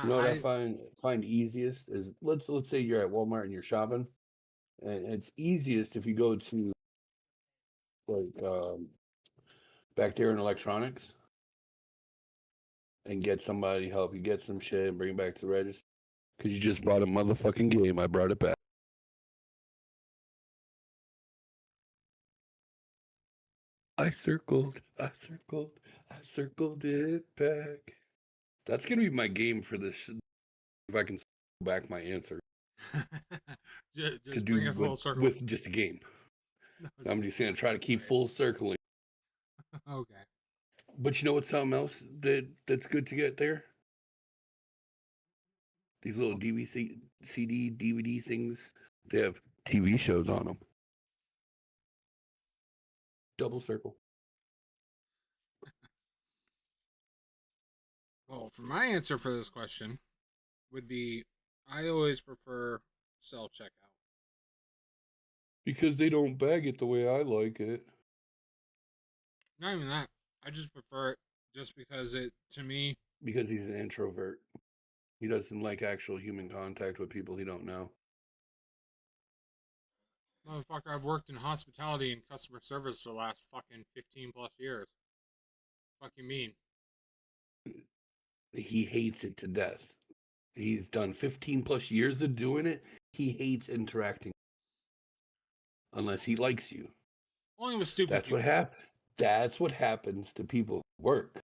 know what I find easiest is let's say you're at Walmart and you're shopping, and it's easiest if you go to like back there in electronics and get somebody to help you get some shit and bring it back to the register. Because you just bought a motherfucking game. I brought it back. I circled it back. That's gonna be my game for this. If I can back my answer. just to bring do it full circle. with just a game. No, I'm just gonna try to keep full circling. Okay. But you know what's something else that's good to get there? These little CD, DVD things. They have TV shows on them. Double circle. Well, for my answer for this question would be I always prefer self checkout. Because they don't bag it the way I like it. Not even that. I just prefer it just because it, to me. Because he's an introvert. He doesn't like actual human contact with people he don't know. Motherfucker, I've worked in hospitality and customer service for the last fucking 15 plus years. Fuck you mean? He hates it to death. He's done 15 plus years of doing it. He hates interacting. Unless he likes you. Only with stupid That's people. That's what happens to people who work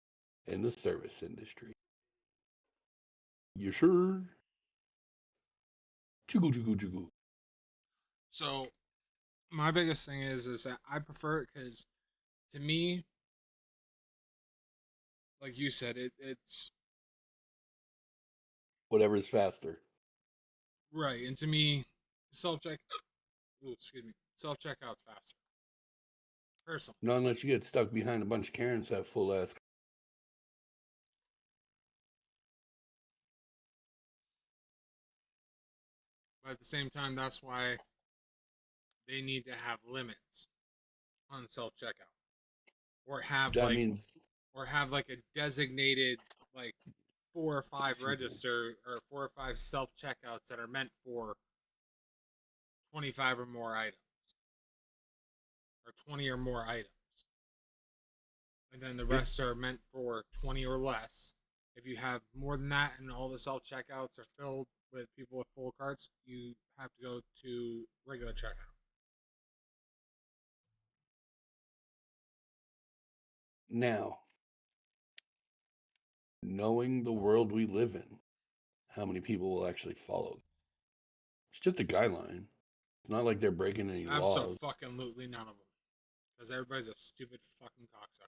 in the service industry. You sure? Jiggle, jiggle, jiggle. So, my biggest thing is that I prefer it because, to me, like you said, it's Whatever's faster. right. And to me, self check. Excuse me. Self checkout's faster. Personally. Not unless you get stuck behind a bunch of Karens that full ass. But at the same time, that's why they need to have limits on self checkout, or have That means or have like a designated like 4 or 5 register or 4 or 5 self checkouts that are meant for 25 or more items, or 20 or more items, and then the rest are meant for 20 or less. If you have more than that and all the self checkouts are filled with people with full carts, you have to go to regular checkout. now, knowing the world we live in, how many people will actually follow? It's just a guideline. It's not like they're breaking any laws. Absolutely none of them, because everybody's a stupid fucking cocksucker.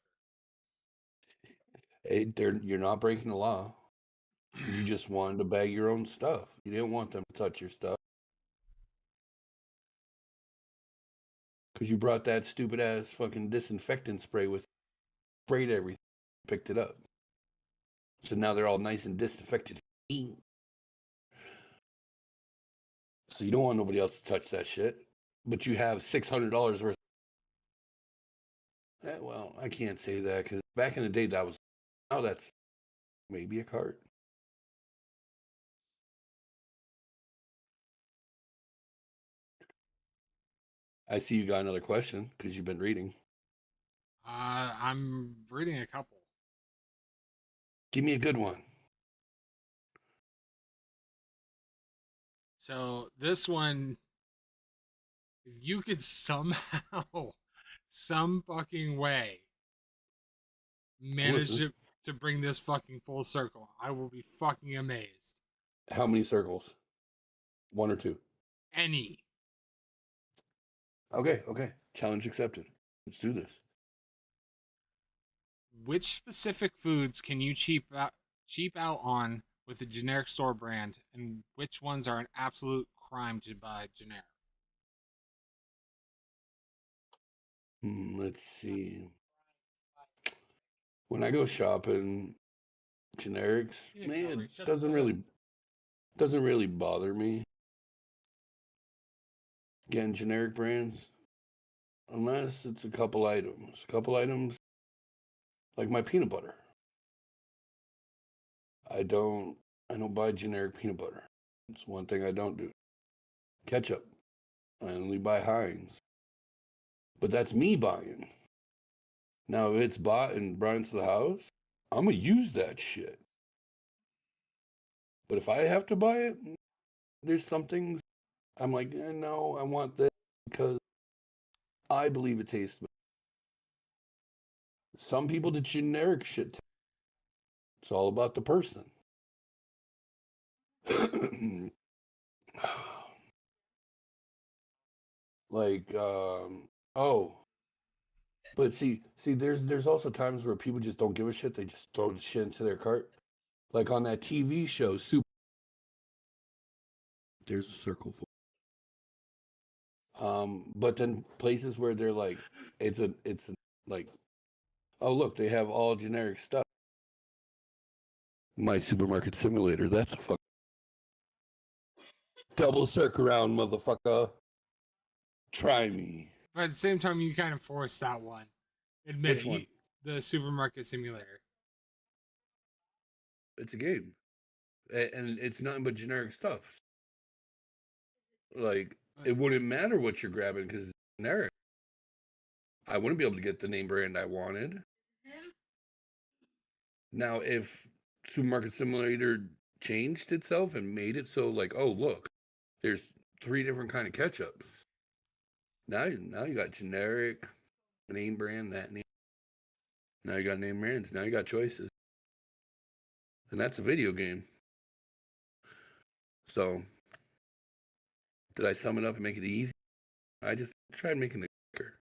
You're not breaking the law. You just wanted to bag your own stuff. You didn't want them to touch your stuff. Because you brought that stupid ass fucking disinfectant spray with sprayed everything, picked it up. So now they're all nice and disinfected. So you don't want nobody else to touch that shit. But you have $600 worth. Well, I can't say that because back in the day that was. Now that's maybe a cart. I see you got another question because you've been reading. I'm reading a couple. Give me a good one. So this one, if you could somehow, some fucking way, manage to bring this fucking full circle, I will be fucking amazed. How many circles? 1 or 2? Any. Okay. Challenge accepted. Let's do this. Which specific foods can you cheap out on with a generic store brand, and which ones are an absolute crime to buy generic? Let's see. When I go shopping, generics, man, it doesn't really bother me getting generic brands, unless it's a couple items. Like my peanut butter. I don't buy generic peanut butter. It's one thing I don't do. Ketchup. I only buy Heinz. But that's me buying. Now, if it's bought and brought into the house, I'm going to use that shit. But if I have to buy it, there's some things I'm like, no, I want this because I believe it tastes better. Some people, the generic shit, it's all about the person. Like, but see, there's also times where people just don't give a shit. They just throw the shit into their cart. Like on that TV show, Super. There's a circle for. But then places where they're like, it's like, oh look, they have all generic stuff. My supermarket simulator. That's a fuck. Double circle around, motherfucker. Try me. But at the same time, you kind of force that one. Admit Which one? The supermarket simulator. It's a game, and it's nothing but generic stuff. Like it wouldn't matter what you're grabbing because it's generic. I wouldn't be able to get the name brand I wanted. Now, if Supermarket Simulator changed itself and made it so, like, oh look, there's 3 different kind of ketchups. Now you got generic, name brand, that name. Now you got name brands. Now you got choices. And that's a video game. So, did I sum it up and make it easy? I just tried making it quicker.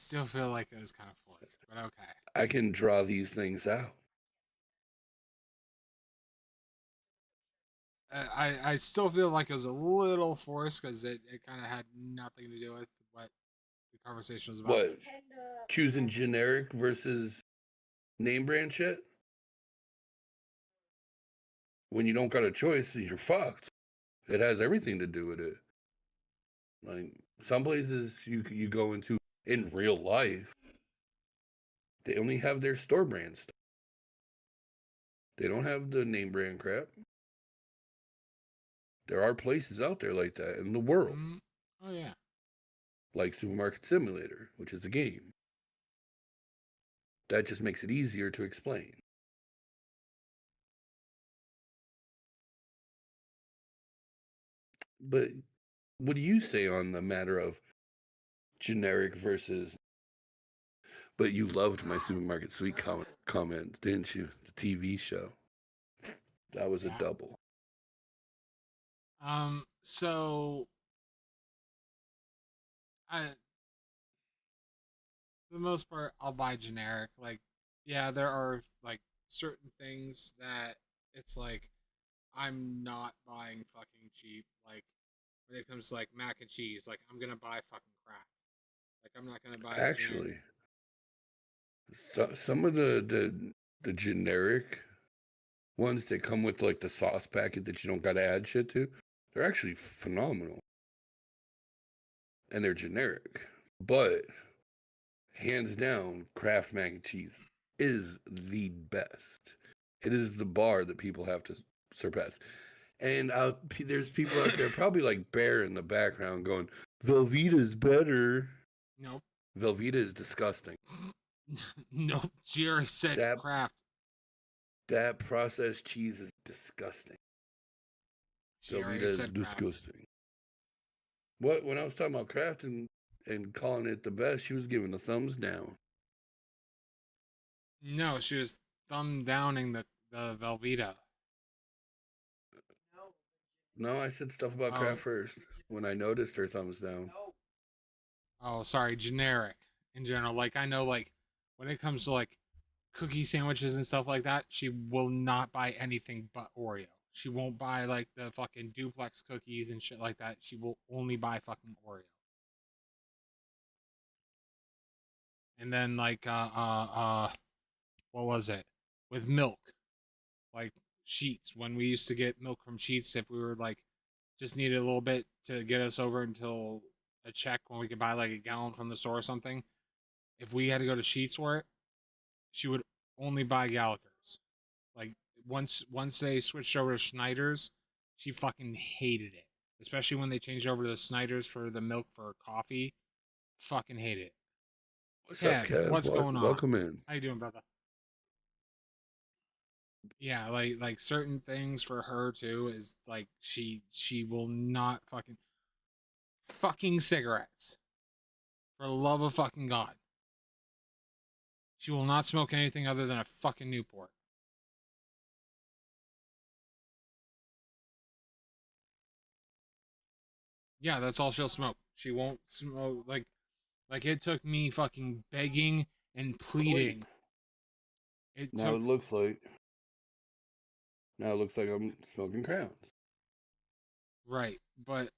still feel like it was kind of forced, but okay. I can draw these things out. I still feel like it was a little forced because it kind of had nothing to do with what the conversation was about. What? Choosing generic versus name brand shit? When you don't got a choice, you're fucked. It has everything to do with it. Like some places you go into in real life, they only have their store brand stuff. They don't have the name brand crap. There are places out there like that in the world. Oh yeah. Like Supermarket Simulator, which is a game. That just makes it easier to explain. But what do you say on the matter of generic versus... But you loved my Supermarket Sweet comment, didn't you? The TV show. That was a double. So for the most part, I'll buy generic. Like, yeah, there are like certain things that it's like I'm not buying fucking cheap. Like when it comes to like mac and cheese, like I'm gonna buy fucking Kraft. Like I'm not gonna buy Actually, some of the generic ones that come with like the sauce packet that you don't gotta add shit to, they're actually phenomenal. And they're generic. But hands down, Kraft mac and cheese is the best. It is the bar that people have to surpass. And there's people out there, probably like Bear in the background, going, Velveeta's better. Nope. Velveeta is disgusting. Nope. Jerry said Kraft. That processed cheese is disgusting. Velveeta is disgusting. What? When I was talking about Kraft and calling it the best, she was giving a thumbs down. No, she was thumb downing the Velveeta. No, I said stuff about Kraft first when I noticed her thumbs down. Oh, sorry, generic in general. Like I know, like when it comes to like cookie sandwiches and stuff like that, she will not buy anything but Oreo. She won't buy like the fucking duplex cookies and shit like that. She will only buy fucking Oreo. And then like what was it? With milk. Like Sheets. When we used to get milk from Sheets, if we were like just needed a little bit to get us over until a check when we could buy like a gallon from the store or something. If we had to go to Sheets for it, she would only buy Gallagher's. Like once they switched over to Schneider's, she fucking hated it. Especially when they changed over to the Snyder's for the milk for coffee. Fucking hated it. What's up, Kev? What's going on? Welcome in. How you doing, brother? Yeah, like certain things for her too is like she will not fucking cigarettes. For the love of fucking God. She will not smoke anything other than a fucking Newport. Yeah, that's all she'll smoke. She won't smoke like it took me fucking begging and pleading. Now it looks like I'm smoking crowns. Right, but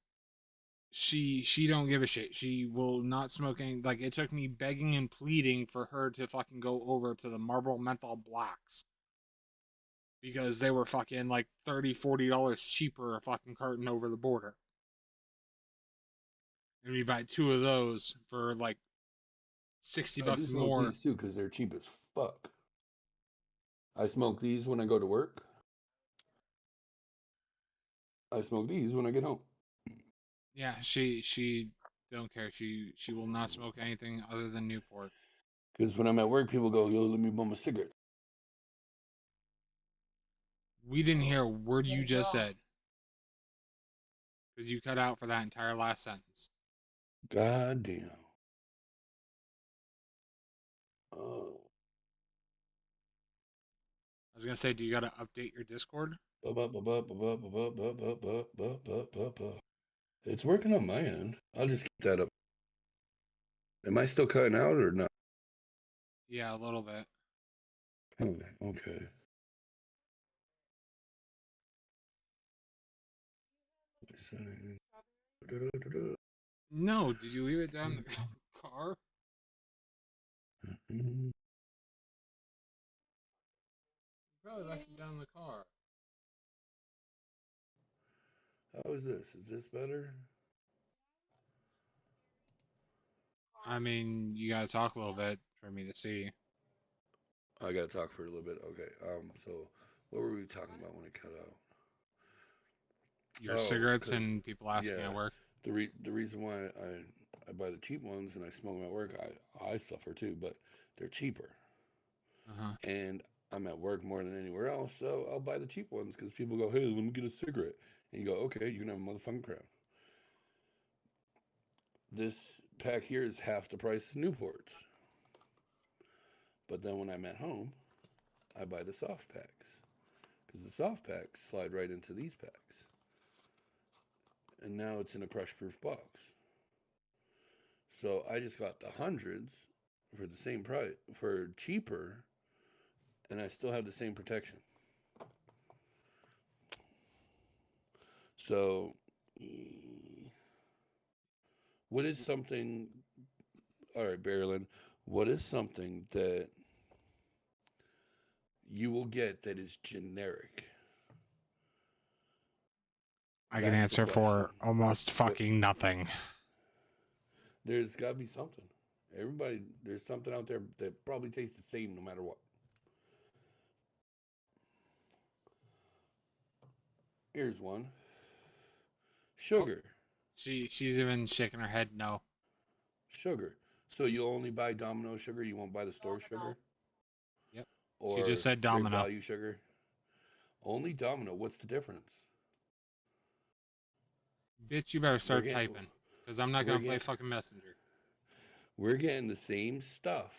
she don't give a shit. She will not smoke any. Like it took me begging and pleading for her to fucking go over to the Marlboro Menthol Blacks because they were fucking like $30-$40 cheaper a fucking carton over the border. And we buy 2 of those for like $60 more. These too because they're cheap as fuck. I smoke these when I go to work. I smoke these when I get home. Yeah, she don't care. She will not smoke anything other than Newport. Because when I'm at work, people go, "Yo, let me bum a cigarette." We didn't hear a word you just said. Because you cut out for that entire last sentence. God damn. I was gonna say, do you gotta update your Discord? It's working on my end. I'll just keep that up. Am I still cutting out or not? Yeah, a little bit. Oh, okay. No, did you leave it down in the car? Probably left it down in the car. How is this? Is this better? I mean, you gotta talk a little bit for me to see. I gotta talk for a little bit. Okay. So what were we talking about when it cut out? Your cigarettes 'cause- and people asking at work. The reason why I buy the cheap ones and I smoke them at work, I suffer too, but they're cheaper. Uh-huh. And I'm at work more than anywhere else, so I'll buy the cheap ones because people go, "Hey, let me get a cigarette," and you go, "Okay, you can have a motherfucking crown." This pack here is half the price of Newports. But then when I'm at home, I buy the soft packs because the soft packs slide right into these packs. And now it's in a crush-proof box. So I just got the hundreds for the same price, for cheaper, and I still have the same protection. So, what is something, all right, Barrelin, what is something that you will get that is generic? I can That's the answer for question. almost fucking nothing. There's got to be something. There's something out there that probably tastes the same no matter what. Here's one. Sugar. She's even shaking her head no. Sugar. So you only buy Domino sugar, you won't buy the store sugar? Yep. Or She just said Great Domino. Value sugar? Only Domino. What's the difference? Bitch, you better start getting- typing. Because I'm not we're going to play getting- fucking Messenger. We're getting the same stuff,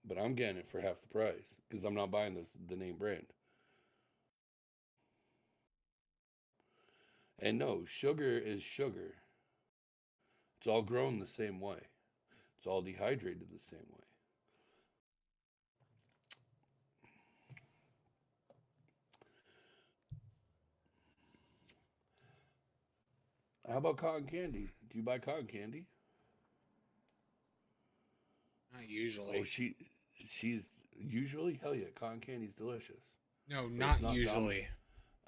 but I'm getting it for half the price because I'm not buying the name brand. And no, sugar is sugar. It's all grown the same way. It's all dehydrated the same way. How about cotton candy? Do you buy cotton candy? Not usually. Oh, she's usually, hell yeah, cotton candy's delicious. No, But not it's not usually.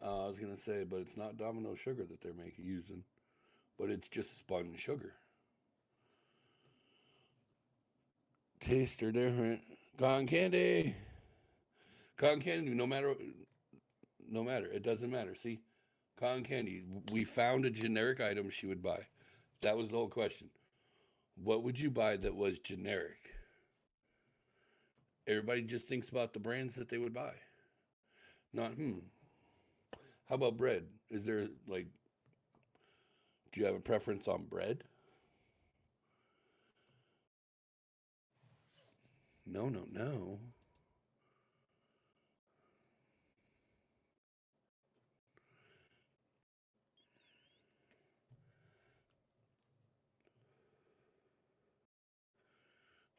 I was gonna say, but it's not Domino sugar that they're using, but it's just spun sugar. Tastes are different. Cotton candy, no matter, it doesn't matter. See, cotton candy. We found a generic item she would buy. That was the whole question. What would you buy that was generic? Everybody just thinks about the brands that they would buy. Not, How about bread? Is there, like, do you have a preference on bread? No.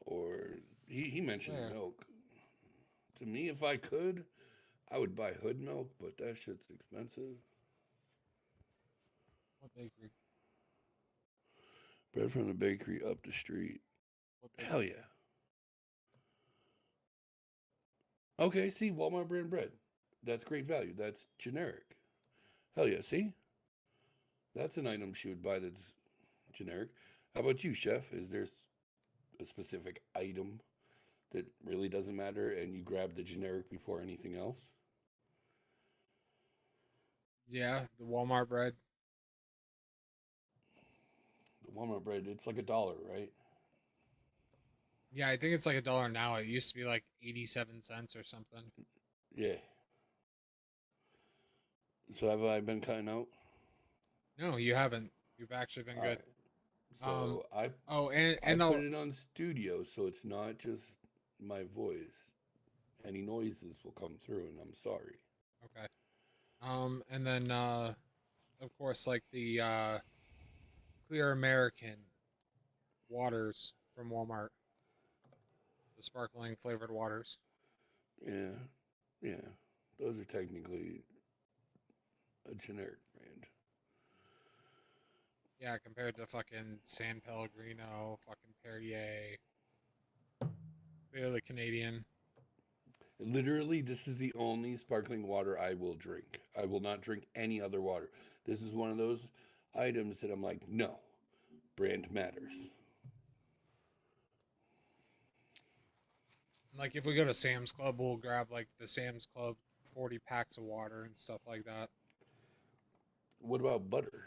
Or he mentioned Where? milk. To me, if I could, I would buy Hood milk, but that shit's expensive. What bakery? Bread from the bakery up the street. Hell yeah. Okay, see, Walmart brand bread. That's great value. That's generic. Hell yeah, see? That's an item she would buy that's generic. How about you, chef? Is there a specific item that really doesn't matter and you grab the generic before anything else? Yeah, the Walmart bread. The Walmart bread, it's like $1, right? Yeah, I think it's like $1 now. It used to be like 87 cents or something. Yeah. So have I been cutting out? No, you haven't. You've actually been good. So I and put I'll it on studio, so it's not just my voice. Any noises will come through, and I'm sorry. okay. And then of course like the Clear American waters from Walmart. The sparkling flavored waters. Yeah. Those are technically a generic brand. Yeah, compared to fucking San Pellegrino, fucking Perrier. They're the Canadian. Literally, this is the only sparkling water I will drink. I will not drink any other water. This is one of those items that I'm like, no, brand matters. Like if we go to Sam's Club, we'll grab like the Sam's Club 40 packs of water and stuff like that. What about butter?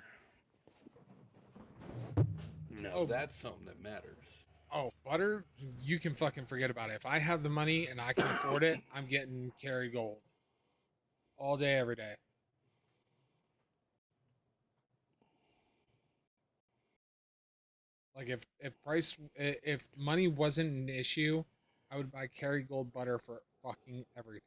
No, Oh. that's something that matters. Oh, butter? You can fucking forget about it. If I have the money and I can afford it, I'm getting Kerrygold. All day, every day. Like if money wasn't an issue, I would buy Kerrygold butter for fucking everything.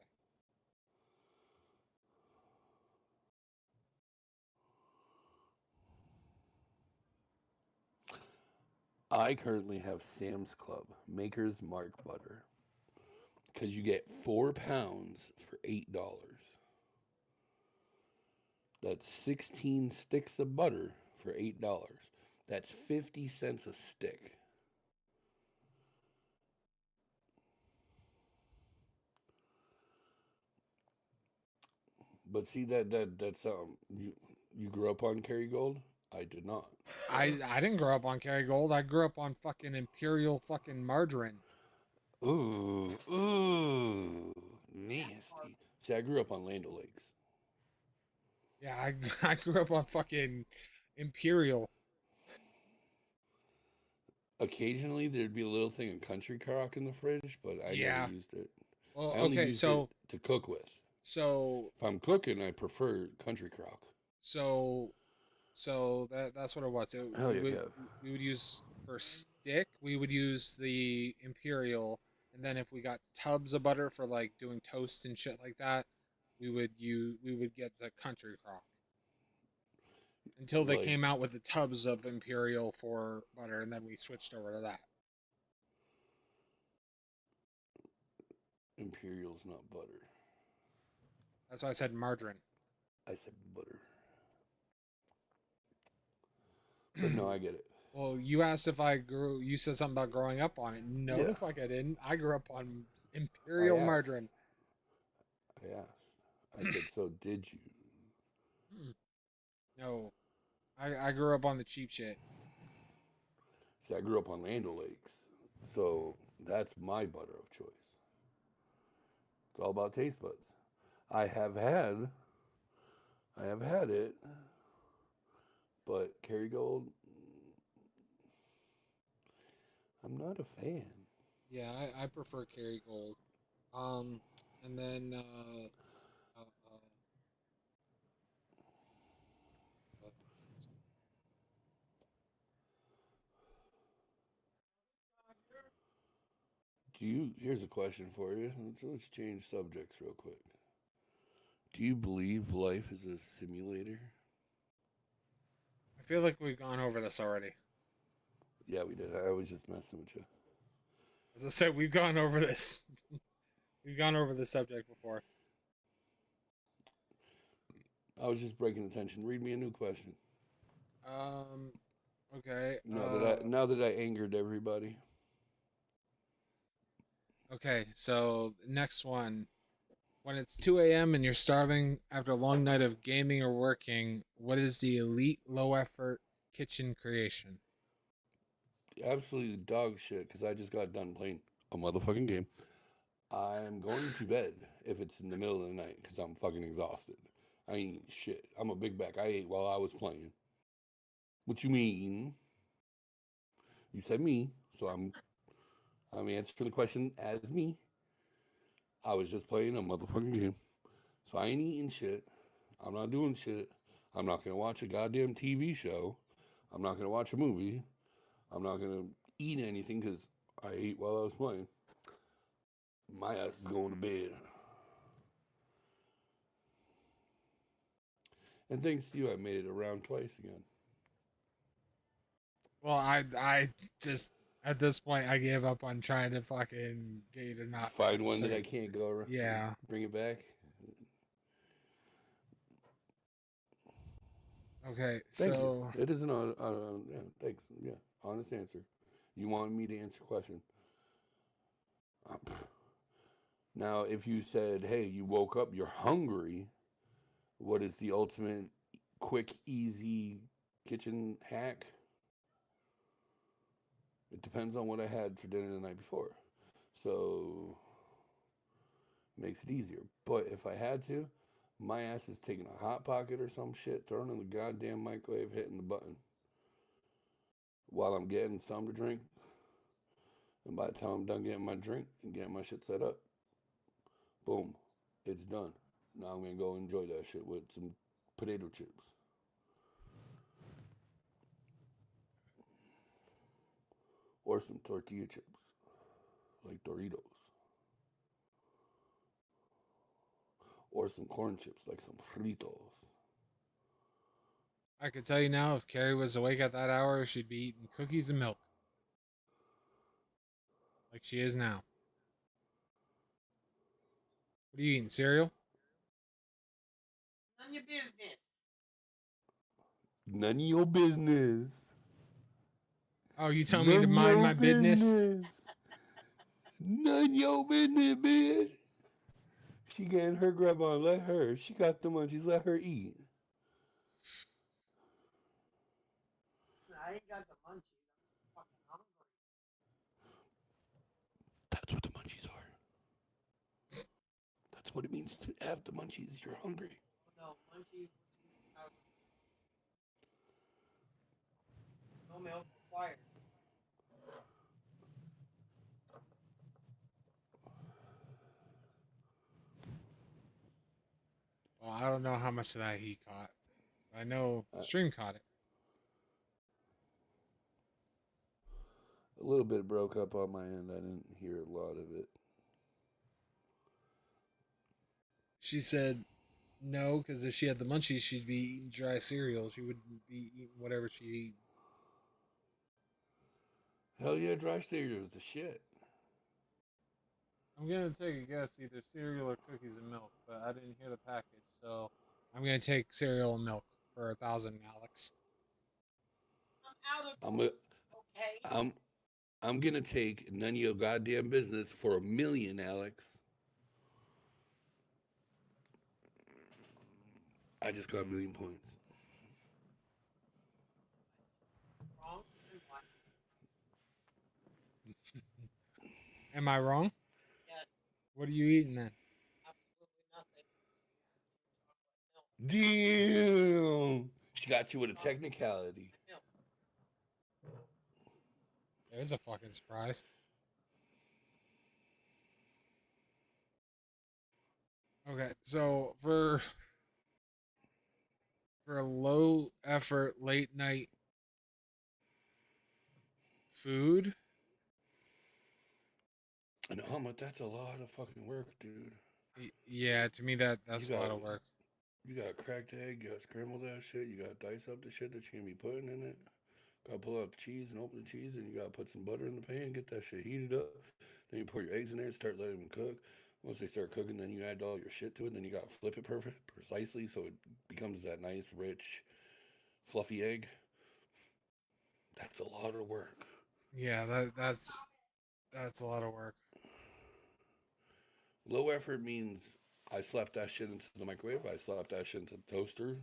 I currently have Sam's Club Maker's Mark butter because you get 4 pounds for $8. That's 16 sticks of butter for $8. That's 50 cents a stick. But see that's you grew up on Kerrygold? I did not. I didn't grow up on Kerrygold. I grew up on fucking Imperial fucking margarine. Ooh, nasty. See, I grew up on Land O'Lakes. Yeah, I grew up on fucking Imperial. Occasionally, there'd be a little thing of Country Crock in the fridge, but I never used it. Well, I only okay, used so it to cook with. So if I'm cooking, I prefer Country Crock. So that's what it was. Hell yeah, Kev. We would use for stick. We would use the Imperial, and then if we got tubs of butter for like doing toast and shit like that, we would get the Country Crock. Until they came out with the tubs of Imperial for butter, and then we switched over to that. Imperial's not butter. That's why I said margarine. I said butter. But no, I get it. Well, you asked if I grew. You said something about growing up on it. No, the fuck I didn't. I grew up on Imperial margarine. I asked. I said, so did you? No, I grew up on the cheap shit. See, I grew up on Land O'Lakes, so that's my butter of choice. It's all about taste buds. I have had it, but Kerrygold, I'm not a fan. Yeah, I prefer Kerrygold. And then here's a question for you. Let's change subjects real quick. Do you believe life is a simulator? I feel like we've gone over this already. Yeah, we did. I was just messing with you. As I said, we've gone over this. We've gone over this subject before. I was just breaking the tension. Read me a new question. Okay. Now that I angered everybody. Okay, so next one. When it's 2 a.m. and you're starving after a long night of gaming or working, what is the elite low-effort kitchen creation? Absolutely dog shit, because I just got done playing a motherfucking game. I'm going to bed if it's in the middle of the night, because I'm fucking exhausted. I ain't eating shit. I'm a big back. I ate while I was playing. What you mean? You said me, so I'm answering the question as me. I was just playing a motherfucking game. So I ain't eating shit. I'm not doing shit. I'm not going to watch a goddamn TV show. I'm not going to watch a movie. I'm not going to eat anything because I ate while I was playing. My ass is going to bed. And thanks to you, I made it around twice again. Well, I just At this point, I gave up on trying to fucking get you to not Find one that say- I can't go around. Yeah. Bring it back. Okay, Thank so you. It is an yeah, thanks. Yeah, honest answer. You wanted me to answer a question. Now, if you said, "Hey, you woke up, you're hungry," what is the ultimate quick, easy kitchen hack? It depends on what I had for dinner the night before. So, makes it easier. But if I had to, my ass is taking a Hot Pocket or some shit, throwing it in the goddamn microwave, hitting the button while I'm getting something to drink. And by the time I'm done getting my drink and getting my shit set up, boom, it's done. Now I'm going to go enjoy that shit with some potato chips. Or some tortilla chips, like Doritos. Or some corn chips, like some Fritos. I could tell you now, if Carrie was awake at that hour, she'd be eating cookies and milk. Like she is now. What are you eating, cereal? None of your business. None of your business. Oh, you telling me to mind my business? None of your business, bitch. She getting her grab on. Let her. She got the munchies. Let her eat. I ain't got the munchies. I'm fucking hungry. That's what the munchies are. That's what it means to have the munchies. You're hungry. No, munchies. No milk required. Well, I don't know how much of that he caught. I know Stream caught it. A little bit broke up on my end. I didn't hear a lot of it. She said no, because if she had the munchies, she'd be eating dry cereal. She wouldn't be eating whatever she's eating. Hell yeah, dry cereal is the shit. I'm gonna take a guess, either cereal or cookies and milk, but I didn't hear the package, so I'm gonna take cereal and milk for 1,000, Alex. I'm out of okay. I'm gonna take none of your goddamn business for 1,000,000, Alex. I just got 1,000,000 points. Wrong and what? Am I wrong? Yes. What are you eating then? Absolutely nothing. Damn! She got you with a technicality. There's a fucking surprise. Okay, so for a low effort late night food. I know, but that's a lot of fucking work, dude. Yeah, to me that's a lot of work. You got cracked egg, you got scrambled that shit, you got dice up the shit that you're gonna be putting in it. Gotta pull out the cheese and open the cheese, and you gotta put some butter in the pan, get that shit heated up. Then you pour your eggs in there and start letting them cook. Once they start cooking, then you add all your shit to it, and then you gotta flip it precisely so it becomes that nice, rich, fluffy egg. That's a lot of work. Yeah, that's a lot of work. Low effort means I slapped that shit into the microwave, I slapped that shit into the toaster,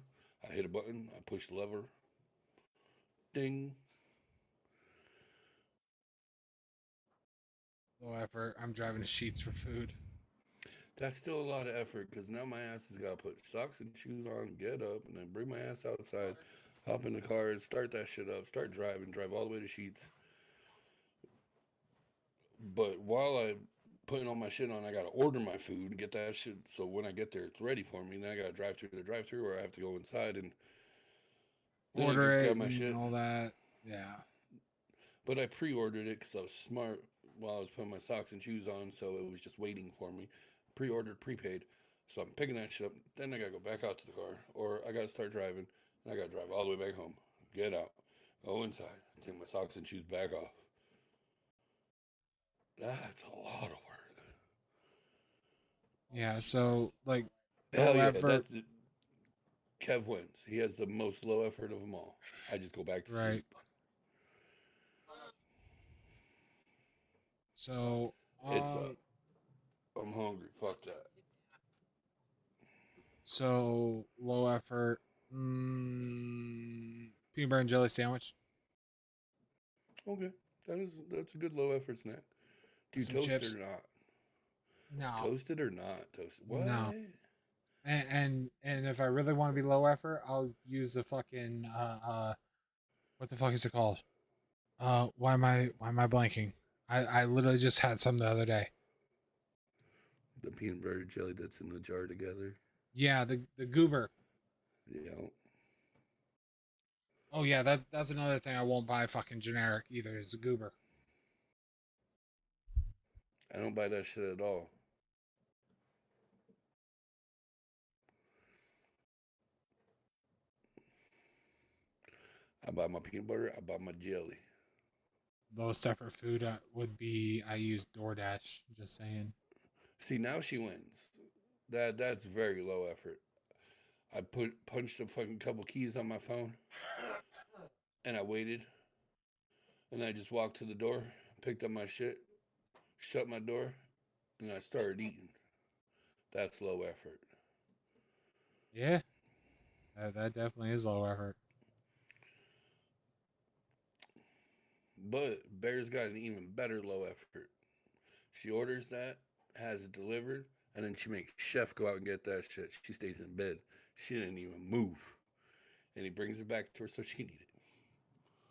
I hit a button, I push the lever, ding. Low effort. I'm driving to Sheets for food. That's still a lot of effort because now my ass has got to put socks and shoes on, get up, and then bring my ass outside, hop in the car, start that shit up, start driving, drive all the way to Sheets. But while I'm putting all my shit on, I got to order my food, get that shit, so when I get there, it's ready for me. Then I got to drive through the drive-through, or I have to go inside and order it grab my and shit. all that. Yeah. But I pre-ordered it because I was smart while I was putting my socks and shoes on, so it was just waiting for me. Pre-ordered, prepaid. So I'm picking that shit up. Then I gotta go back out to the car, or I gotta start driving, and I gotta drive all the way back home. Get out, go inside, take my socks and shoes back off. That's a lot of work. Yeah, so like Hell low yeah, effort, that's it. Kev wins. He has the most low effort of them all. I just go back to right? sleep. So It's I'm hungry. Fuck that. so low effort, peanut butter and jelly sandwich, Okay, that's a good low effort snack. Do you some toast chips. it or not? No, Toasted or not toasted? What? no. And if I really want to be low effort, I'll use the fucking what the fuck is it called? Why am I blanking? I literally just had some the other day. The peanut butter jelly that's in the jar together. Yeah, the goober. Yeah. Oh yeah, that's another thing I won't buy fucking generic either. Is the goober. I don't buy that shit at all. I buy my peanut butter. I buy my jelly. Lowest effort food would be I use DoorDash. Just saying. See, now she wins. That's very low effort. I punched a fucking couple keys on my phone, and I waited, and I just walked to the door, picked up my shit, shut my door, and I started eating. That's low effort. Yeah, that definitely is low effort. But Bear's got an even better low effort. She orders that, has it delivered, and then she makes Chef go out and get that shit. She stays in bed. She didn't even move. And he brings it back to her so she can eat it.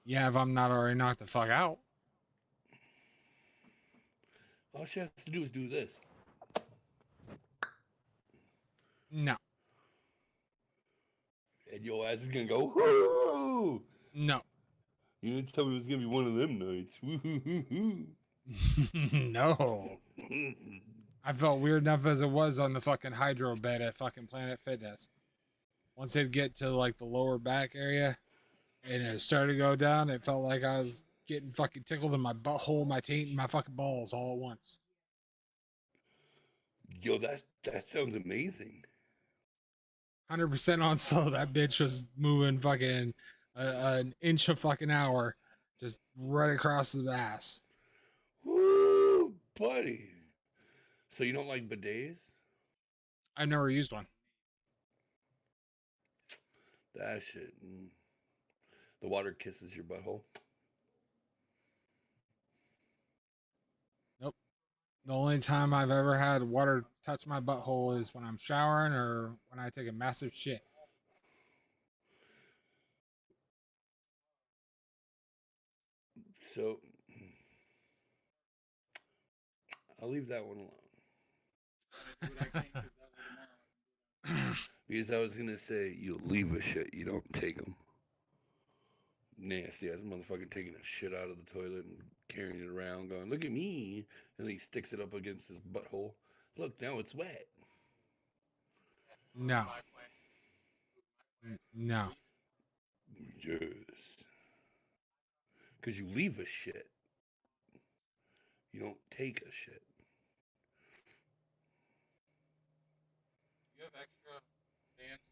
Yeah, if I'm not already knocked the fuck out. All she has to do is do this. No. And your ass is gonna go, whoo! No. You didn't tell me it was gonna be one of them nights. Woo-hoo-hoo-hoo. No. I felt weird enough as it was on the fucking hydro bed at fucking Planet Fitness. Once it'd get to like the lower back area and it started to go down, it felt like I was getting fucking tickled in my butthole, my taint, and my fucking balls all at once. Yo, that sounds amazing. 100% on slow. That bitch was moving fucking an inch a fucking hour just right across the ass. Woo, buddy. So you don't like bidets? I've never used one. That shit. The water kisses your butthole. Nope. The only time I've ever had water touch my butthole is when I'm showering or when I take a massive shit. So I'll leave that one alone. Because I was gonna say you leave a shit, you don't take them. Nasty ass motherfucker taking a shit out of the toilet and carrying it around, going, "Look at me!" And then he sticks it up against his butthole. Look, now it's wet. No. No. Yes. Because you leave a shit. You don't take a shit. You have extra pants?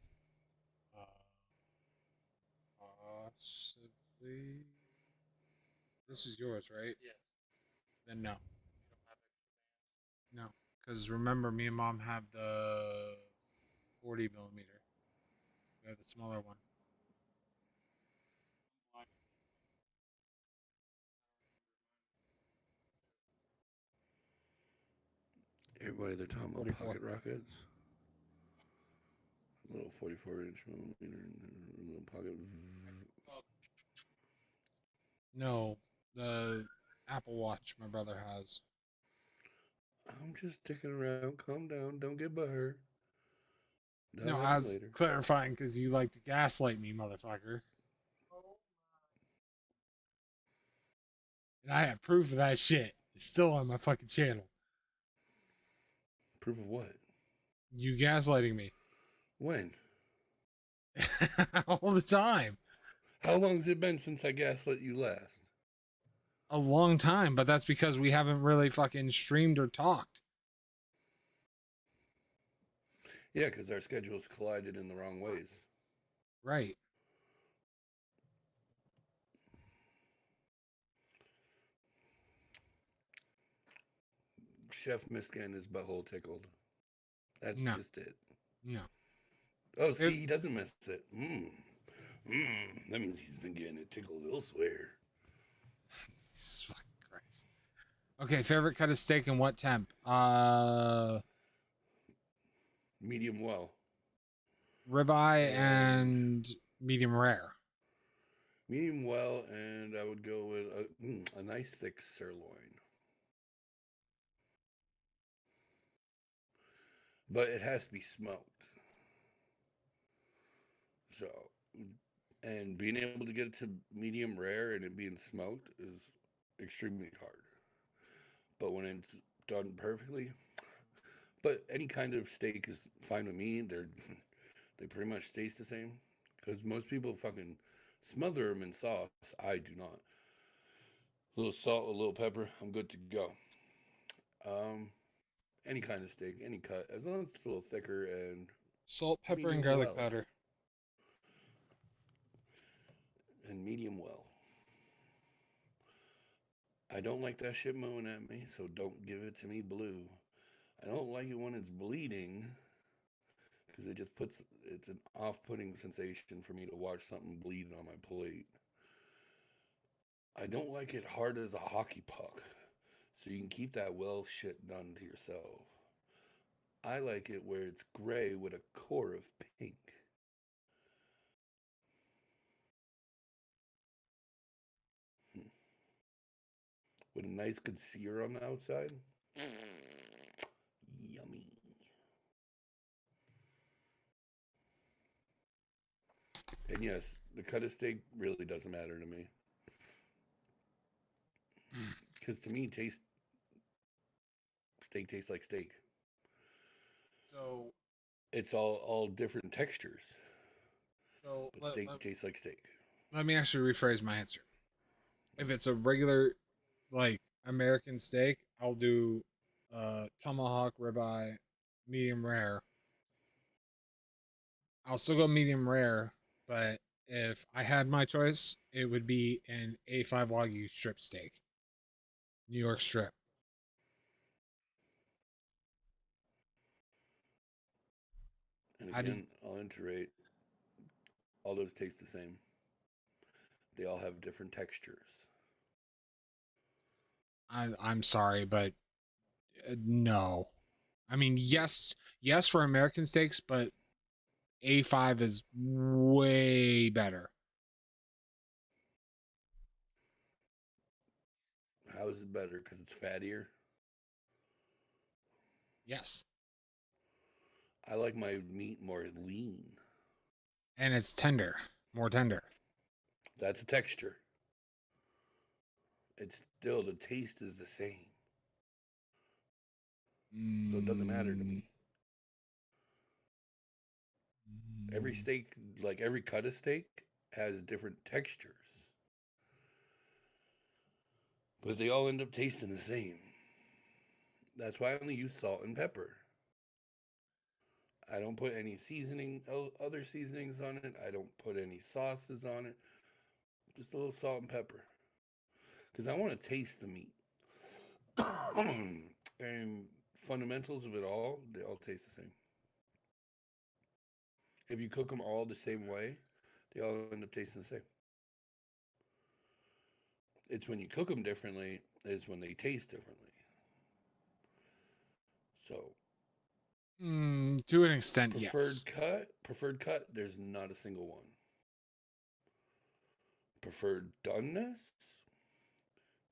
Possibly. This is yours, right? Yes. Then no. No, because remember, me and Mom have the 40 millimeter. We have the smaller one. Everybody, they're talking about 44. pocket rockets. A little 44-inch millimeter little pocket. No, the Apple Watch my brother has. I'm just sticking around. Calm down. Don't get butthurt. No, I was clarifying because you like to gaslight me, motherfucker. And I have proof of that shit. It's still on my fucking channel. Proof of what? You gaslighting me. When? All the time. How long has it been since I gaslit you last? a long time, but that's because we haven't really fucking streamed or talked. Yeah, because our schedules collided in the wrong ways. Right. Chef Miss getting his butthole tickled. That's No. just it. No. Oh, see, he doesn't miss it. That means he's been getting it tickled elsewhere. Jesus fucking Christ. Okay, favorite cut of steak and what temp? Medium well. Ribeye and medium rare. Medium well, and I would go with a nice thick sirloin. But it has to be smoked. So, and being able to get it to medium rare and it being smoked is extremely hard. But when it's done perfectly, but any kind of steak is fine with me. They pretty much taste the same. Because most people fucking smother them in sauce. I do not. A little salt, a little pepper, I'm good to go. Any kind of steak, any cut, as long as it's a little thicker and salt, pepper, and medium garlic well. powder. And medium well. I don't like that shit mooing at me, so don't give it to me blue. I don't like it when it's bleeding, because it just it's an off-putting sensation for me to watch something bleed on my plate. I don't like it hard as a hockey puck, so you can keep that well shit done to yourself. I like it where it's gray with a core of pink. With a nice good sear on the outside. Yummy. And yes, the cut of steak really doesn't matter to me. Because to me, steak tastes like steak. So it's all different textures. So but steak tastes like steak. Let me actually rephrase my answer. If it's a regular, like, American steak, I'll do tomahawk, ribeye, medium rare. I'll still go medium rare, but if I had my choice, it would be an A5 Wagyu strip steak. New York strip. And again, I'll iterate. All those taste the same. They all have different textures. I'm sorry, but no. I mean, yes for American steaks, but A5 is way better. How is it better? Because it's fattier? Yes. I like my meat more lean. And it's tender. More tender. That's a texture. It's still, the taste is the same. So it doesn't matter to me. Every steak, like every cut of steak, has different textures. But they all end up tasting the same. That's why I only use salt and pepper. I don't put any other seasonings on it. I don't put any sauces on it. Just a little salt and pepper. Because I want to taste the meat. And fundamentals of it all, they all taste the same. If you cook them all the same way, they all end up tasting the same. It's when you cook them differently is when they taste differently. So, to an extent, yes. Preferred cut, there's not a single one. Preferred doneness,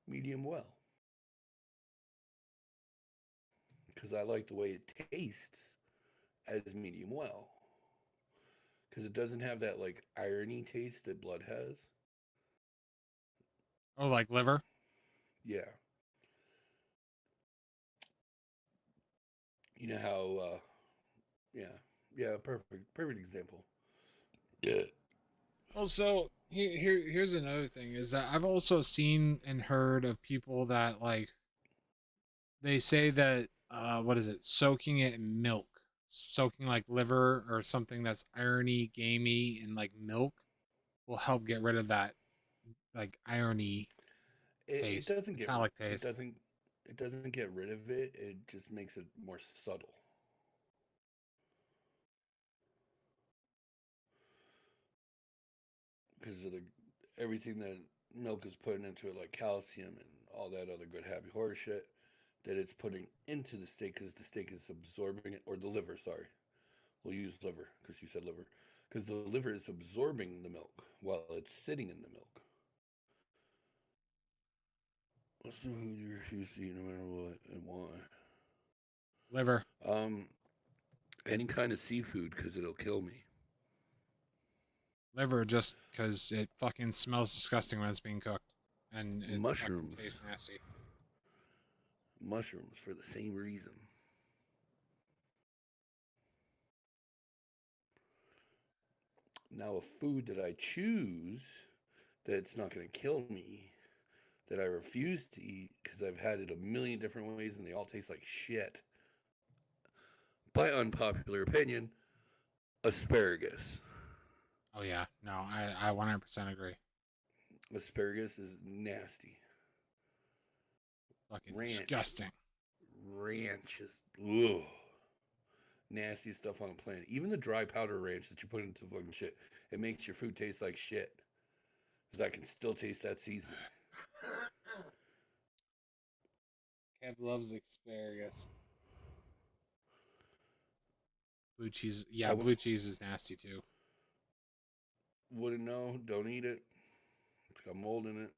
medium well. Because I like the way it tastes as medium well. Because it doesn't have that, like, irony taste that blood has. Oh, like liver? Yeah. You know how, yeah, perfect example. Yeah. Well, so Here's another thing is that I've also seen and heard of people that like they say that what is it, soaking it in milk, soaking like liver or something that's irony gamey in like milk will help get rid of that like irony It taste, doesn't get metallic it taste. doesn't get rid of it. It just makes it more subtle. Because of the everything that milk is putting into it, like calcium and all that other good happy horse shit, that it's putting into the steak because the steak is absorbing it, or the liver. Sorry, we'll use liver because you said liver. Because the liver is absorbing the milk while it's sitting in the milk. What's the food you refuse to eat no matter what and why? Liver. Um, any kind of seafood because it'll kill me. Liver just because it fucking smells disgusting when it's being cooked. And it Mushrooms. fucking tastes nasty. Mushrooms for the same reason. Now, a food that I choose that's not going to kill me, that I refuse to eat because I've had it a million different ways and they all taste like shit. By unpopular opinion, asparagus. Oh yeah, no, I 100% agree. Asparagus is nasty. Fucking Ranch. disgusting. Ranch is ugh. Nastiest stuff on the planet. Even the dry powder ranch that you put into fucking shit, it makes your food taste like shit. Because I can still taste that seasoning. Kev loves asparagus. Blue cheese, yeah, blue cheese is nasty too. Wouldn't know. Don't eat it. It's got mold in it.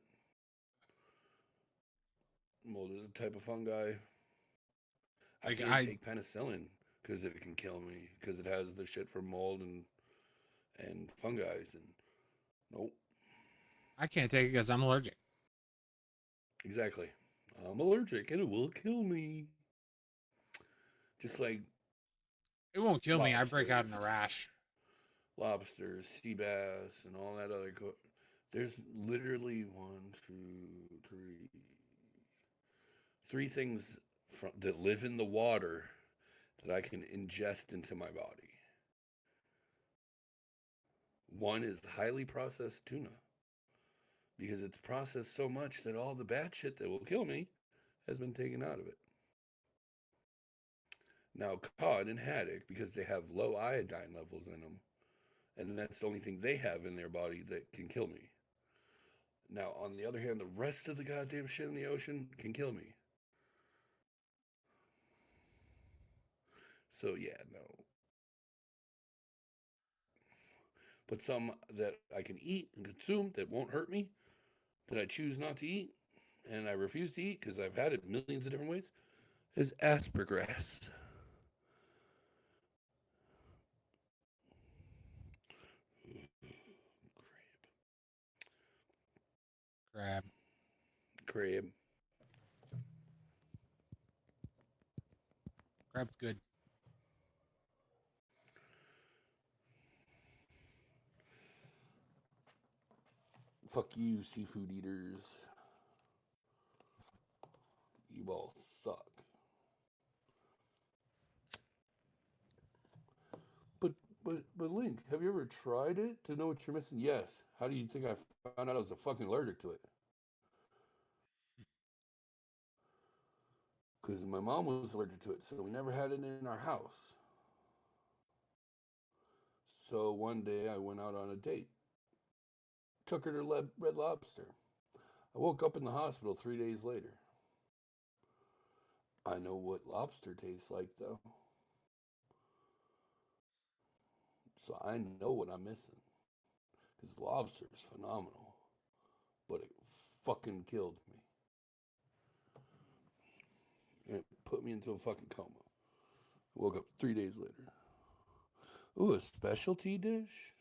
Mold is a type of fungi. I can't take penicillin because it can kill me because it has the shit for mold and fungi and nope. I can't take it because I'm allergic. Exactly. I'm allergic and it will kill me. Just like it won't kill me. I break out in lobsters. a rash. Lobsters, sea bass, and all that other. There's literally three things that live in the water that I can ingest into my body. One is highly processed tuna because it's processed so much that all the bad shit that will kill me has been taken out of it. Now, cod and haddock, because they have low iodine levels in them, and that's the only thing they have in their body that can kill me. Now, on the other hand, the rest of the goddamn shit in the ocean can kill me. So, yeah, no. But some that I can eat and consume that won't hurt me, that I choose not to eat, and I refuse to eat because I've had it millions of different ways, is aspergrass. Crab. Crab. Crab's good. Fuck you, seafood eaters. You all suck. But Link, have you ever tried it to know what you're missing? Yes. How do you think I found out I was fucking allergic to it? Because my mom was allergic to it, so we never had it in our house. So one day I went out on a date. Took her to Red Lobster. I woke up in the hospital 3 days later. I know what lobster tastes like, though. So I know what I'm missing. Because lobster is phenomenal. But it fucking killed me. And it put me into a fucking coma. I woke up 3 days later. Ooh, a specialty dish?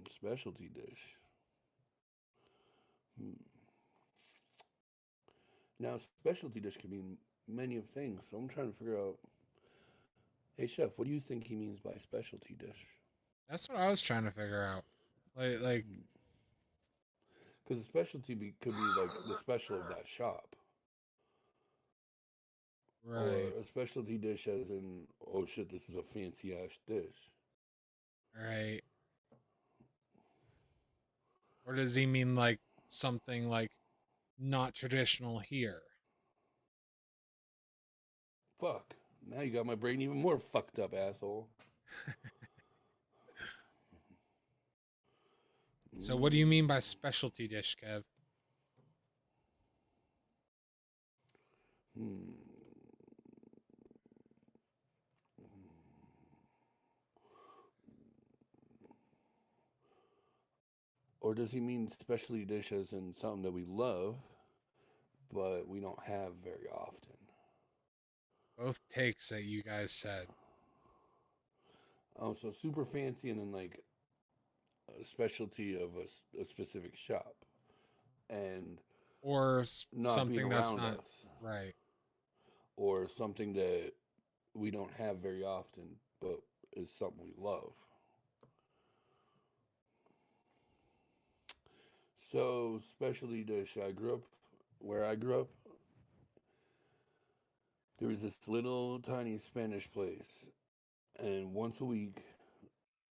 Specialty dish. Now, specialty dish can mean many of things, so I'm trying to figure out. Hey, chef, what do you think he means by specialty dish? That's what I was trying to figure out. Like Because a specialty could be like the special of that shop, or right, a specialty dish as in, oh shit, this is a fancy ass dish. right. Or does he mean like something like not traditional here? Fuck. Now you got my brain even more fucked up, asshole. So what do you mean by specialty dish, Kev? Or does he mean specialty dish as in something that we love, but we don't have very often? Both takes that you guys said. Oh, so super fancy and then like a specialty of a specific shop. And Or not being something that's around not us. right. Or something that we don't have very often, but is something we love. So, specialty dish. Where I grew up, there was this little tiny Spanish place. And once a week,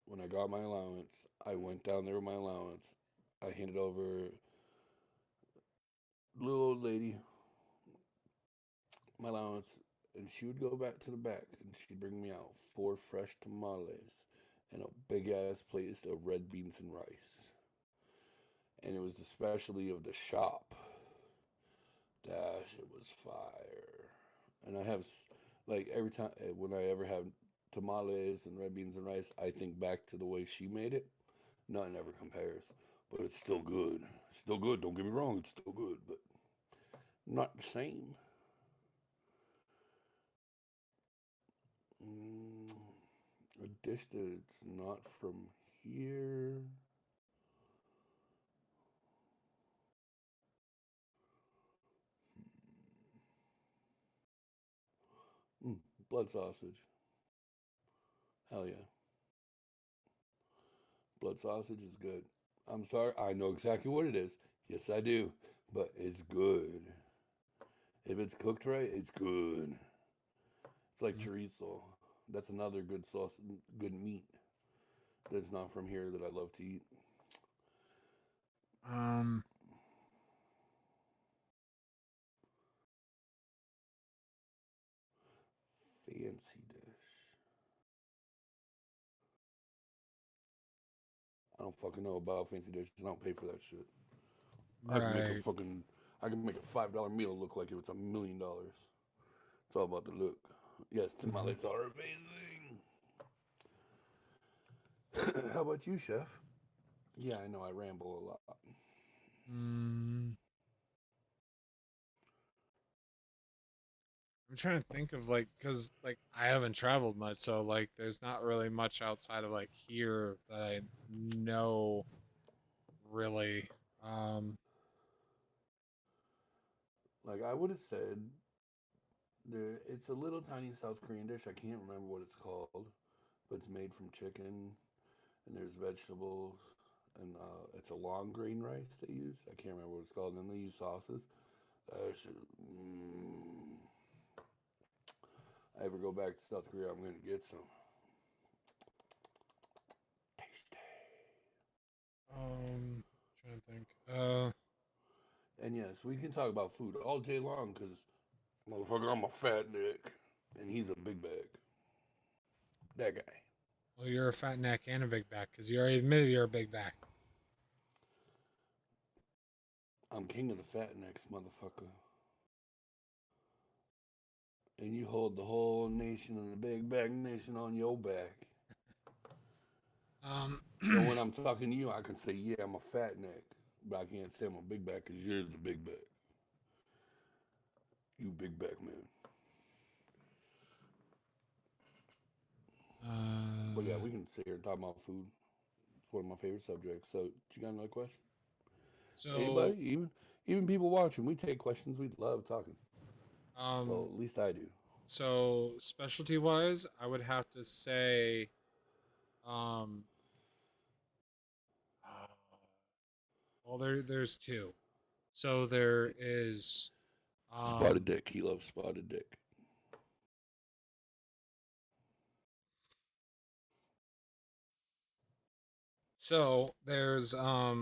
when I got my allowance, I went down there with my allowance. I handed over little old lady my allowance, and she would go back to the back and she'd bring me out 4 fresh tamales and a big ass plate of red beans and rice. And it was the specialty of the shop. That shit was fire. And I have, like, every time when I ever have tamales and red beans and rice, I think back to the way she made it. Nothing ever compares, but it's still good. Still good. Don't get me wrong, it's still good, but not the same. A dish that's not from here. Blood sausage. Hell yeah. Blood sausage is good. I'm sorry, I know exactly what it is. Yes, I do. But it's good. If it's cooked right, it's good. It's like chorizo. That's another good sauce, good meat that's not from here that I love to eat. Fancy dish. I don't fucking know about fancy dishes. I don't pay for that shit. I can make a $5 meal look like it was $1 million. It's all about the look. Yes, tamales are amazing. How about you, chef? Yeah, I know I ramble a lot. I'm trying to think of because I haven't traveled much, so like there's not really much outside of like here that I know really. Like I would have said, it's a little tiny South Korean dish. I can't remember what it's called, but it's made from chicken, and there's vegetables, and it's a long grain rice they use. I can't remember what it's called. And then they use sauces. I ever go back to South Korea, I'm gonna get some. Tasty. Trying to think. And yes, we can talk about food all day long because, motherfucker, I'm a fat dick, and he's a big bag. That guy. Well, you're a fat neck and a big back because you already admitted you're a big back. I'm king of the fat necks, motherfucker. And you hold the whole nation and the big bag nation on your back. So when I'm talking to you, I can say, yeah, I'm a fat neck, but I can't say I'm a big back because you're the big back. You big back man. But yeah, we can sit here and talk about food. It's one of my favorite subjects. So, you got another question? So Anybody? Even people watching, we take questions. We love talking. Um, Well, at least I do. So specialty wise, I would have to say, um, well, there's two. So there is, Spotted dick. He loves spotted dick. so there's a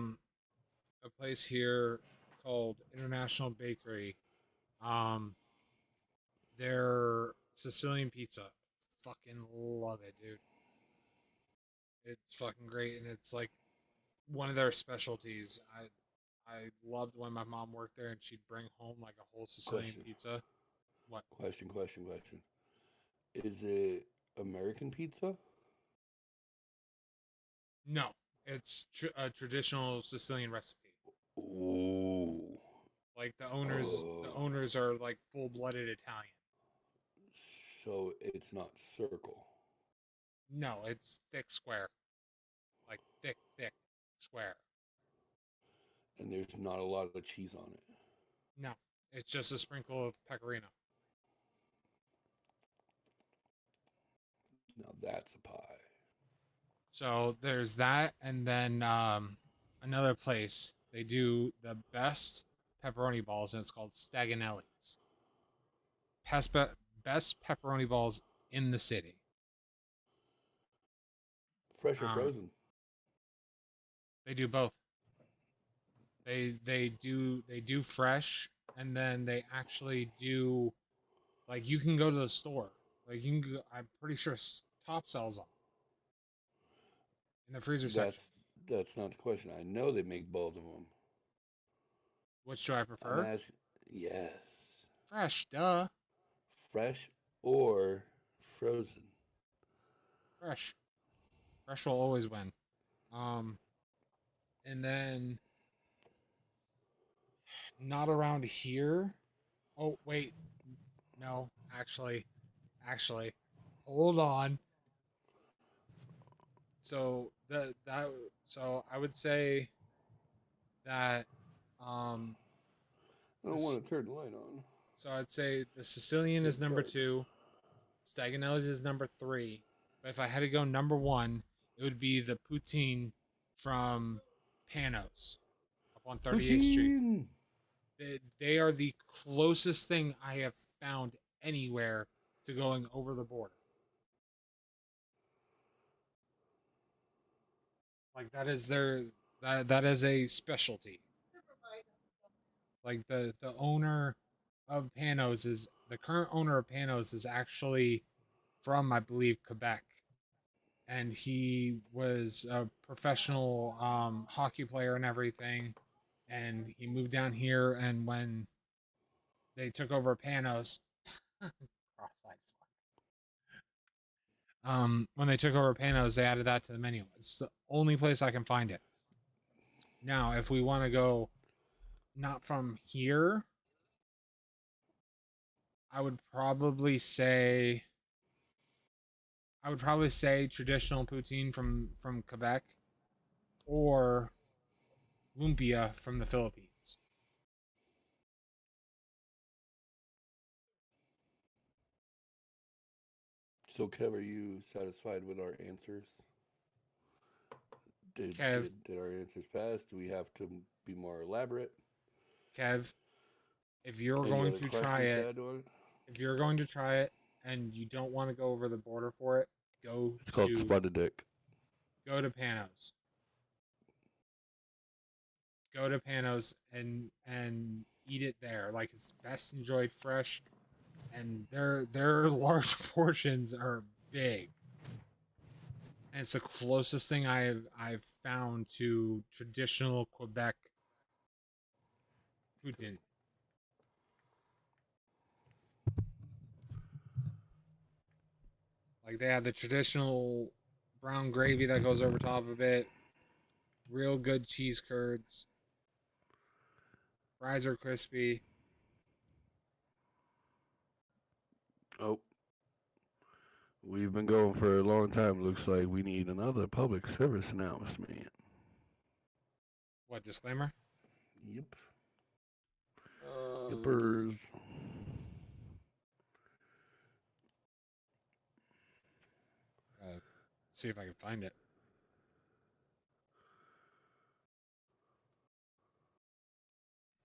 place here called International Bakery. Their Sicilian pizza, fucking love it, dude. It's fucking great, and it's like one of their specialties. I loved when my mom worked there, and she'd bring home like a whole Sicilian Question. pizza. What? Question. Is it American pizza? No, it's a traditional Sicilian recipe. Ooh. Like the owners are like full-blooded Italian. So it's not circle. No, it's thick square, like thick square. And there's not a lot of cheese on it. No, it's just a sprinkle of pecorino. Now that's a pie. So there's that, and then another place they do the best pepperoni balls, and it's called Staganelli's. Best pepperoni balls in the city. Fresh or frozen? They do both. They do fresh, and then they actually do, like, you can go to the store. Like, you can go, I'm pretty sure Top sells them in the freezer section. That's not the question. I know they make both of them. Which do I prefer? Yes. Fresh, duh. Fresh or frozen? Fresh. Fresh will always win. And then not around here. Oh, wait. No, actually, hold on. So so I would say that I don't want to turn the light on. So I'd say the Sicilian is number 2, Staganelli's is number 3. But if I had to go number 1, it would be the poutine from Panos up on 38th Street. They are the closest thing I have found anywhere to going over the border. Like that is that is a specialty. Like the owner of Panos is the current owner of Panos is actually from, I believe, Quebec, and he was a professional hockey player and everything, and he moved down here, and when they took over Panos, when they took over Panos, they added that to the menu. It's the only place I can find it. Now, if we want to go not from here, I would probably say traditional poutine from Quebec or lumpia from the Philippines. So, Kev, are you satisfied with our answers? Did our answers pass? Do we have to be more elaborate? Kev, if you're going to try it, and you don't want to go over the border for it, It's called spotted dick. Go to Panos. Go to Panos and eat it there. Like, it's best enjoyed fresh, and their large portions are big. And it's the closest thing I've found to traditional Quebec poutine. Like, they have the traditional brown gravy that goes over top of it. Real good cheese curds. Fries are crispy. Oh. We've been going for a long time. Looks like we need another public service announcement. What, disclaimer? Yep. Yippers. See if I can find it.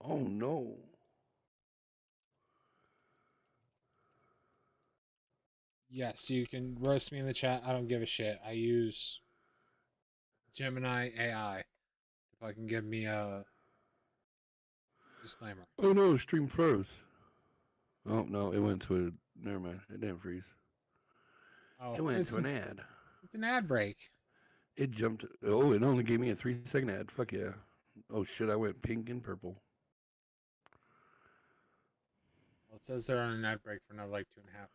Oh no. Yes, you can roast me in the chat. I don't give a shit. I use Gemini AI. If I can give me a disclaimer. Oh no, stream froze. Oh no, it went to a. Never mind. It didn't freeze. Oh, It went to an ad. It's an ad break. It jumped. Oh, it only gave me a 3-second ad. Fuck yeah. Oh shit, I went pink and purple. Well, it says they're on an ad break for another like 2.5 minutes.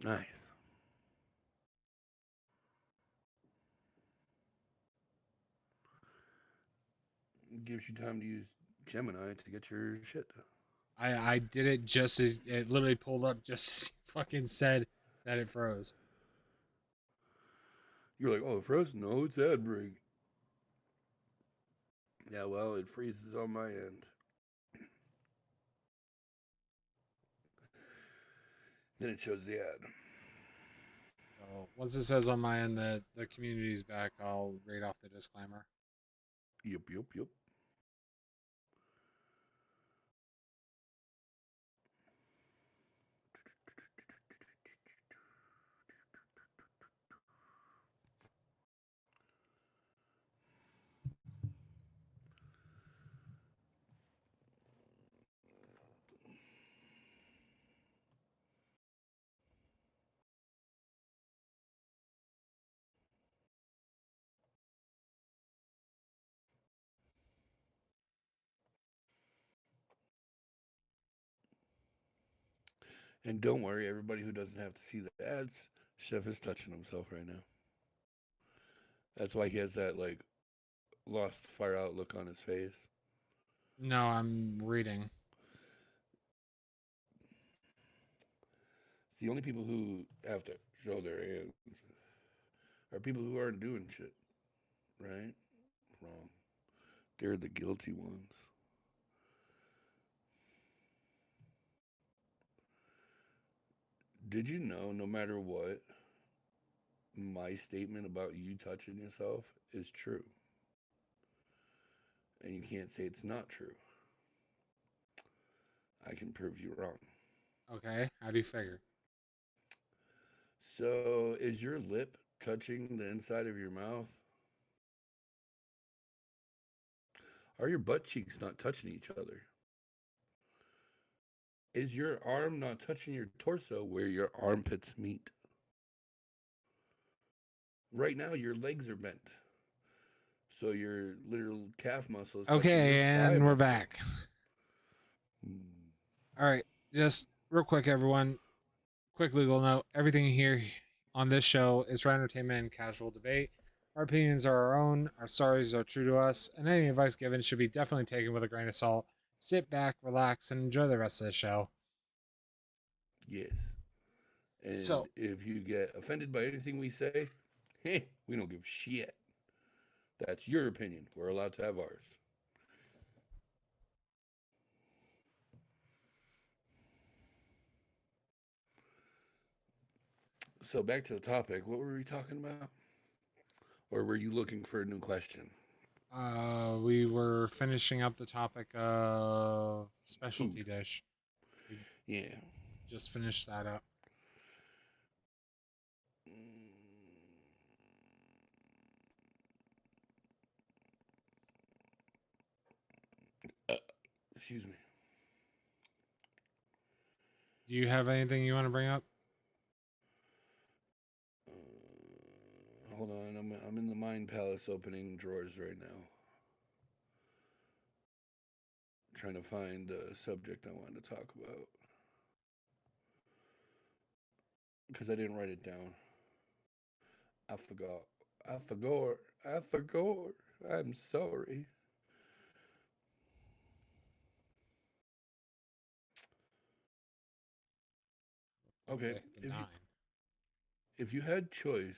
Nice. It gives you time to use Gemini to get your shit. I did it just as it literally pulled up just as you fucking said that it froze. You're like, oh, it froze? No, it's ad break. Yeah, well, it freezes on my end. Then it shows the ad. So once it says on my end that the community's back, I'll read off the disclaimer. Yup. And don't worry, everybody who doesn't have to see the ads, Chef is touching himself right now. That's why he has that, like, lost fire out look on his face. No, I'm reading. It's the only people who have to show their hands are people who aren't doing shit. Right? Wrong. They're the guilty ones. Did you know, no matter what, my statement about you touching yourself is true? And you can't say it's not true. I can prove you wrong. Okay, how do you figure? So, is your lip touching the inside of your mouth? Are your butt cheeks not touching each other? Is your arm not touching your torso where your armpits meet? Right now, your legs are bent. So your literal calf muscles. Okay, and we're back. All right, just real quick, everyone. Quick legal note. Everything here on this show is for entertainment and casual debate. Our opinions are our own. Our stories are true to us, and any advice given should be definitely taken with a grain of salt. Sit back, relax, and enjoy the rest of the show. Yes. And So, if you get offended by anything we say, hey, we don't give shit. That's your opinion. We're allowed to have ours. So back to the topic. What were we talking about? Or were you looking for a new question? We were finishing up the topic of specialty Food. dish. Yeah. Just finished that up. Excuse me. Do you have anything you want to bring up? Hold on. I'm in the Mind Palace opening drawers right now. Trying to find the subject I wanted to talk about. Because I didn't write it down. I forgot. I'm sorry. Okay. If you had choice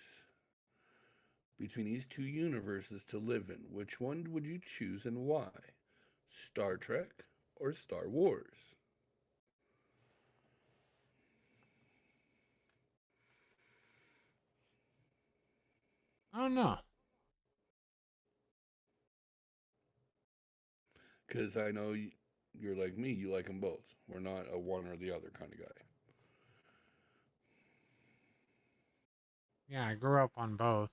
between these two universes to live in, which one would you choose and why? Star Trek or Star Wars? I don't know. Because I know you're like me, you like them both. We're not a one or the other kind of guy. Yeah, I grew up on both.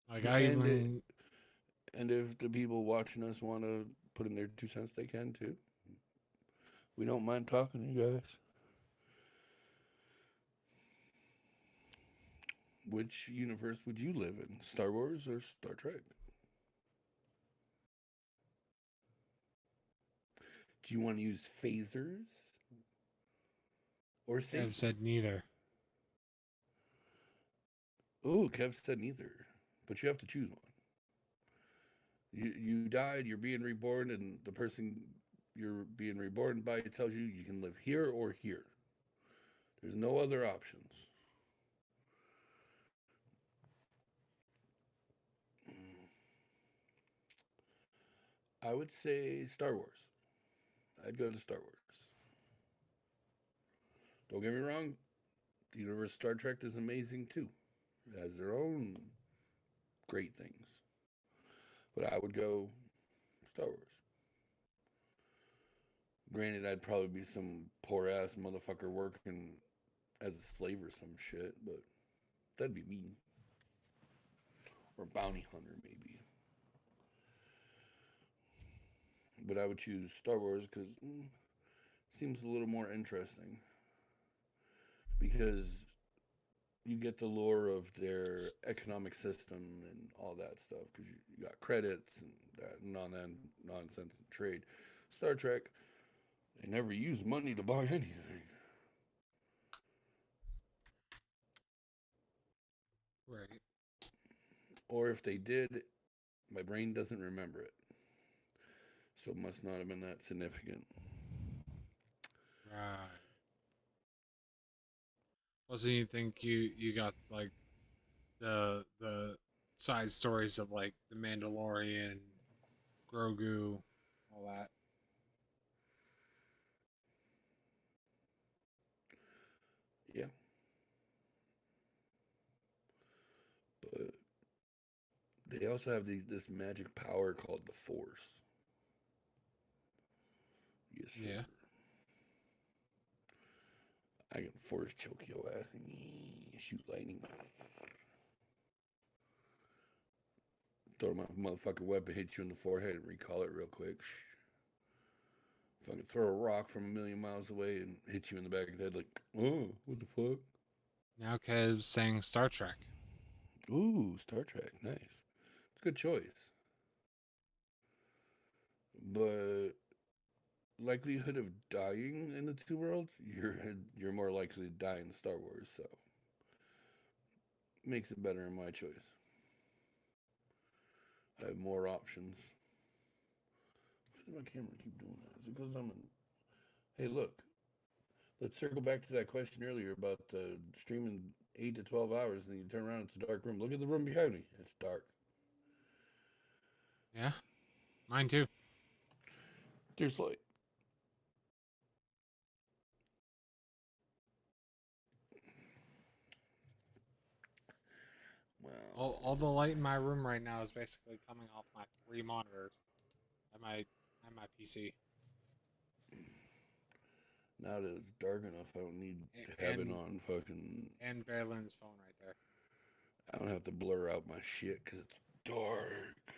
Like I And even and if the people watching us want to put in their 2 cents, they can too. We don't mind talking to you guys. Which universe would you live in? Star Wars or Star Trek? Do you want to use phasers or Kev sabers? said neither. Oh, Kev said neither, but you have to choose one. You died, you're being reborn, and the person you're being reborn by tells you can live here or here. There's no other options. I would say Star Wars. I'd go to Star Wars. Don't get me wrong, the universe of Star Trek is amazing too. It has their own great things. But I would go Star Wars. Granted, I'd probably be some poor ass motherfucker working as a slave or some shit, but that'd be me. Or bounty hunter, maybe. But I would choose Star Wars because it seems a little more interesting. Because you get the lore of their economic system and all that stuff. Because you got credits and that nonsense and trade. Star Trek, they never use money to buy anything. Right. Or if they did, my brain doesn't remember it. So it must not have been that significant. Right. Also, you think you got like the side stories of like the Mandalorian, Grogu, all that. Yeah. But they also have this magic power called the Force. Yes, sir. Yeah. I can force choke your ass and shoot lightning. Throw my motherfucking weapon, hit you in the forehead, and recall it real quick. Fucking throw a rock from a million miles away and hit you in the back of the head like, oh, what the fuck? Now Kev's saying Star Trek. Ooh, Star Trek, nice. It's a good choice. But likelihood of dying in the two worlds, you're more likely to die in Star Wars, so makes it better in my choice. I have more options. Why does my camera keep doing that? Is it because I'm in... Hey, look. Let's circle back to that question earlier about streaming 8 to 12 hours and then you turn around, it's a dark room. Look at the room behind me. It's dark. Yeah. Mine too. There's light. Well, All the light in my room right now is basically coming off my 3 monitors and my PC. now that it's dark enough, I don't need to have it on fucking... And Berlin's phone right there. I don't have to blur out my shit because it's dark.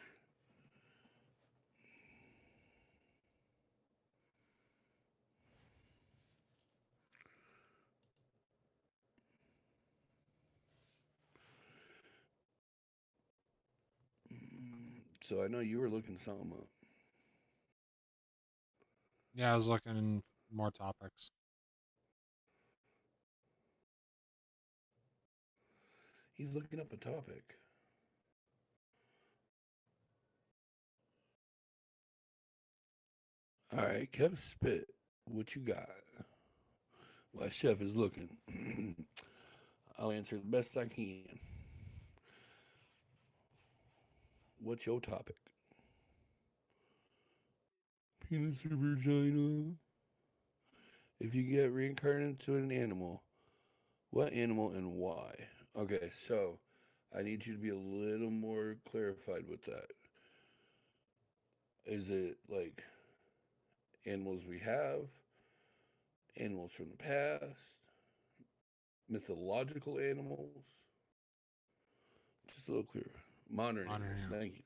So I know you were looking something up. Yeah, I was looking more topics. He's looking up a topic. All right, Kev Spit, what you got? While Chef is looking, I'll answer the best I can. what's your topic? Penis or vagina? If you get reincarnated to an animal, what animal and why? Okay, so I need you to be a little more clarified with that. Is it like animals we have, animals from the past, mythological animals? Just a little clearer. Modern Modern animals. Thank you.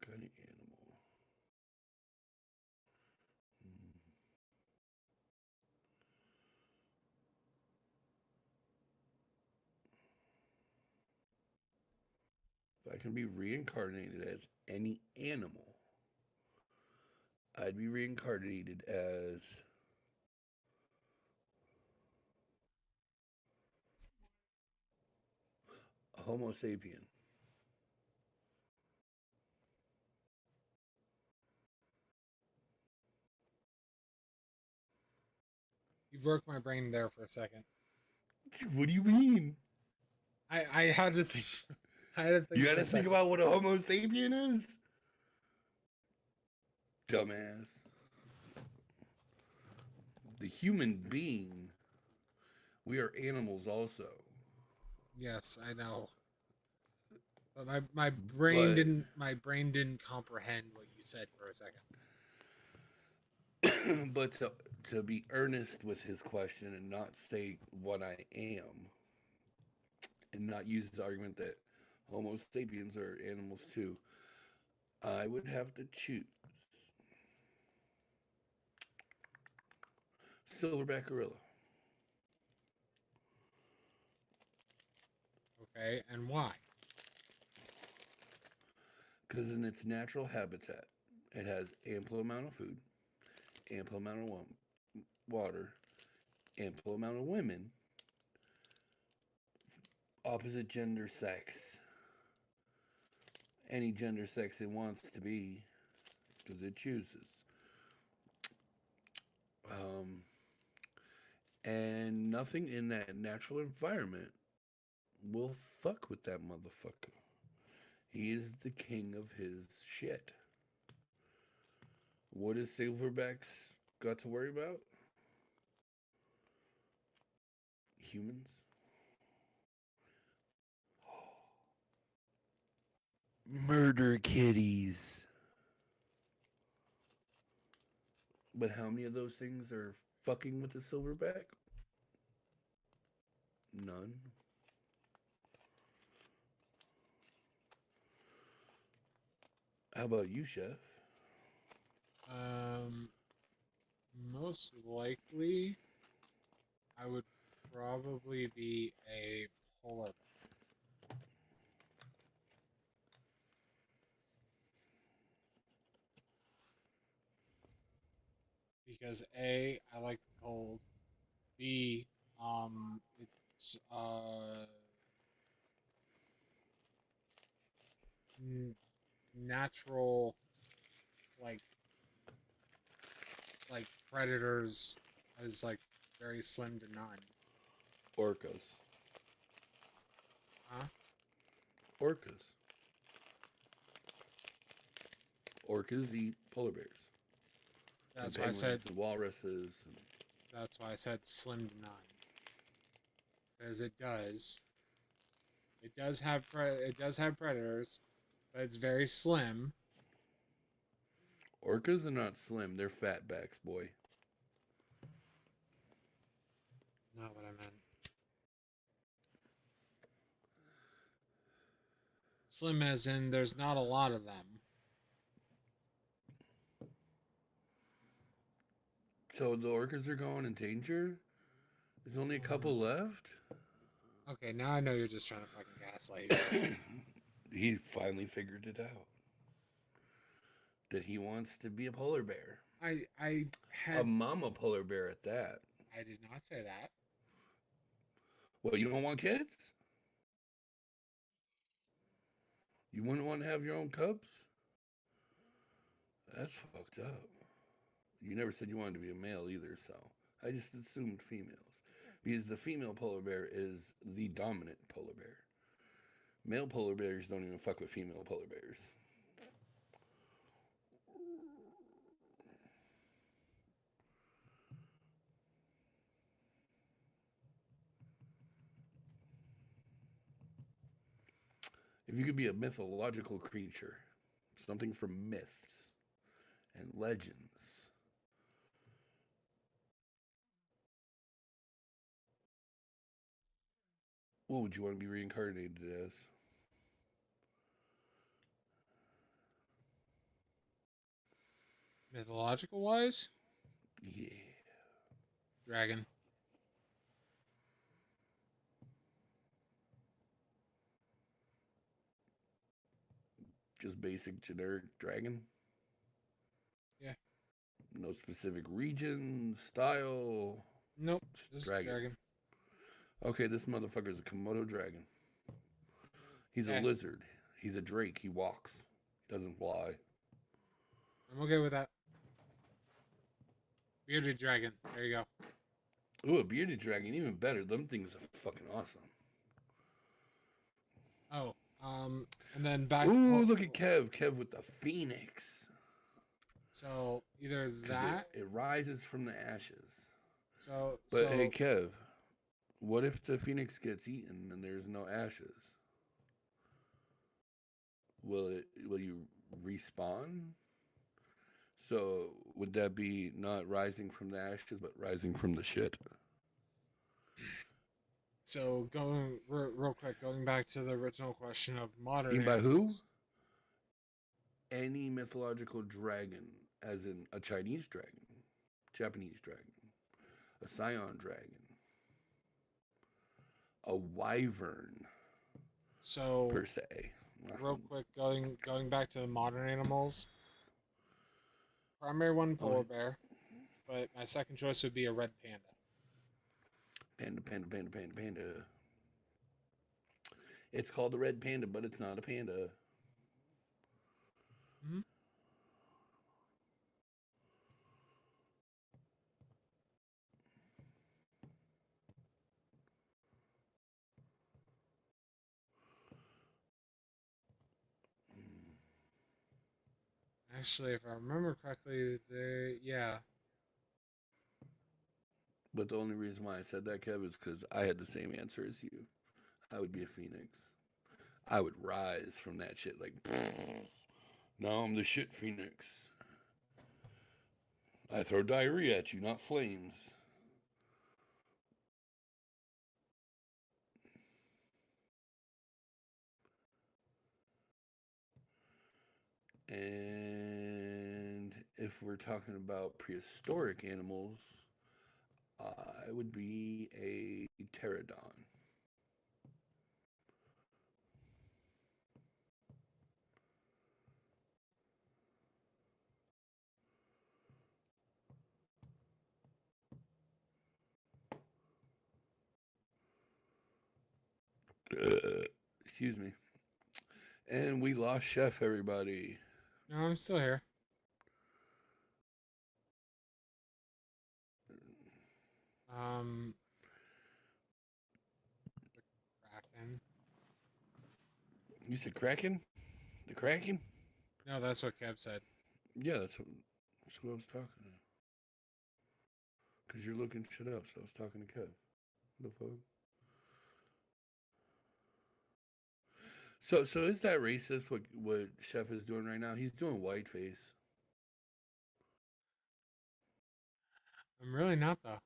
Kind of animal. If I can be reincarnated as any animal, I'd be reincarnated as a Homo sapien. You broke my brain there for a second. What do you mean? I had to think. I had to think. You for gotta a think second. about what a Homo sapien is? Dumbass. The human being, we are animals also. Yes, I know. But my brain didn't comprehend what you said for a second. But to be earnest with his question and not say what I am, and not use the argument that Homo sapiens are animals too, I would have to choose silverback gorilla. Okay, and why? Because in its natural habitat, it has ample amount of food, ample amount of water, ample amount of women, opposite gender sex, any gender sex it wants to be, because it chooses. And nothing in that natural environment will fuck with that motherfucker. He is the king of his shit. What is silverbacks got to worry about? Humans. Murder kitties. But how many of those things are fucking with the silverback? None. How about you, Chef? Most likely, I would probably be a polar bear. Because A, I like the cold. B, it's natural, like predators is like very slim to none. Orcas. Huh? Orcas. Orcas eat polar bears. That's and why I said. and walruses. And... That's why I said slim to none. Because it does. It does have predators, but it's very slim. Orcas are not slim; they're fatbacks, boy. Not what I meant. Slim as in there's not a lot of them. So the orcas are going in danger? There's only a couple left? Okay, now I know you're just trying to fucking gaslight. He finally figured it out. That he wants to be a polar bear. I had a mama polar bear at that. I did not say that. Well, you don't want kids? You wouldn't want to have your own cubs? That's fucked up. You never said you wanted to be a male either, so I just assumed females. Because the female polar bear is the dominant polar bear. Male polar bears don't even fuck with female polar bears. If you could be a mythological creature, something from myths and legends, what would you want to be reincarnated as? Mythological wise, Yeah. dragon. Just basic generic dragon? Yeah. No specific region, style. Nope, just dragon. Okay, this motherfucker's a Komodo dragon. He's Okay. a lizard. He's a drake. He walks. He doesn't fly. I'm okay with that. Bearded dragon. There you go. Ooh, a bearded dragon, even better. Them things are fucking awesome. Oh, and then back. Ooh, look at Kev. Kev with the phoenix. So either 'Cause that. it rises from the ashes. But Hey, Kev, what if the phoenix gets eaten and there's no ashes? Will you respawn? So would that be not rising from the ashes, but rising from the shit? So going real quick, going back to the original question of modern. Eaten by who? animals. Any mythological dragon, as in a Chinese dragon, Japanese dragon, a Scion dragon, a wyvern, So per se. real quick, going back to the modern animals. Primary one, polar bear, but my second choice would be a red panda. Panda. It's called a red panda, but it's not a panda. Hmm? Actually, if I remember correctly, yeah. But the only reason why I said that, Kev, is because I had the same answer as you. I would be a phoenix. I would rise from that shit like, no, I'm the shit phoenix. I throw diarrhea at you, not flames. And if we're talking about prehistoric animals, I would be a pterodon. Excuse me. And we lost Chef, everybody. No, I'm still here. The Kraken. You said Kraken? The Kraken? No, that's what Kev said. Yeah, that's what I was talking to. Because you're looking shit up, so I was talking to Kev. What the fuck? So is that racist what Chef is doing right now? He's doing whiteface. I'm really not though.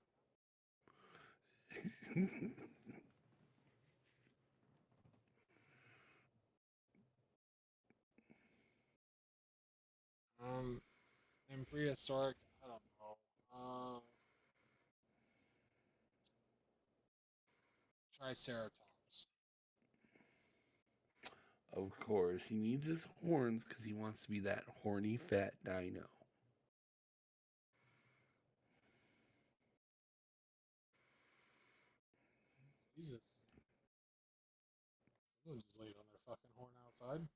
In prehistoric, I don't know. Triceratops. Of course, he needs his horns because he wants to be that horny fat dino. Jesus. Someone just laid on their fucking horn outside.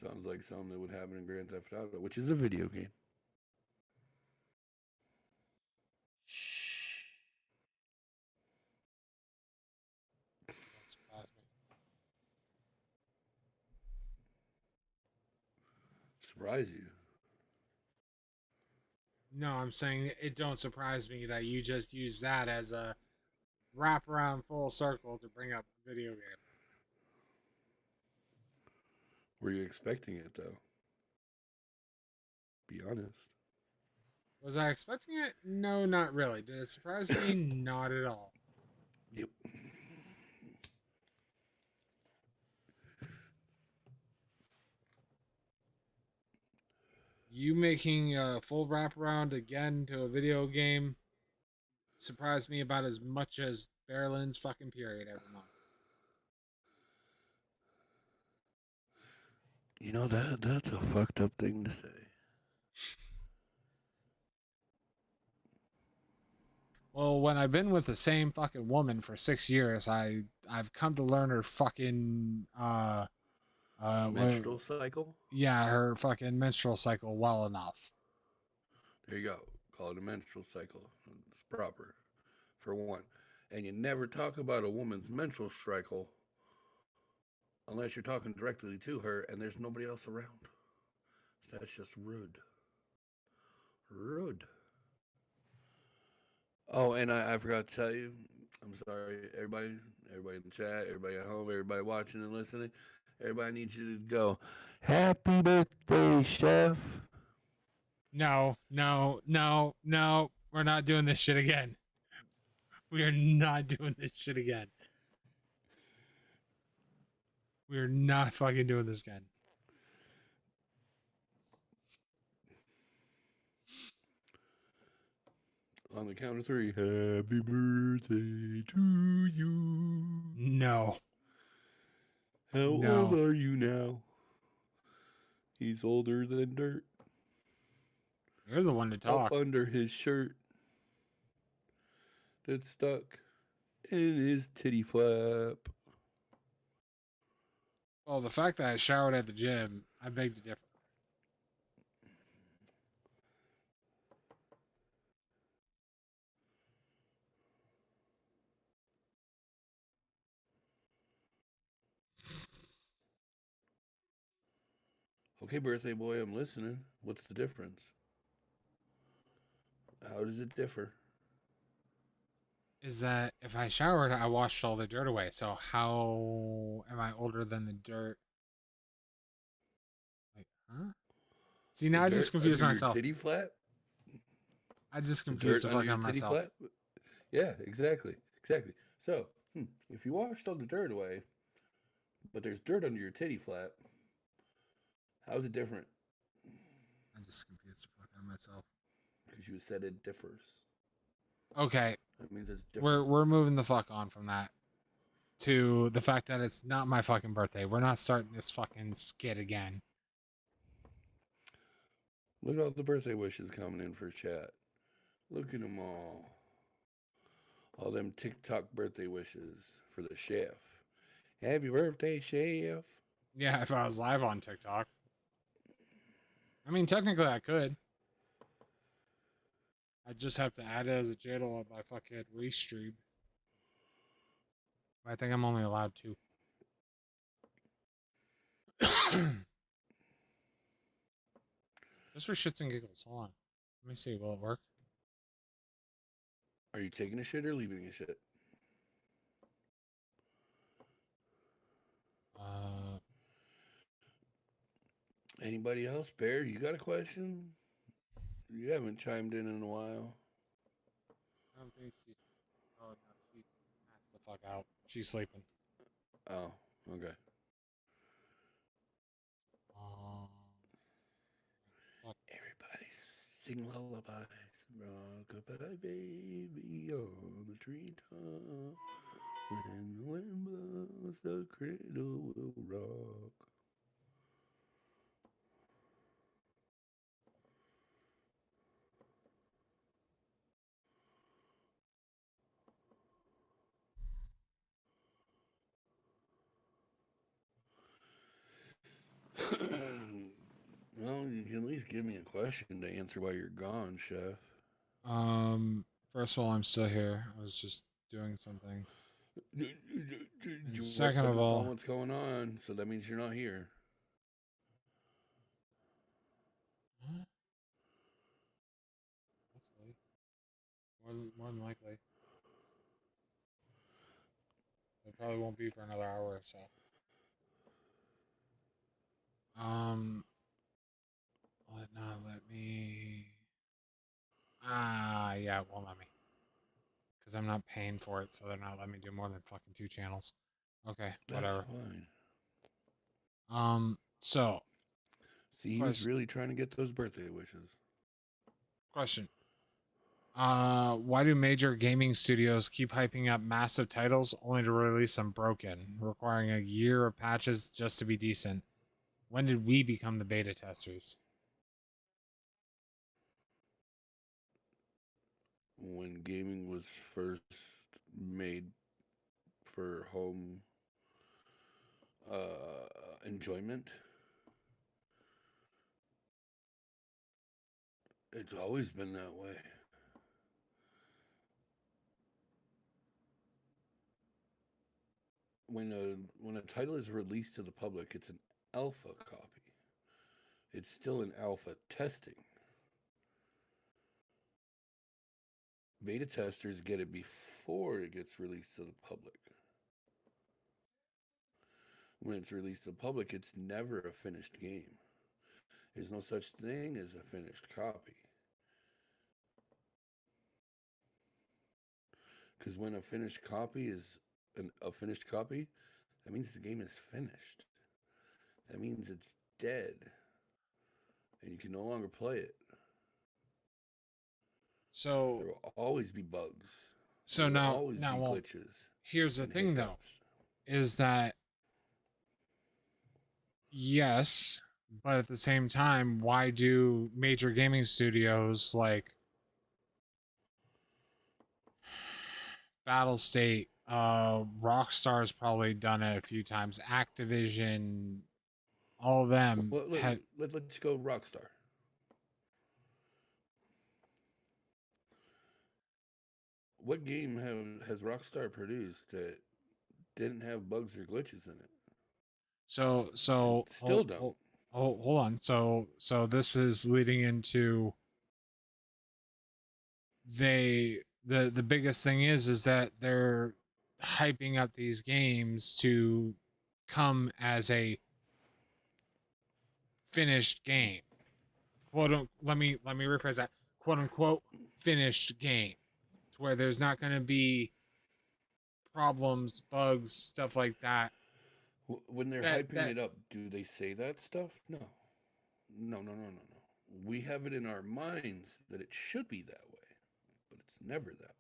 Sounds like something that would happen in Grand Theft Auto, which is a video game. Don't surprise me. Surprise you. No, I'm saying it don't surprise me that you just use that as a wraparound full circle to bring up a video game. Were you expecting it though? Be honest. Was I expecting it? No, not really. Did it surprise me? Not at all. Yep. You making a full wraparound again to a video game surprised me about as much as Berlin's fucking period every month. You know that's a fucked up thing to say. Well, when I've been with the same fucking woman for 6 years, I've come to learn her fucking Menstrual cycle? yeah, her fucking menstrual cycle well enough. There you go. Call it a menstrual cycle. It's proper. For one. And you never talk about a woman's menstrual cycle unless you're talking directly to her and there's nobody else around. So that's just rude. Rude. Oh, and I forgot to tell you, I'm sorry, everybody in the chat, everybody at home, everybody watching and listening, everybody needs you to go, happy birthday, chef. No. We're not doing this shit again. We are not doing this shit again. We are not fucking doing this again. On the count of 3, happy birthday to you. No. How No. old are you now? He's older than dirt. You're the one to talk. Up under his shirt that's stuck in his titty flap. Well, the fact that I showered at the gym, I beg to differ. Okay, birthday boy, I'm listening. What's the difference? How does it differ? Is that if I showered, I washed all the dirt away. So how am I older than the dirt? Wait, huh? See, now I just confused myself. Titty flap? I just confused the fuck out of myself. Flap? Yeah, exactly. So, if you washed all the dirt away, but there's dirt under your titty flap, how's it different? I just confused the fuck out of myself. Because you said it differs. Okay, That means it's different. we're moving the fuck on from that to the fact that it's not my fucking birthday. We're not starting this fucking skit again. Look at all the birthday wishes coming in for chat. Look at them all. All them TikTok birthday wishes for the chef. Happy birthday, chef. Yeah, if I was live on TikTok. I mean, technically I could. I just have to add it as a channel on my fucking restream. I think I'm only allowed 2. Just for shits and giggles. Hold on. Let me see. Will it work? Are you taking a shit or leaving a shit? Anybody else? Bear, you got a question? You haven't chimed in a while. I don't think she's. Oh, no. She's passed the fuck out. She's sleeping. Oh, okay. Everybody sing lullabies. Rock-a-bye, baby, on the treetop. When the wind blows, the cradle will rock. least give me a question to answer while you're gone, Chef. First of all, I'm still here. I was just doing something. You second woke up of and saw all- what's going on, so that means you're not here. Hopefully. More than likely. It probably won't be for another hour or so. Will it not let me? Yeah, it won't let me. Because I'm not paying for it, so they're not letting me do more than fucking 2 channels. Okay, whatever. That's fine. So. See, he was really trying to get those birthday wishes. Question. Why do major gaming studios keep hyping up massive titles only to release them broken, requiring a year of patches just to be decent? When did we become the beta testers? When gaming was first made for home enjoyment, it's always been that way. When a title is released to the public, it's an alpha copy. It's still in alpha testing. Beta testers get it before it gets released to the public. When it's released to the public, it's never a finished game. There's no such thing as a finished copy. Because when a finished copy is a finished copy, that means the game is finished. That means it's dead. And you can no longer play it. So there will always be bugs. So now glitches. Here's the thing though, is that yes, but at the same time, why do major gaming studios like Battlestate, Rockstar's probably done it a few times, Activision, all of them. Let's go Rockstar. What game has Rockstar produced that didn't have bugs or glitches in it? So still don't. Hold on. So this is leading into the biggest thing is that they're hyping up these games to come as a finished game. Let me rephrase that. Quote unquote finished game. To where there's not going to be problems, bugs, stuff like that. When they're hyping it up, do they say that stuff? No. We have it in our minds that it should be that way, but it's never that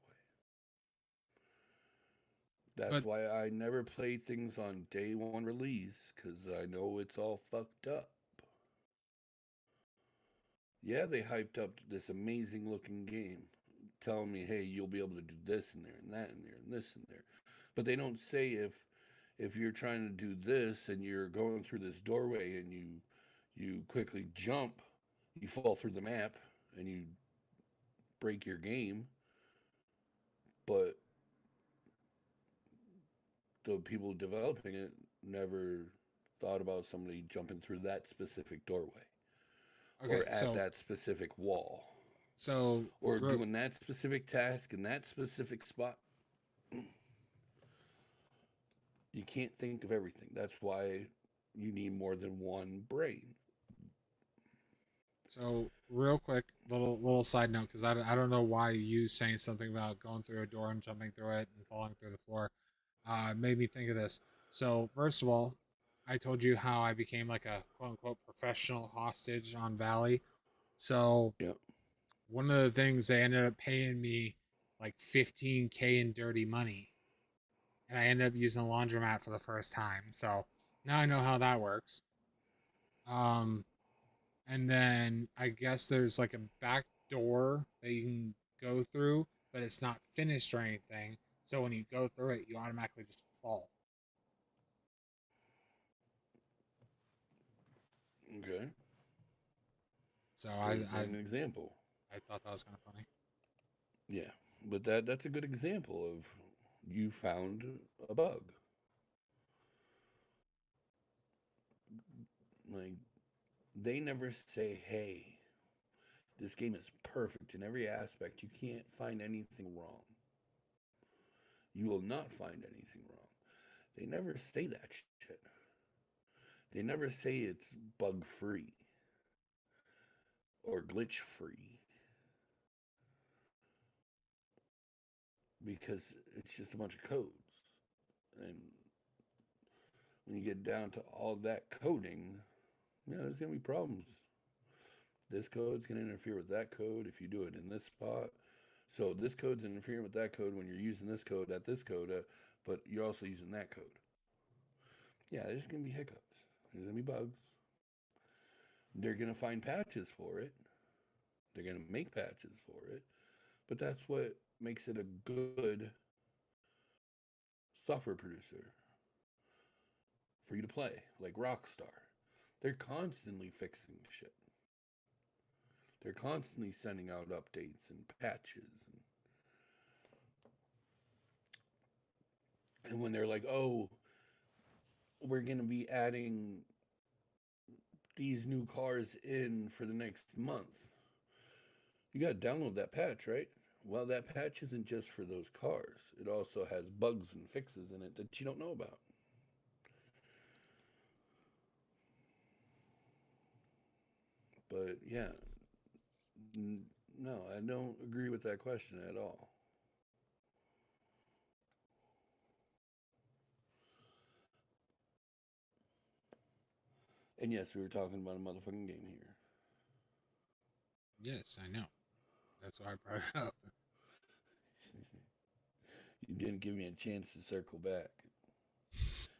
way. That's why I never play things on day one release, because I know it's all fucked up. Yeah, they hyped up this amazing looking game, telling me, hey, you'll be able to do this in there and that in there and this in there. But they don't say if you're trying to do this and you're going through this doorway and you quickly jump, you fall through the map and you break your game. But the people developing it never thought about somebody jumping through that specific doorway. Okay, or at that specific wall. Or doing that specific task in that specific spot. You can't think of everything. That's why you need more than one brain. So real quick, little side note, because I don't know why you saying something about going through a door and jumping through it and falling through the floor made me think of this. So first of all, I told you how I became like a quote unquote professional hostage on Valley. So one of the things, they ended up paying me like $15K in dirty money. And I ended up using a laundromat for the first time. So now I know how that works. And then I guess there's like a back door that you can go through, but it's not finished or anything. So when you go through it, you automatically just fall. So There's an example. I thought that was kind of funny. Yeah, but that's a good example of you found a bug. Like, they never say, hey, this game is perfect in every aspect. You can't find anything wrong. You will not find anything wrong. They never say that shit. They never say it's bug free or glitch free. Because it's just a bunch of codes. And when you get down to all that coding, yeah, there's going to be problems. This code's going to interfere with that code if you do it in this spot. So this code's interfering with that code when you're using this code at this code, but you're also using that code. Yeah, there's going to be hiccups. There's going to be bugs. They're going to find patches for it. They're going to make patches for it. But that's what makes it a good software producer for you to play, like Rockstar. They're constantly fixing shit. They're constantly sending out updates and patches. And when they're like, oh, we're going to be adding these new cars in for the next month, you got to download that patch, right? Well, that patch isn't just for those cars. It also has bugs and fixes in it that you don't know about. But yeah, no, I don't agree with that question at all. And yes, we were talking about a motherfucking game here. Yes, I know. That's why I brought it up. You didn't give me a chance to circle back.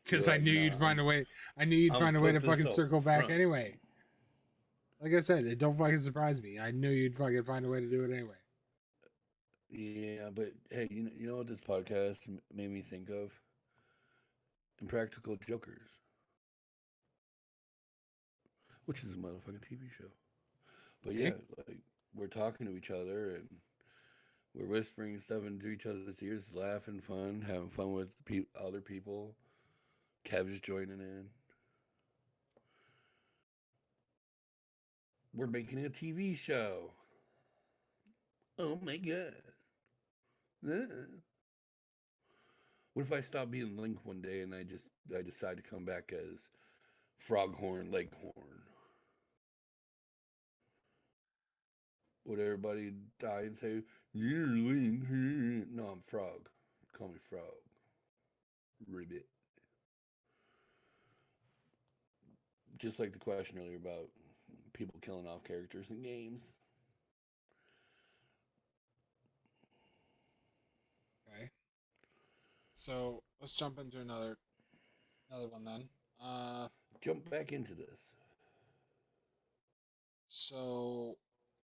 Because I knew you'd find a way. I knew you'd find a way to fucking circle back anyway. Like I said, it don't fucking surprise me. I knew you'd fucking find a way to do it anyway. Yeah, but hey, you know what this podcast made me think of? Impractical Jokers, which is a motherfucking TV show. But yeah, like, we're talking to each other and we're whispering stuff into each other's ears, laughing, fun, having fun with other people. Kev's joining in. We're making a TV show. Oh my god. What if I stop being Link one day and I decide to come back as Froghorn Leghorn? Would everybody die and say, you're Link? No, I'm Frog. Call me Frog. Ribbit. Just like the question earlier about people killing off characters in games. Okay. So let's jump into another one then. Jump back into this. So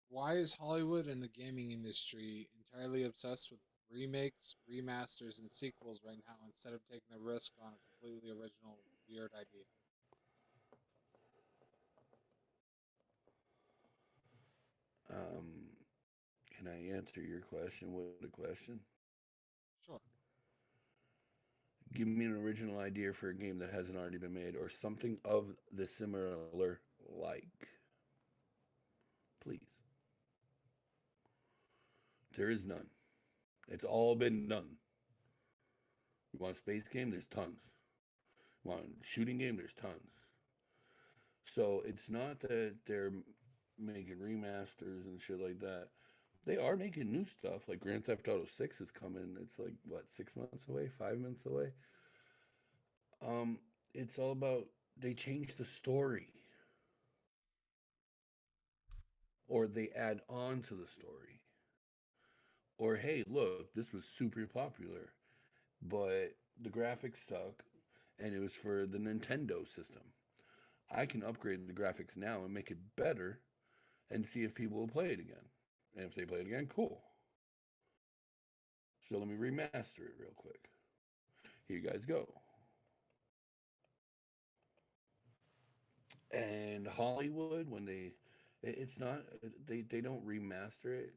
why is Hollywood and the gaming industry entirely obsessed with remakes, remasters, and sequels right now instead of taking the risk on a completely original, weird idea? Can I answer your question with a question? Sure. Give me an original idea for a game that hasn't already been made or something of the similar like. Please. There is none. It's all been done. You want a space game? There's tons. You want a shooting game? There's tons. So it's not that they're making remasters and shit like that. They are making new stuff. Like Grand Theft Auto 6 is coming. It's like, what, 6 months away? 5 months away? It's all about, they change the story. Or they add on to the story. Or, hey, look, this was super popular, but the graphics suck, and it was for the Nintendo system. I can upgrade the graphics now and make it better and see if people will play it again. And if they play it again, cool. So let me remaster it real quick. Here you guys go. And Hollywood, when they It's not. They don't remaster it.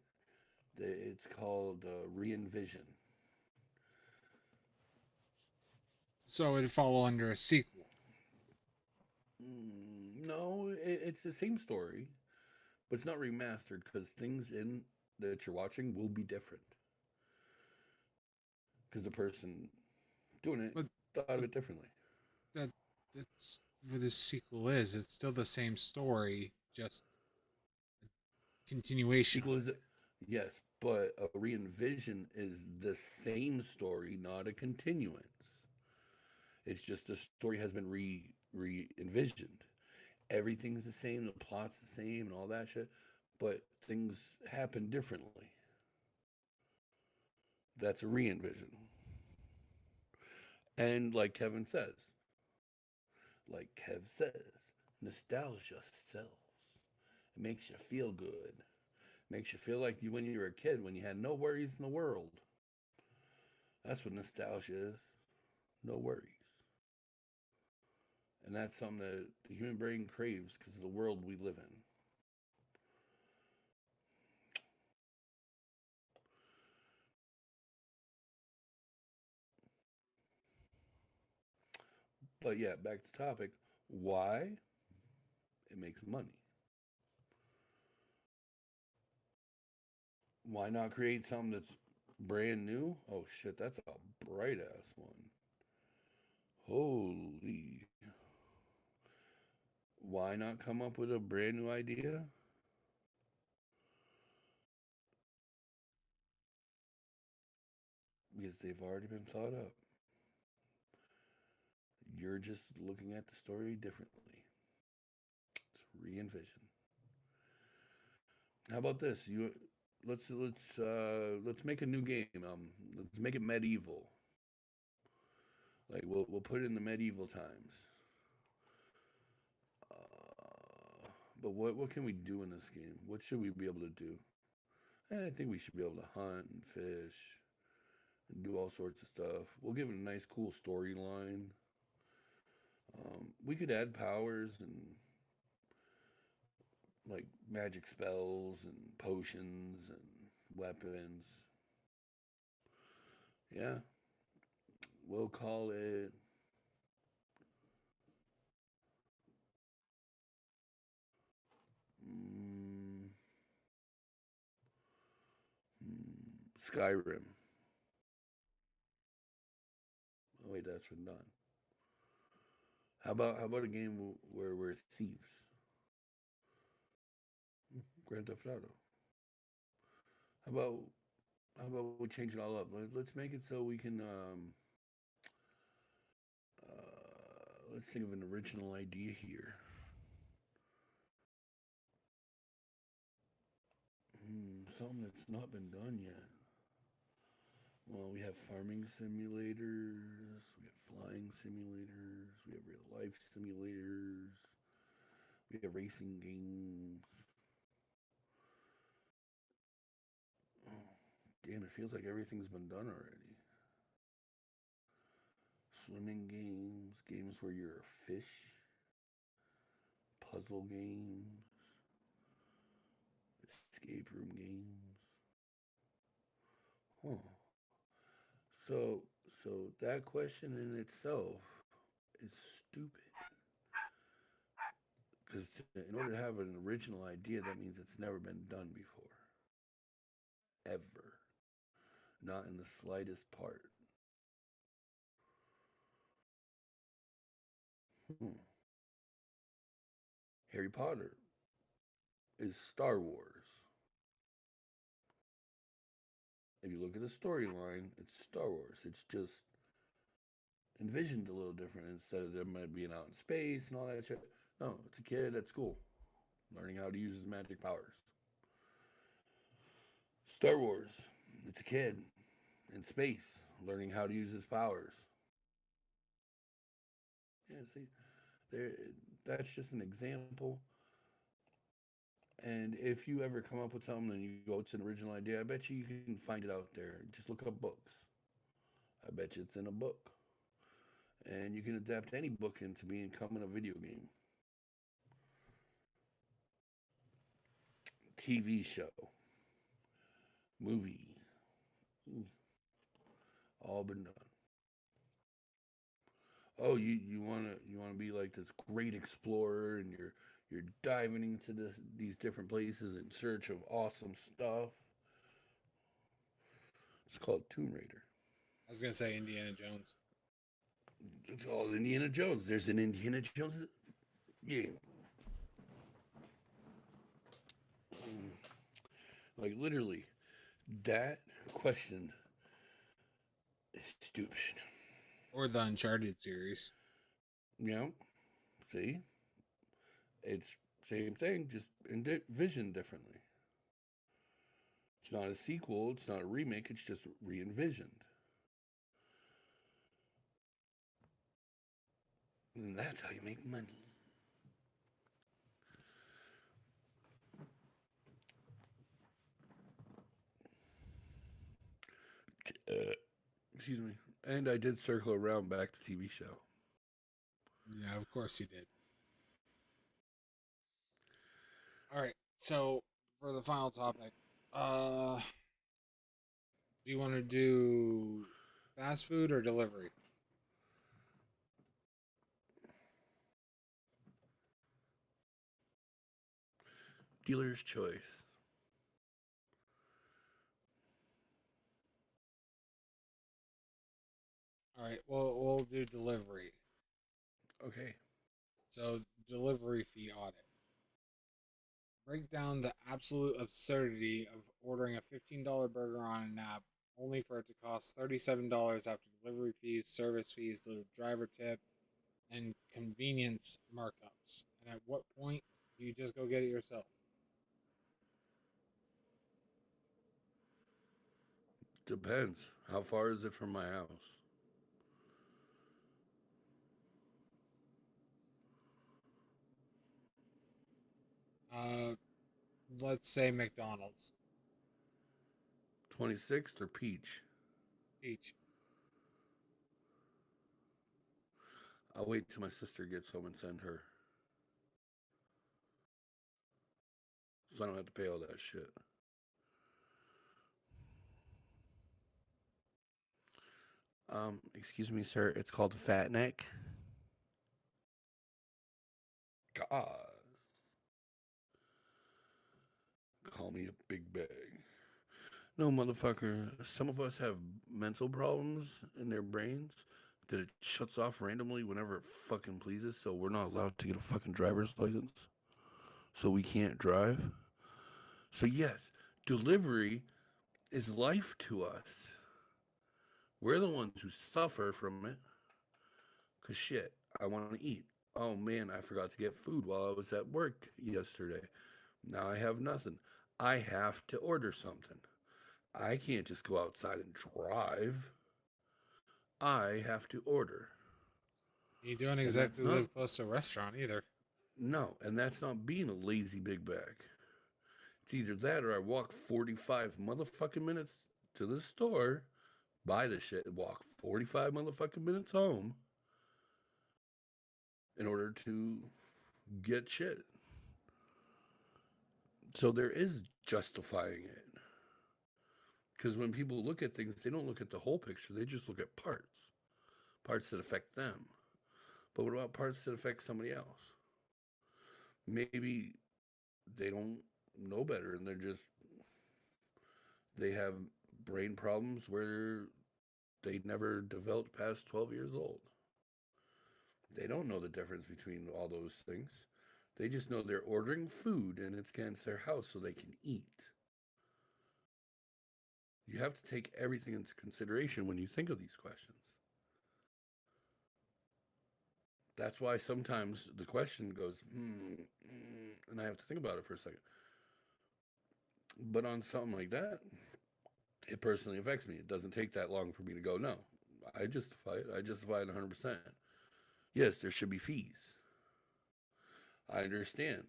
It's called re-envision. So it'd fall under a sequel. No, it's the same story, but it's not remastered because things in that you're watching will be different. Because the person doing it But- thought of it differently. That's what this sequel is. It's still the same story, just a continuation. Sequel is yes, but a re-envision is the same story, not a continuance. It's just the story has been re-envisioned. Everything's the same, the plot's the same, and all that shit, but things happen differently. That's a re-envision. And like Kevin says, like Kev says, nostalgia sells. It makes you feel good. Makes you feel like you when you were a kid, when you had no worries in the world. That's what nostalgia is. No worries. And that's something that the human brain craves because of the world we live in. But yeah, back to the topic. Why? It makes money. Why not create something that's brand new? Oh shit, that's a bright ass one. Holy. Why not come up with a brand new idea? Because they've already been thought up. You're just looking at the story differently. It's re-envision. How about this? Let's make a new game. Let's make it medieval. Like we'll put it in the medieval times. But what can we do in this game? What should we be able to do? I think we should be able to hunt and fish and do all sorts of stuff. We'll give it a nice, cool storyline. We could add powers and like magic spells and potions and weapons. Yeah. We'll call it Skyrim. Oh wait, that's been done. How about a game where we're thieves? Grand Theft Auto. How about we change it all up? Let's make it so we can let's think of an original idea here. Something that's not been done yet. Well, we have farming simulators, we have flying simulators, we have real life simulators, we have racing games. Oh, damn, it feels like everything's been done already. Swimming games, games where you're a fish, puzzle games, escape room games. Huh. So that question in itself is stupid. Because in order to have an original idea, that means it's never been done before. Ever. Not in the slightest part. Harry Potter is Star Wars. If you look at the storyline, it's Star Wars. It's just envisioned a little different instead of them being out in space and all that shit. No, it's a kid at school learning how to use his magic powers. Star Wars, it's a kid in space learning how to use his powers. Yeah, see, that's just an example. And if you ever come up with something and you go, it's an original idea, I bet you can find it out there. Just look up books. I bet you it's in a book. And you can adapt any book into becoming a video game. TV show, movie, all been done. Oh, you wanna be like this great explorer, and you're diving into these different places in search of awesome stuff. It's called Tomb Raider. I was gonna say Indiana Jones. It's all Indiana Jones. There's an Indiana Jones game. Like literally, that question is stupid. Or the Uncharted series. Yeah. See? It's same thing, just envisioned differently. It's not a sequel, it's not a remake, it's just re-envisioned. And that's how you make money. Excuse me. And I did circle around back to TV show. Yeah, of course you did. All right, so for the final topic, do you want to do fast food or delivery? Dealer's choice. All right, well, we'll do delivery. Okay. So, delivery fee audit. Break down the absolute absurdity of ordering a $15 burger on an app only for it to cost $37 after delivery fees, service fees, the driver tip, and convenience markups. And at what point do you just go get it yourself? Depends. How far is it from my house? Let's say McDonald's. 26th or Peach? Each. I'll wait till my sister gets home and send her. So I don't have to pay all that shit. Excuse me, sir. It's called Fat Neck. God. Call me a big bag. No, motherfucker. Some of us have mental problems in their brains that it shuts off randomly whenever it fucking pleases, so we're not allowed to get a fucking driver's license. So we can't drive. So yes, delivery is life to us. We're the ones who suffer from it. Cause shit, I want to eat. Oh man, I forgot to get food while I was at work yesterday. Now I have nothing. I have to order something. I can't just go outside and drive. I have to order. You don't exactly live close to a restaurant either. No, and that's not being a lazy big bag. It's either that or I walk 45 motherfucking minutes to the store, buy the shit, and walk 45 motherfucking minutes home in order to get shit. So there is justifying it. Because when people look at things, they don't look at the whole picture. They just look at parts. Parts that affect them. But what about parts that affect somebody else? Maybe they don't know better and they have brain problems where they never developed past 12 years old. They don't know the difference between all those things. They just know they're ordering food and it's against their house so they can eat. You have to take everything into consideration when you think of these questions. That's why sometimes the question goes, and I have to think about it for a second. But on something like that, it personally affects me. It doesn't take that long for me to go, no, I justify it. I justify it 100%. Yes, there should be fees. I understand.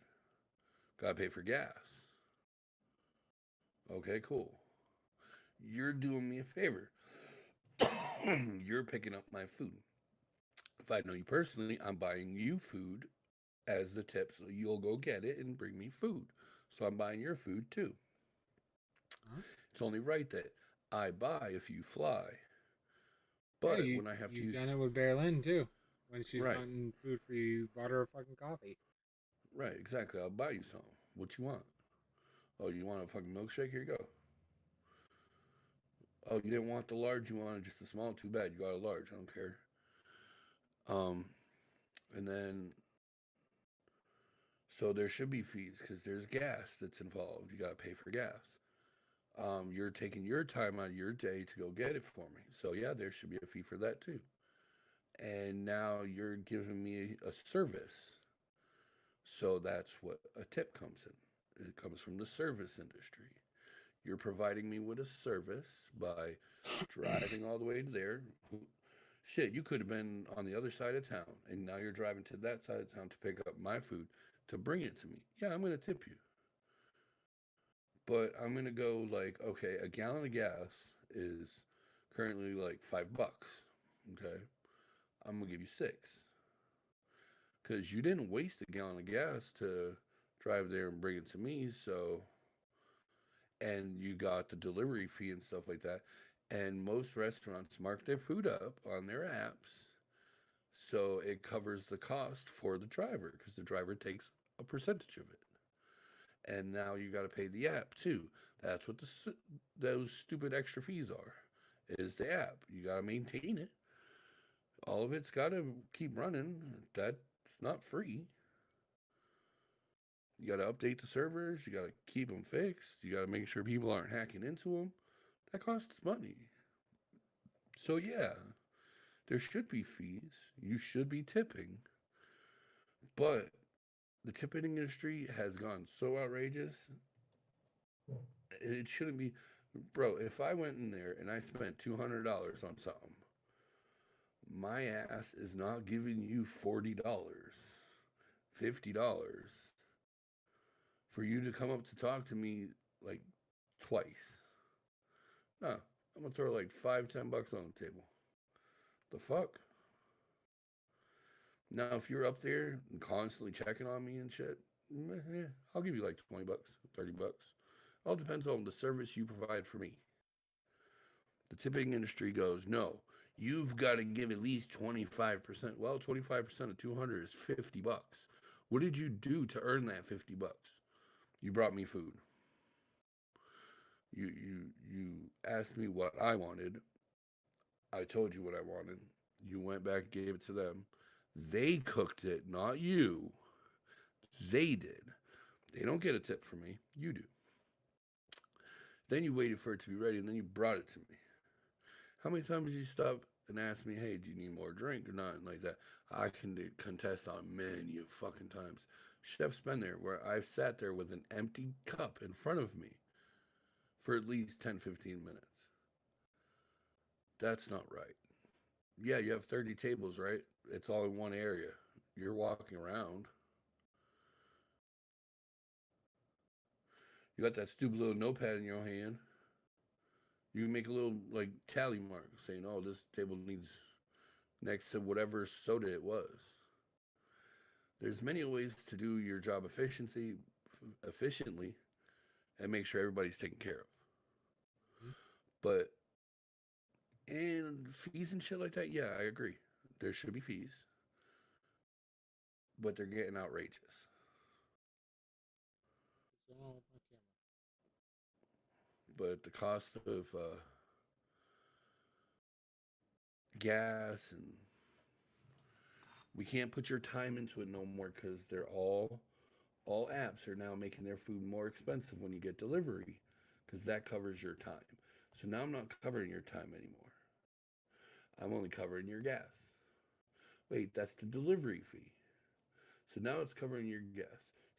Gotta pay for gas. Okay, cool. You're doing me a favor. You're picking up my food. If I know you personally, I'm buying you food as the tip, so you'll go get it and bring me food. So I'm buying your food too. Huh? It's only right that I buy if you fly. Yeah, But when I have to you've use done it with Bear Lynn too. When she's right, wanting food for you, you bought her a fucking coffee. right, exactly. I'll buy you some. What you want? Oh, you want a fucking milkshake? Here you go. Oh, you didn't want the large, you wanted just the small. Too bad. You got a large. I don't care. And then so there should be fees because there's gas that's involved. You got to pay for gas. You're taking your time out of your day to go get it for me. So yeah, there should be a fee for that too. And now you're giving me a service. So that's what a tip comes in. It comes from the service industry. You're providing me with a service by driving all the way to there. Shit, you could have been on the other side of town, and now you're driving to that side of town to pick up my food to bring it to me. Yeah, I'm going to tip you. But I'm going to go like, okay, a gallon of gas is currently like $5. Okay. I'm going to give you 6. Because you didn't waste a gallon of gas to drive there and bring it to me. So, and you got the delivery fee and stuff like that. And most restaurants mark their food up on their apps. So it covers the cost for the driver because the driver takes a percentage of it. And now you got to pay the app too. That's what those stupid extra fees are, is the app. You got to maintain it. All of it's got to keep running. That's not free. You got to update the servers. You got to keep them fixed. You got to make sure people aren't hacking into them. That costs money. So yeah, there should be fees. You should be tipping. But the tipping industry has gone so outrageous. It shouldn't be. Bro, if I went in there and I spent $200 on something, my ass is not giving you $40, $50 for you to come up to talk to me like twice. No, I'm gonna throw like $5-10 on the table. The fuck? Now, if you're up there and constantly checking on me and shit, I'll give you like $20, $30. All depends on the service you provide for me. The tipping industry goes, no, you've got to give at least 25%. Well, 25% of 200 is $50. What did you do to earn that $50? You brought me food. You asked me what I wanted. I told you what I wanted. You went back and gave it to them. They cooked it, not you. They did. They don't get a tip from me. You do. Then you waited for it to be ready, and then you brought it to me. How many times did you stop and ask me, hey, do you need more drink or not? And like that. I can contest on many fucking times. Chef's been there where I've sat there with an empty cup in front of me for at least 10, 15 minutes. That's not right. Yeah, you have 30 tables, right? It's all in one area. You're walking around. You got that stupid little notepad in your hand. You make a little like tally mark saying, oh, this table needs next to whatever soda it was. There's many ways to do your job efficiently and make sure everybody's taken care of. Mm-hmm. But and fees and shit like that, yeah, I agree. There should be fees. But they're getting outrageous. What's wrong with my camera? But the cost of gas, and we can't put your time into it no more because they're all apps are now making their food more expensive when you get delivery because that covers your time. So now I'm not covering your time anymore. I'm only covering your gas. Wait, that's the delivery fee. So now it's covering your gas.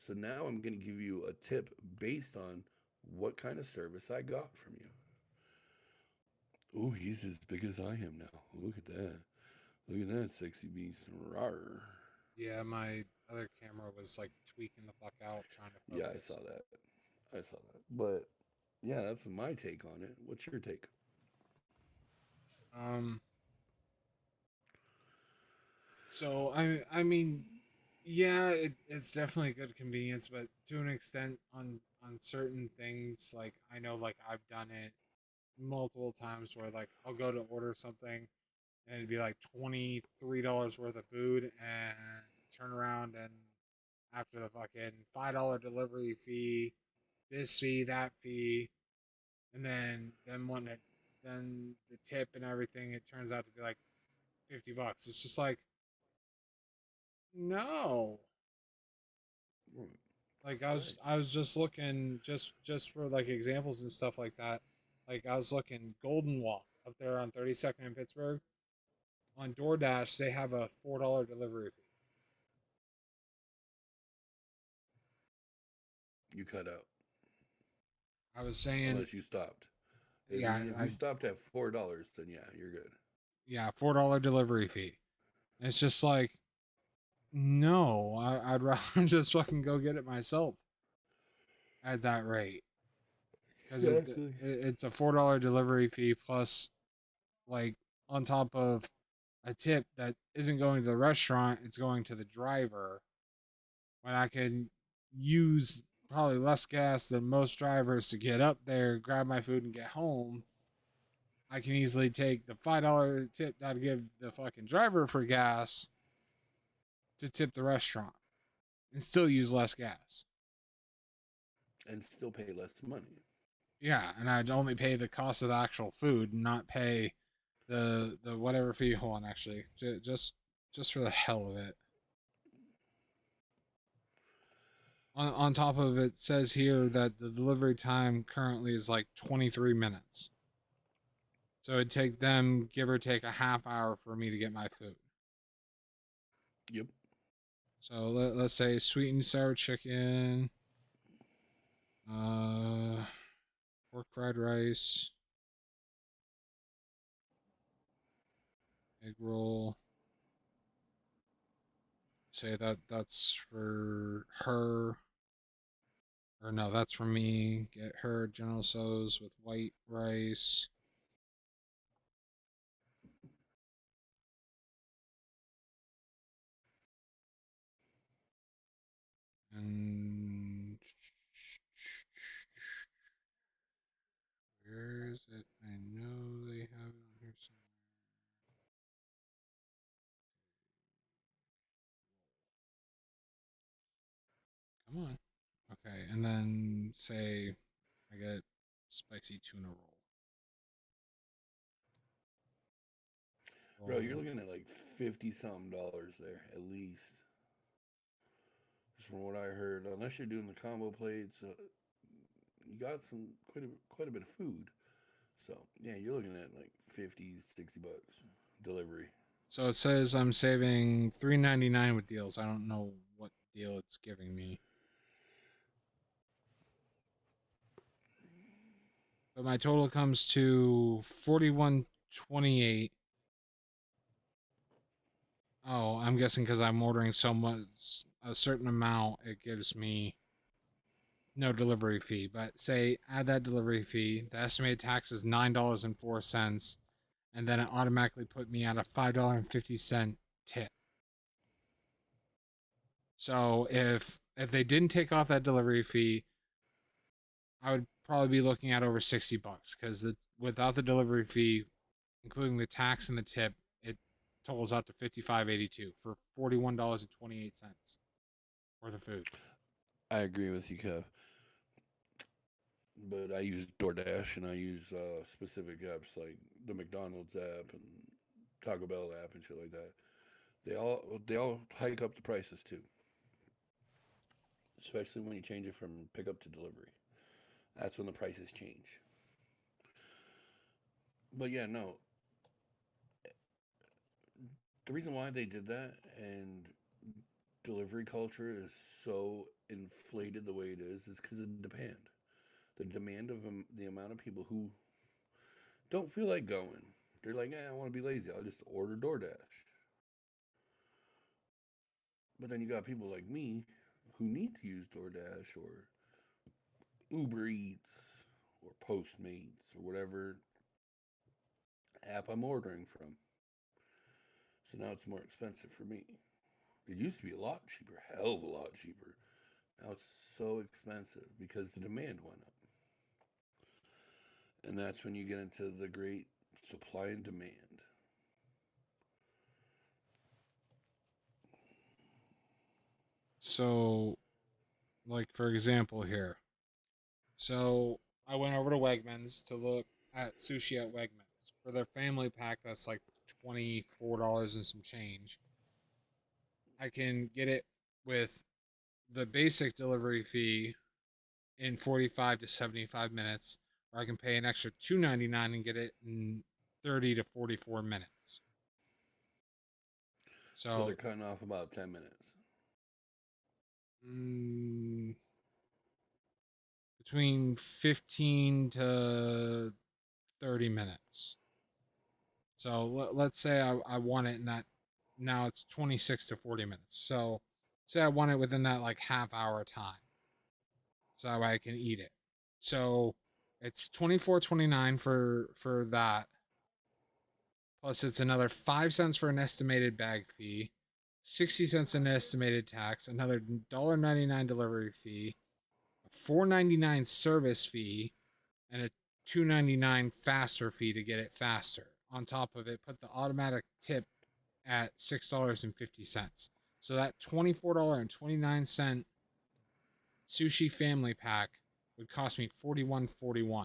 So now I'm going to give you a tip based on what kind of service I got from you. Oh, he's as big as I am now. Look at that. Look at that sexy beast. Rawr. Yeah, my other camera was like tweaking the fuck out trying to focus. Yeah, I saw that. But yeah, that's my take on it. What's your take? So I mean, Yeah, it's definitely a good convenience, but to an extent on certain things, like I know like I've done it multiple times where like I'll go to order something and it'd be like $23 worth of food and turn around and after the fucking $5 delivery fee, this fee, that fee, and then when it then the tip and everything, it turns out to be like $50. It's just like no. Like I was just looking just for like examples and stuff like that. Like I was looking Golden Walk up there on 32nd in Pittsburgh. On DoorDash, they have a $4 delivery fee. You cut out. I was saying, Unless you stopped. If you stopped at $4, then yeah, you're good. Yeah, $4 delivery fee. And it's just like, no, I'd rather just fucking go get it myself at that rate. Because it's a $4 delivery fee plus, like, on top of a tip that isn't going to the restaurant, it's going to the driver. When I can use probably less gas than most drivers to get up there, grab my food, and get home. I can easily take the $5 tip that I'd give the fucking driver for gas to tip the restaurant and still use less gas. And still pay less money. Yeah, and I'd only pay the cost of the actual food, not pay the whatever fee. Hold on, actually, just for the hell of it. On top of it says here that the delivery time currently is like 23 minutes. So it'd take them, give or take, a half hour for me to get my food. Yep. So let's say sweet and sour chicken, pork fried rice, egg roll. Say that's for her. Or no, that's for me. Get her General Tso's with white rice. And where is it? I know they have it on here somewhere. Come on. Okay, and then say I get spicy tuna roll. Bro, you're looking at like 50 something dollars there, at least. Just from what I heard, unless you're doing the combo plates, you got quite a bit of food. So yeah, you're looking at like 50, 60 bucks delivery. So it says I'm saving $3.99 with deals. I don't know what deal it's giving me. But my total comes to $41.28. Oh, I'm guessing because I'm ordering so much, a certain amount, it gives me no delivery fee. But say add that delivery fee, the estimated tax is $9.04, and then it automatically put me at a $5.50 tip. So if they didn't take off that delivery fee, I would probably be looking at over $60 because without the delivery fee, including the tax and the tip, it totals out to $55.82 for $41.28 worth of food. I agree with you, Kev. But I use DoorDash and I use specific apps like the McDonald's app and Taco Bell app and shit like that. They all hike up the prices too, especially when you change it from pickup to delivery. That's when the prices change. But yeah, no. The reason why they did that and delivery culture is so inflated the way it is because of demand. The demand of the amount of people who don't feel like going. They're like, I want to be lazy. I'll just order DoorDash. But then you got people like me who need to use DoorDash or Uber Eats or Postmates or whatever app I'm ordering from. So now it's more expensive for me. It used to be a lot cheaper, hell of a lot cheaper. Now it's so expensive because the demand went up. And that's when you get into the great supply and demand. So, like for example here. So I went over to Wegmans to look at sushi at Wegmans for their family pack. That's like $24 and some change. I can get it with the basic delivery fee in 45 to 75 minutes, or I can pay an extra $2.99 and get it in 30 to 44 minutes. So they're cutting off about 10 minutes. Between 15 to 30 minutes. So let's say I want it in that, now it's 26 to 40 minutes. So say I want it within that like half hour time. So that way I can eat it. So it's $24.29 for that. Plus it's another 5 cents for an estimated bag fee, 60 cents an estimated tax, another $1.99 delivery fee, a $4.99 service fee, and a $2.99 faster fee to get it faster. On top of it, put the automatic tip at $6.50. So that $24.29 sushi family pack would cost me $41.41.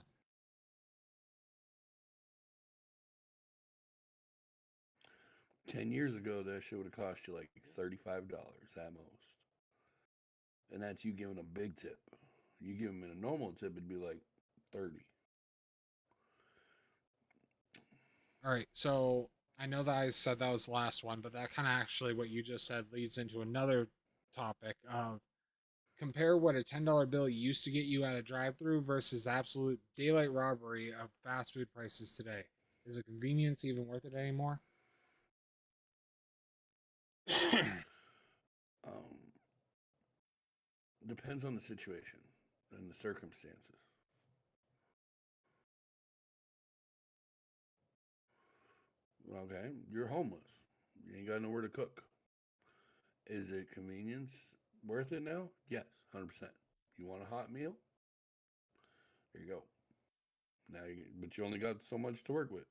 10 years ago, that shit would have cost you like $35 at most. And that's you giving a big tip. You give them a normal tip, it'd be like 30. All right, so I know that I said that was the last one, but that kind of actually what you just said leads into another topic of compare what a $10 bill used to get you at a drive-thru versus absolute daylight robbery of fast food prices today. Is the convenience even worth it anymore? Depends on the situation and the circumstances. Okay, you're homeless. You ain't got nowhere to cook. Is it convenience worth it now? Yes, 100%. You want a hot meal? There you go. Now, but you only got so much to work with.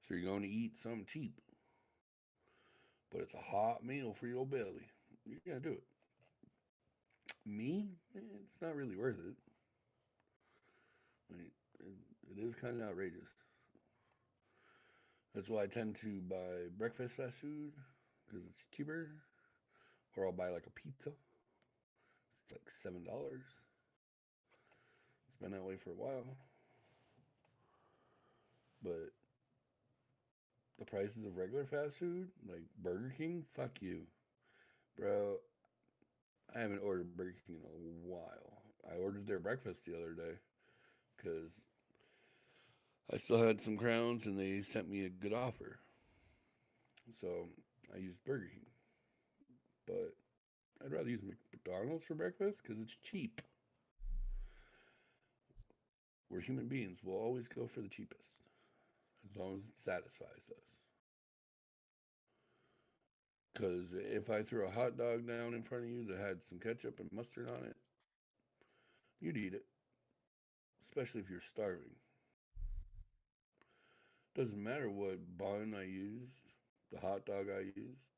So you're going to eat something cheap. But it's a hot meal for your belly. You're going to do it. Me? It's not really worth it. I mean, it is kind of outrageous. That's why I tend to buy breakfast fast food, because it's cheaper. Or I'll buy like a pizza. It's like $7. It's been that way for a while. But the prices of regular fast food, like Burger King, fuck you. Bro, I haven't ordered Burger King in a while. I ordered their breakfast the other day because I still had some crowns and they sent me a good offer. So I used Burger King. But I'd rather use McDonald's for breakfast because it's cheap. We're human beings. We'll always go for the cheapest as long as it satisfies us. Because if I threw a hot dog down in front of you that had some ketchup and mustard on it, you'd eat it. Especially if you're starving. Doesn't matter what bun I used, the hot dog I used,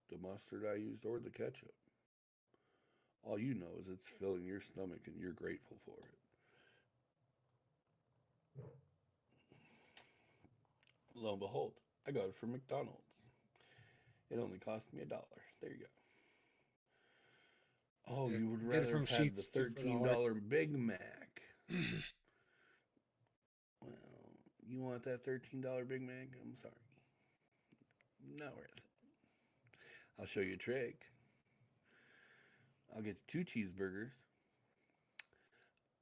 the mustard I used, or the ketchup. All you know is it's filling your stomach and you're grateful for it. Lo and behold, I got it from McDonald's. It only cost me $1. There you go. Oh, you would rather have had the $13 Big Mac. Well, you want that $13 Big Mac? I'm sorry. Not worth it. I'll show you a trick. I'll get 2 cheeseburgers.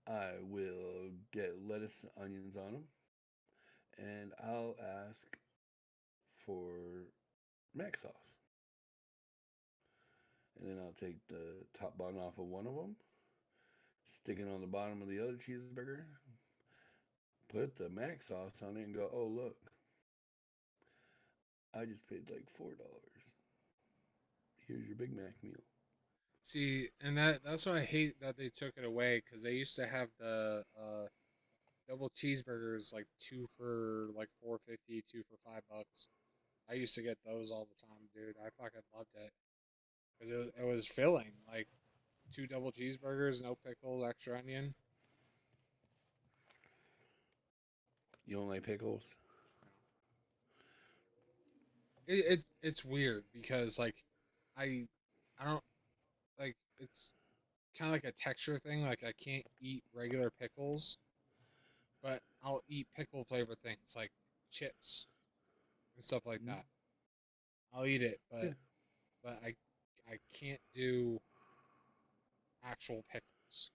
I will get lettuce, onions on them. And I'll ask for mac sauce. And then I'll take the top bun off of one of them, stick it on the bottom of the other cheeseburger, put the mac sauce on it, and go, oh, look. I just paid like $4. Here's your Big Mac meal. See, and that's what I hate that they took it away, because they used to have the double cheeseburgers, like 2 for like $4.50, 2 for $5. I used to get those all the time, dude. I fucking loved it because it was filling, like 2 double cheeseburgers, no pickles, extra onion. You don't like pickles? It's weird because like I don't like, it's kind of like a texture thing. Like I can't eat regular pickles, but I'll eat pickle flavored things like chips and stuff like that. I'll eat it, but I can't do actual pickles.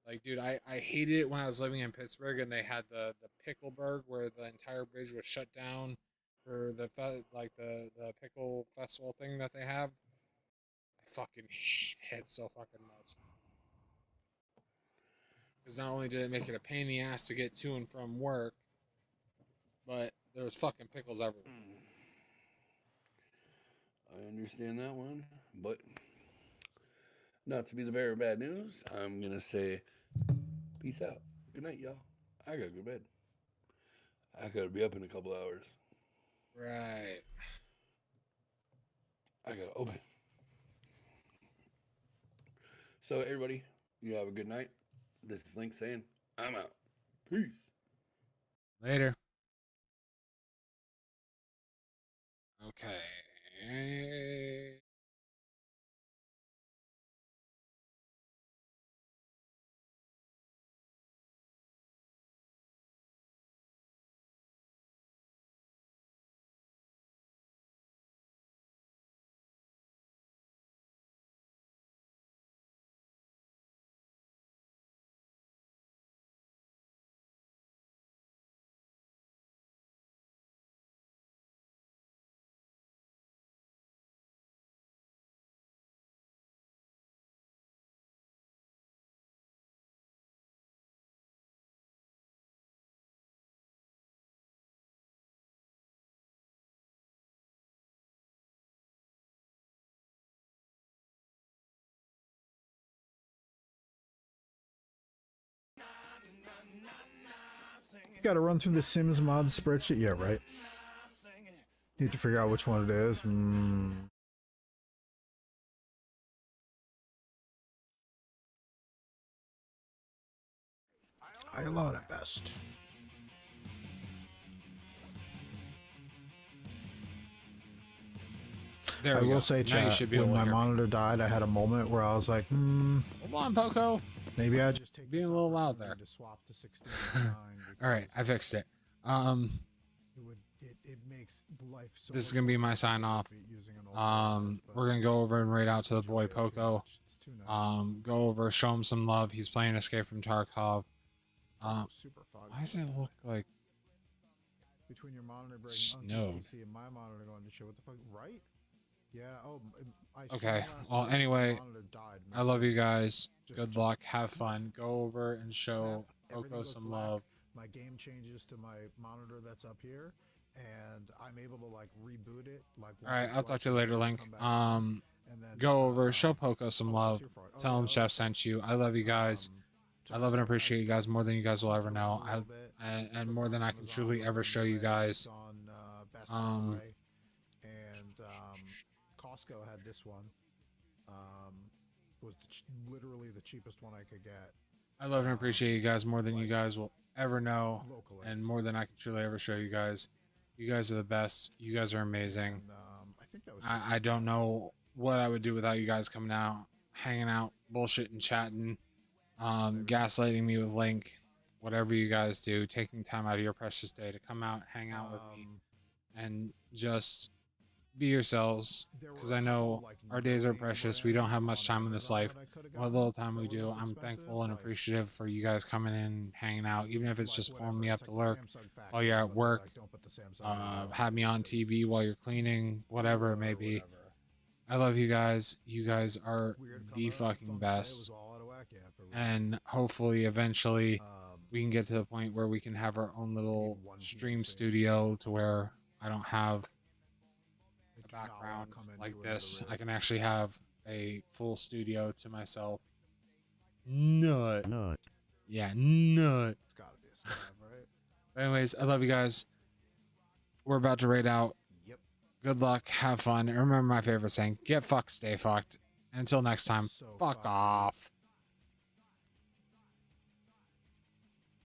Like, dude, I hated it when I was living in Pittsburgh and they had the Pickleberg where the entire bridge was shut down for the pickle festival thing that they have. I fucking hate it so fucking much. Because not only did it make it a pain in the ass to get to and from work, but there was fucking pickles everywhere. I understand that one, but not to be the bearer of bad news, I'm gonna say peace out. Good night, y'all. I gotta go to bed. I gotta be up in a couple hours. Right. I gotta open. So everybody, you have a good night. This is Link saying I'm out. Peace. Later. Okay. Got to run through the Sims mod spreadsheet. Yeah, right. Need to figure out which one it is. I alone at best. There I we will go. say, Now you chat, should be when able to my hear me. monitor died, I had a moment where I was like, Hold on, Poco. maybe I just take Being this a little opportunity loud there. to swap to 16.9. All right, I fixed it. It makes life so This is much gonna be more my sign off. using an old but We're gonna go over and raid out to the boy enjoy it too Poco. much. It's too nice. Go over, show him some love. He's playing Escape from Tarkov. Also super foggy. Why does it look like Between your monitor breaking snowed? Uncle's PC and my monitor going to shit? What the fuck? Right? Yeah. Oh, I Okay. streamed last Well, night, my anyway, monitor died I love you mid-stream. guys. Just- Good luck. Have fun. Go over and show Snap, everything Poco goes some black, love. My game changes to my monitor that's up here, and I'm able to like reboot it. Like All right, I'll talk to you later, Link. come back and then, Go over, show Poco some oh, love. that's your fault. Oh, Tell yeah, him oh, Chef sent you. I love you guys. I love and appreciate you guys more than you guys will ever know. And more than I can truly ever show you guys. On, Best Um, Buy, and Costco had this one. Was literally the cheapest one I could get I love and appreciate you guys more than you guys will ever know, locally. and more than I can truly ever show you guys. You guys are the best. You guys are amazing. And, I think that was. I don't know what I would do without you guys coming out, hanging out, bullshitting, chatting, gaslighting me with Link, whatever you guys do, taking time out of your precious day to come out, hang out with me, and just be yourselves. Because I know our days are precious. We don't have much time in this life. What little time we do, I'm thankful and appreciative for you guys coming in, hanging out, even if it's just pulling me up to lurk while you're at work, have me on TV while you're cleaning, whatever it may be. I love you guys. You guys are the fucking best. And hopefully, eventually, we can get to the point where we can have our own little stream studio to where I don't have a background come into like another this. room. I can actually have a full studio to myself. Nut. Yeah, nut. It's gotta be a scab, right? Anyways, I love you guys. We're about to raid out. Yep. Good luck. Have fun. And remember my favorite saying, get fucked, stay fucked. Until next time, So fuck fucked. off.